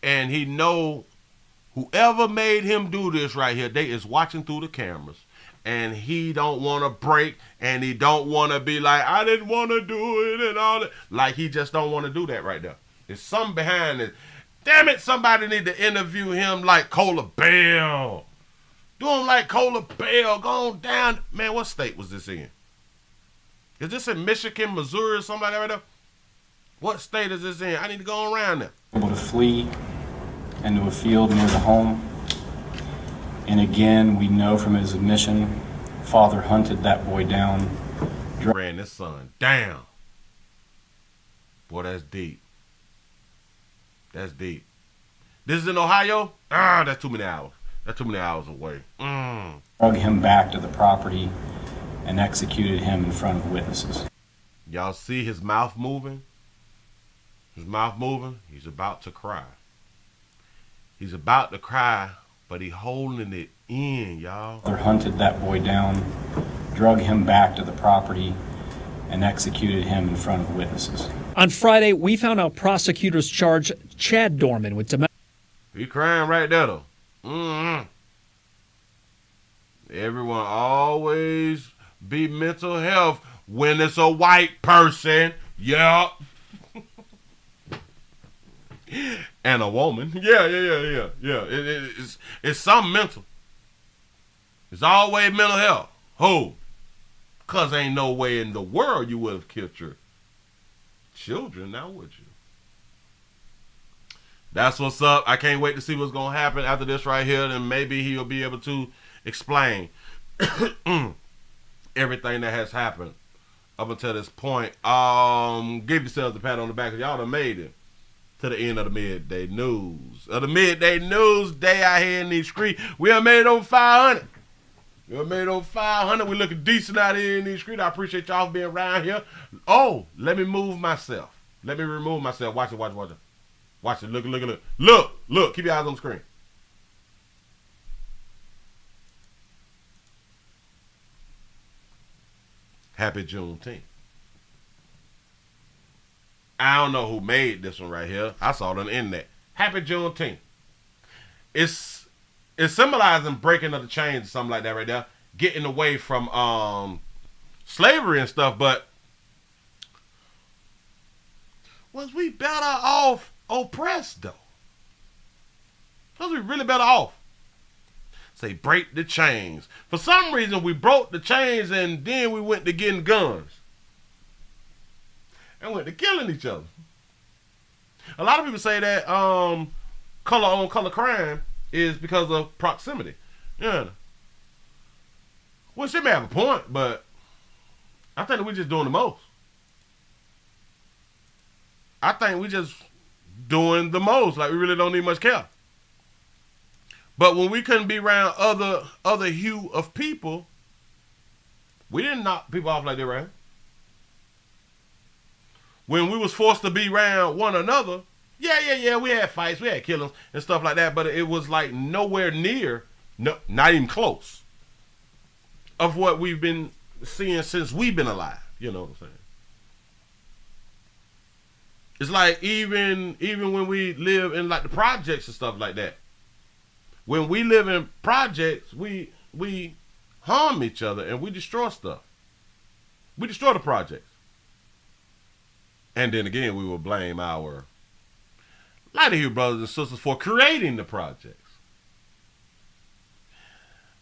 and he know whoever made him do this right here, they is watching through the cameras, and he don't want to break, and he don't want to be like, I didn't want to do it and all that. Like, he just don't want to do that right there. There's something behind it. Damn it, somebody need to interview him like Cola Bell. Do him like Cola Bell. Go on down. Man, what state was this in? Is this in Michigan, Missouri, or something like that right there? What state is this in? I need to go around there. Able to flee into a field near the home. And again, we know from his admission, father hunted that boy down. Ran this son down. Boy, that's deep. That's deep. This is in Ohio? That's too many hours. That's too many hours away. Drug him back to the property and executed him in front of witnesses. Y'all see his mouth moving? His mouth moving? He's about to cry. He's about to cry, but he holding it in, y'all. Father hunted that boy down, drug him back to the property, and executed him in front of witnesses. On Friday, we found out prosecutors charged Chad Dorman with domestic. He crying right there, though. Everyone always be mental health when it's a white person. Yup. And a woman. Yeah. It's something mental. It's always mental health. Who? Because ain't no way in the world you would have killed your children, now would you? That's what's up. I can't wait to see what's going to happen after this right here. Then maybe he'll be able to explain everything that has happened up until this point. Give yourselves a pat on the back because y'all done made it to the end of the midday news. Of the midday news day out here in these streets. We done made it over 500. We done made it over 500. We looking decent out here in these streets. I appreciate y'all for being around here. Oh, let me move myself. Let me remove myself. Watch it. Watch it. Look. Look. Keep your eyes on the screen. Happy Juneteenth. I don't know who made this one right here. I saw it on the internet. Happy Juneteenth. It's symbolizing breaking of the chains or something like that right there. Getting away from slavery and stuff, but was we better off oppressed though? Was we really better off? Say break the chains. For some reason we broke the chains and then we went to getting guns. And went to killing each other. A lot of people say that color on color crime is because of proximity. Yeah. Well, she may have a point, but I think that we're just doing the most. I think we just doing the most. Like we really don't need much care. But when we couldn't be around other hue of people, we didn't knock people off like that, right? When we was forced to be around one another, yeah, we had fights, we had killings and stuff like that, but it was like nowhere near, not even close, of what we've been seeing since we've been alive. You know what I'm saying? It's like even when we live in like the projects and stuff like that. When we live in projects, we harm each other and we destroy stuff. We destroy the projects. And then again, we will blame our Light of Hue brothers and sisters for creating the projects.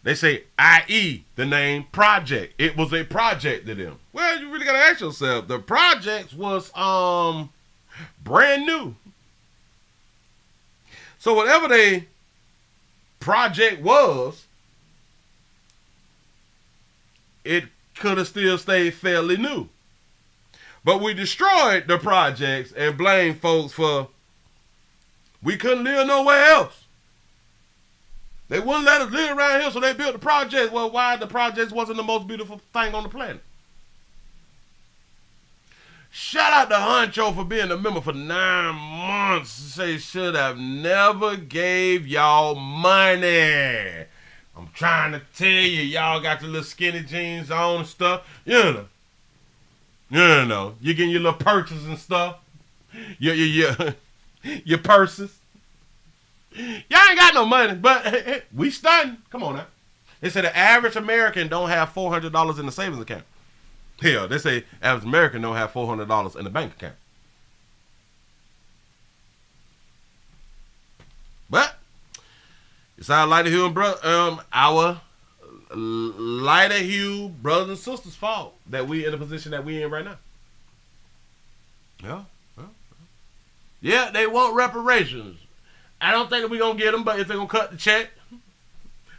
They say, i.e., the name project. It was a project to them. Well, you really got to ask yourself. The projects was brand new. So whatever they project was, it could have still stayed fairly new. But we destroyed the projects and blamed folks for we couldn't live nowhere else. They wouldn't let us live around here, so they built the projects. Well, why the projects wasn't the most beautiful thing on the planet? Shout out to Huncho for being a member for 9 months. Say should have never gave y'all money. I'm trying to tell you, y'all got the little skinny jeans on and stuff. You know, you getting your little purchases and stuff. Your purses. Y'all ain't got no money, but we stunting. Come on now. They say the average American don't have $400 in the savings account. Hell, they say average American don't have $400 in the bank account. But it's our lighter hue and our lighter hue brothers and sisters' fault that we in the position that we in right now. Yeah, they want reparations. I don't think that we're going to get them, but if they're going to cut the check,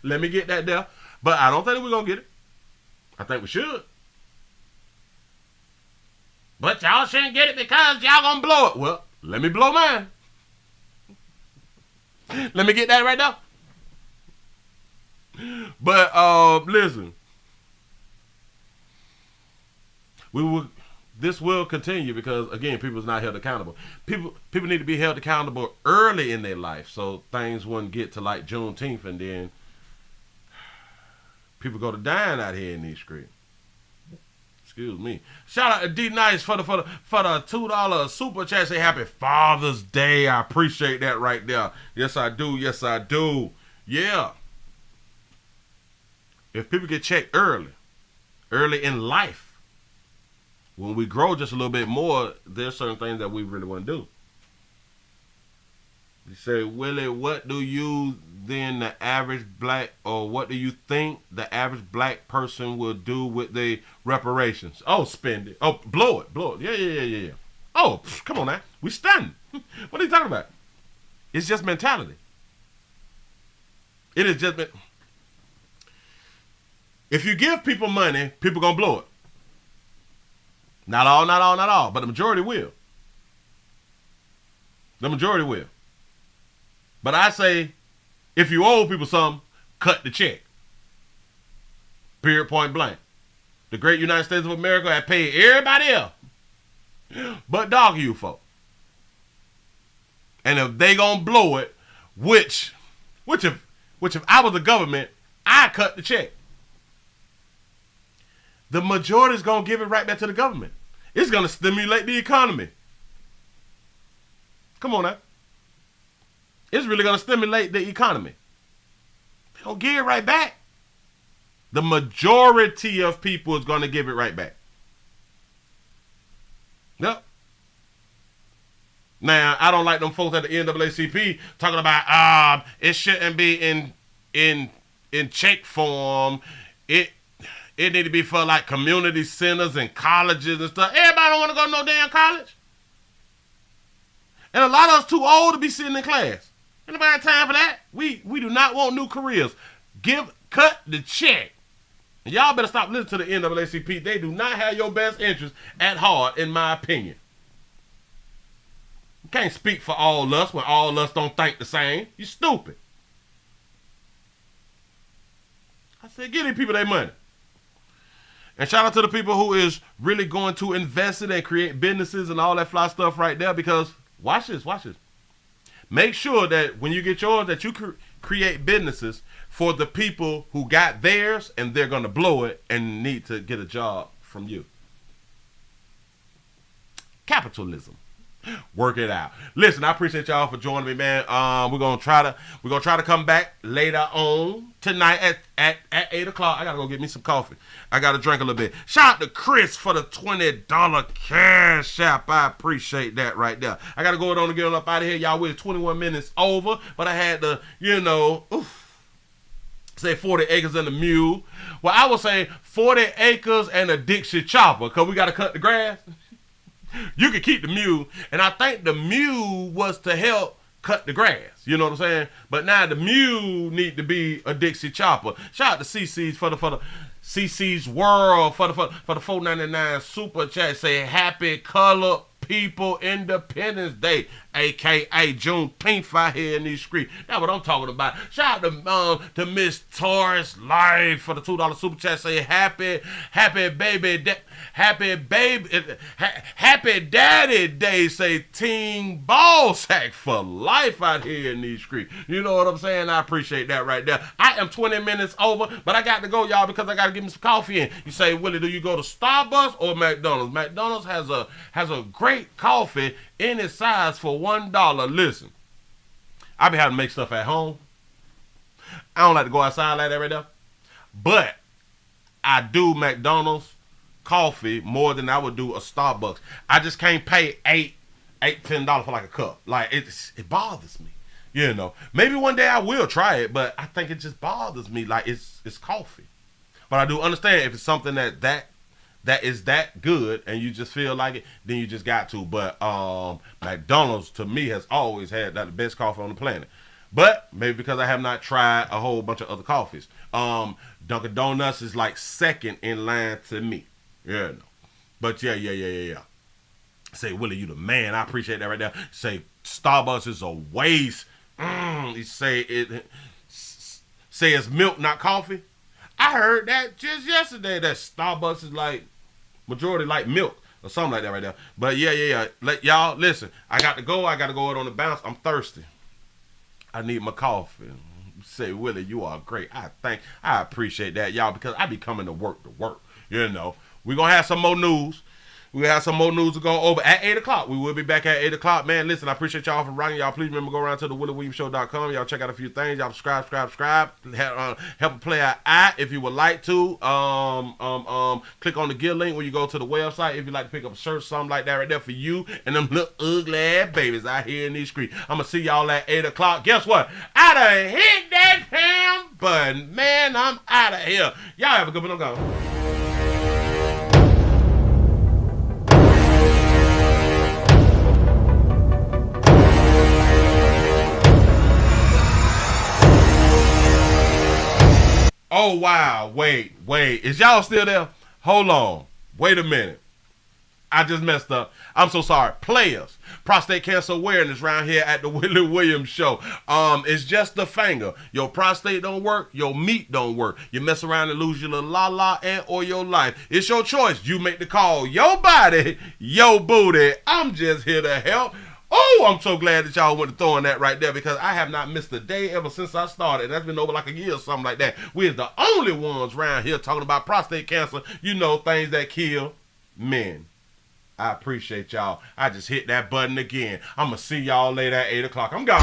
let me get that there. But I don't think that we're going to get it. I think we should. But y'all shouldn't get it because y'all going to blow it. Well, let me blow mine. Let me get that right now. But listen. This will continue because, again, people's not held accountable. People need to be held accountable early in their life so things wouldn't get to like Juneteenth and then people go to dying out here in these streets. Excuse me. Shout out to D Nice for the $2 super chat. Say happy Father's Day. I appreciate that right there. Yes, I do. Yes, I do. Yeah. If people get checked early in life, when we grow just a little bit more, there's certain things that we really want to do. You say, Willie, what do you think the average black person will do with the reparations? Oh, spend it. Oh, blow it. Yeah. Oh, come on now. We stunned. What are you talking about? It's just mentality. It is just, if you give people money, people gonna blow it. Not all, but the majority will. The majority will. But I say, if you owe people something, cut the check. Period, point blank. The great United States of America had paid everybody else but dog you folk. And if they gonna blow it, which if I was the government, I cut the check. The majority is going to give it right back to the government. It's going to stimulate the economy. Come on now. It's really going to stimulate the economy. They're going to give it right back. The majority of people is going to give it right back. Yep. Now, I don't like them folks at the NAACP talking about it shouldn't be in check form. It need to be for like community centers and colleges and stuff. Everybody don't want to go to no damn college. And a lot of us too old to be sitting in class. Anybody have time for that? We do not want new careers. Cut the check. And y'all better stop listening to the NAACP. They do not have your best interest at heart, in my opinion. You can't speak for all of us when all of us don't think the same. You stupid. I said, give these people their money. And shout out to the people who is really going to invest in and create businesses and all that fly stuff right there, because watch this. Make sure that when you get yours, that you create businesses for the people who got theirs and they're going to blow it and need to get a job from you. Capitalism. Work it out. Listen, I appreciate y'all for joining me, man. We're gonna try to come back later on tonight at 8 o'clock. I gotta go get me some coffee. I gotta drink a little bit. Shout out to Chris for the $20 cash app. I appreciate that right there. I gotta go on and get up out of here. Y'all, we're 21 minutes over, but I had to, say 40 acres and a mule. Well, I would say 40 acres and a Dixie chopper, because we gotta cut the grass. You could keep the mule, and I think the mule was to help cut the grass. You know what I'm saying? But now the mule need to be a Dixie chopper. Shout out to CC's for the CC's World for the $4.99 super chat. Say happy color people Independence Day, aka Juneteenth out here in these streets. That's what I'm talking about. Shout out to Miss Taurus Life for the $2 super chat. Say happy Daddy Day. Say Team Ball Sack for life out here in these streets. You know what I'm saying? I appreciate that right there. I am 20 minutes over, but I got to go, y'all, because I got to get me some coffee in. You say, Willie, do you go to Starbucks or McDonald's? McDonald's has a great coffee in its size for $1. Listen, I be having to make stuff at home. I don't like to go outside like that right there, but I do McDonald's coffee more than I would do a Starbucks. I just can't pay $10 for like a cup. Like it bothers me, you know. Maybe one day I will try it, but I think it just bothers me. Like it's coffee, but I do understand if it's something that is that good and you just feel like it, then you just got to. But McDonald's to me has always had the best coffee on the planet. But maybe because I have not tried a whole bunch of other coffees. Dunkin' Donuts is like second in line to me. Yeah, no. But yeah. Say, Willie, you the man. I appreciate that right there. Say Starbucks is a waste. You say it's milk, not coffee. I heard that just yesterday that Starbucks is like majority like milk or something like that right there. But yeah. Y'all listen. I got to go out on the bounce. I'm thirsty. I need my coffee. Say, Willie, you are great. I appreciate that, y'all, because I be coming to work. You know, we're gonna have some more news. We have some more news to go over at 8 o'clock. We will be back at 8 o'clock. Man, listen, I appreciate y'all for writing. Y'all, please remember, go around to the WillieWilliamsShow.com. Y'all check out a few things. Y'all subscribe. Help a player out if you would like to. Click on the gear link when you go to the website if you'd like to pick up a shirt, something like that right there for you and them little ugly ass babies out here in these streets. I'm going to see y'all at 8 o'clock. Guess what? I done hit that damn button. Man, I'm out of here. Y'all have a good one. I'm gone. Oh, wow. Wait. Is y'all still there? Hold on. Wait a minute. I just messed up. I'm so sorry. Players, prostate cancer awareness around here at the Willie Williams Show. It's just the finger. Your prostate don't work. Your meat don't work. You mess around and lose your little la-la and or your life. It's your choice. You make the call. Your body, your booty. I'm just here to help. Oh, I'm so glad that y'all went to throwing that right there because I have not missed a day ever since I started. That's been over like a year or something like that. We're the only ones around here talking about prostate cancer. You know, things that kill men. I appreciate y'all. I just hit that button again. I'm going to see y'all later at 8 o'clock. I'm gone.